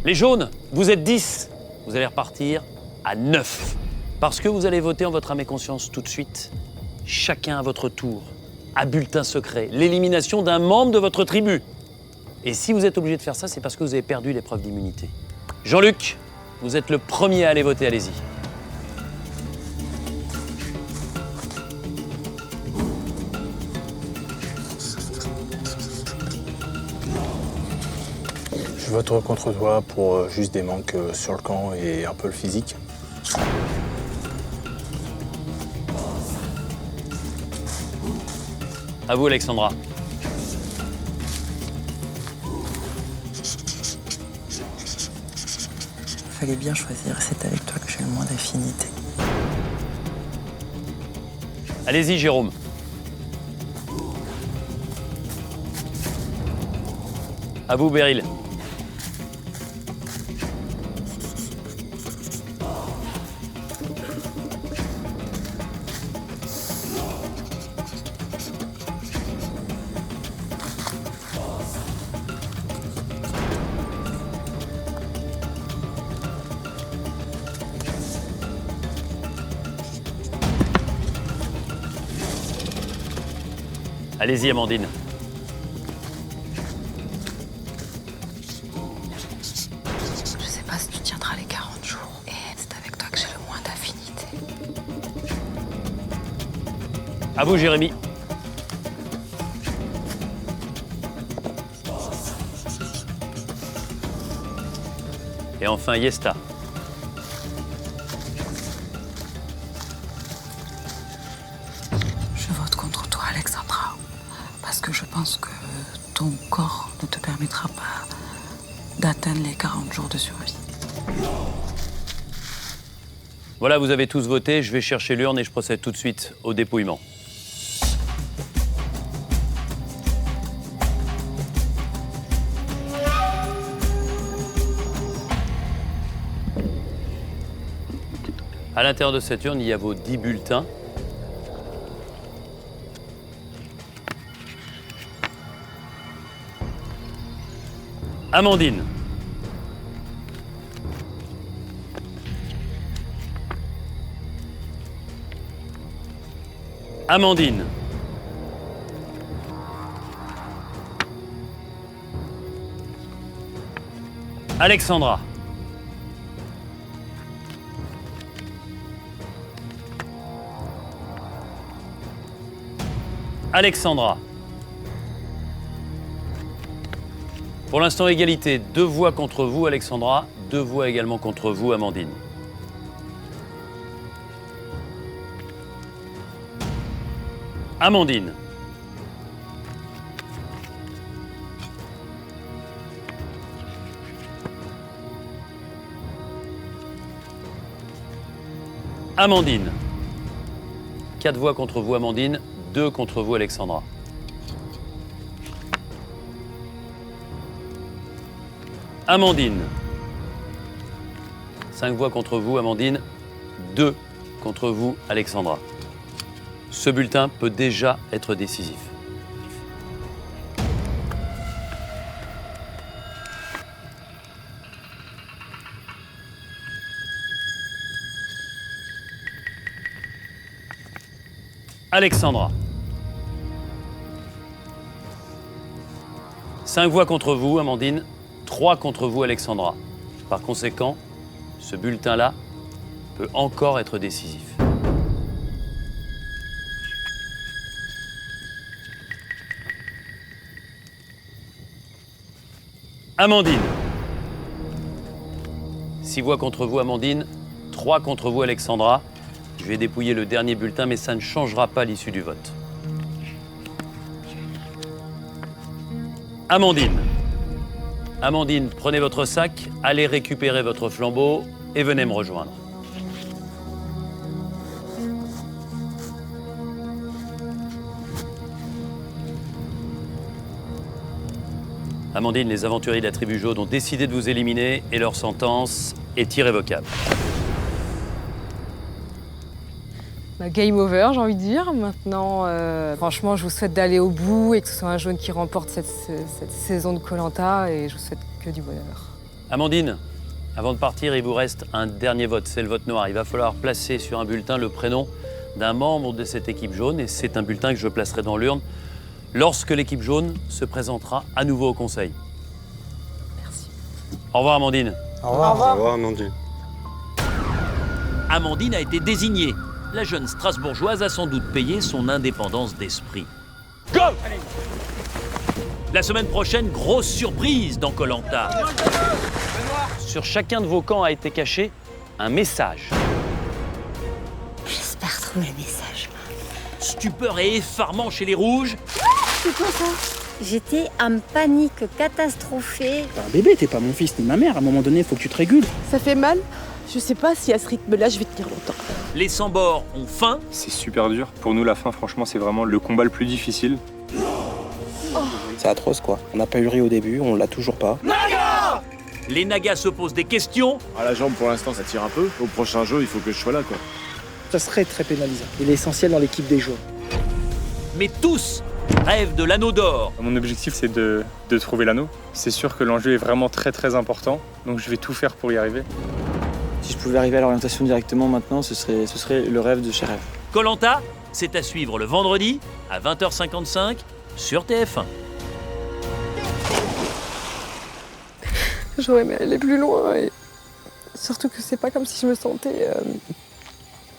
Les jaunes, vous êtes 10. Vous allez repartir à 9. Parce que vous allez voter en votre âme et conscience tout de suite. Chacun à votre tour, à bulletin secret, l'élimination d'un membre de votre tribu. Et si vous êtes obligé de faire ça, c'est parce que vous avez perdu l'épreuve d'immunité. Jean-Luc, vous êtes le premier à aller voter, allez-y. Je vote contre toi pour juste des manques sur le camp et un peu le physique. À vous, Alexandra. Fallait bien choisir, c'est avec toi que j'ai le moins d'affinité. Allez-y, Jérôme. À vous, Beryl. Allez-y, Amandine. Je sais pas si tu tiendras les 40 jours. Et c'est avec toi que j'ai le moins d'affinité. À vous, Jérémy. Et enfin, Yesta. Je vote contre toi, Alexandra. Parce que je pense que ton corps ne te permettra pas d'atteindre les 40 jours de survie. Voilà, vous avez tous voté. Je vais chercher l'urne et je procède tout de suite au dépouillement. À l'intérieur de cette urne, il y a vos 10 bulletins. Amandine. Amandine. Alexandra. Alexandra. Pour l'instant, égalité. 2 voix contre vous, Alexandra. 2 voix également contre vous, Amandine. Amandine. Amandine. 4 voix contre vous, Amandine. 2 contre vous, Alexandra. Amandine. 5 voix contre vous, Amandine. 2 contre vous, Alexandra. Ce bulletin peut déjà être décisif. Alexandra. 5 voix contre vous, Amandine. 3 contre vous, Alexandra. Par conséquent, ce bulletin-là peut encore être décisif. Amandine. 6 voix contre vous, Amandine. 3 contre vous, Alexandra. Je vais dépouiller le dernier bulletin, mais ça ne changera pas l'issue du vote. Amandine. Amandine, prenez votre sac, allez récupérer votre flambeau et venez me rejoindre. Amandine, les aventuriers de la tribu jaune ont décidé de vous éliminer et leur sentence est irrévocable. Game over, j'ai envie de dire. Maintenant, franchement, je vous souhaite d'aller au bout et que ce soit un jaune qui remporte cette saison de Koh-Lanta et je vous souhaite que du bonheur. Amandine, avant de partir, il vous reste un dernier vote, c'est le vote noir. Il va falloir placer sur un bulletin le prénom d'un membre de cette équipe jaune et c'est un bulletin que je placerai dans l'urne lorsque l'équipe jaune se présentera à nouveau au conseil. Merci. Au revoir, Amandine. Au revoir. Au revoir, Amandine. Amandine a été désignée. La jeune Strasbourgeoise a sans doute payé son indépendance d'esprit. Go! La semaine prochaine, grosse surprise dans Koh-Lanta. Sur chacun de vos camps a été caché un message. J'espère trouver le message. Stupeur et effarement chez les rouges. C'est quoi ça? J'étais en panique catastrophée. Bébé, t'es pas mon fils ni ma mère. À un moment donné, il faut que tu te régules. Ça fait mal. Je sais pas si à ce rythme-là, je vais tenir longtemps. Les sans-bords ont faim. C'est super dur. Pour nous, la fin, franchement, c'est vraiment le combat le plus difficile. C'est atroce, quoi. On n'a pas eu riz au début, on l'a toujours pas. Naga! Les Nagas se posent des questions. À la jambe, pour l'instant, ça tire un peu. Au prochain jeu, il faut que je sois là, quoi. Ça serait très pénalisant. Il est essentiel dans l'équipe des jaunes. Mais tous rêvent de l'anneau d'or. Mon objectif, c'est de trouver l'anneau. C'est sûr que l'enjeu est vraiment très très important, donc je vais tout faire pour y arriver. Si je pouvais arriver à l'orientation directement maintenant, ce serait le rêve de chez Rêve. Koh-Lanta, c'est à suivre le vendredi à 20h55 sur TF1. J'aurais aimé aller plus loin et surtout que c'est pas comme si je me sentais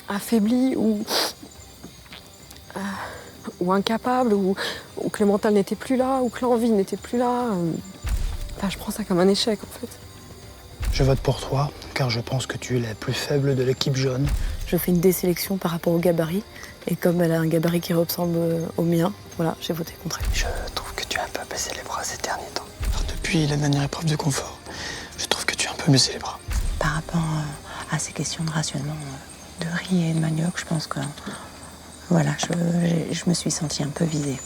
affaiblie ou incapable ou que le mental n'était plus là ou que l'envie n'était plus là. Enfin, je prends ça comme un échec en fait. Je vote pour toi, car je pense que tu es la plus faible de l'équipe jaune. Je fais une désélection par rapport au gabarit. Et comme elle a un gabarit qui ressemble au mien, voilà, j'ai voté contre elle. Je trouve que tu as un peu baissé les bras ces derniers temps. Alors, depuis la dernière épreuve de confort, je trouve que tu as un peu baissé les bras. Par rapport à ces questions de rationnement de riz et de manioc, je pense que voilà, je me suis sentie un peu visée.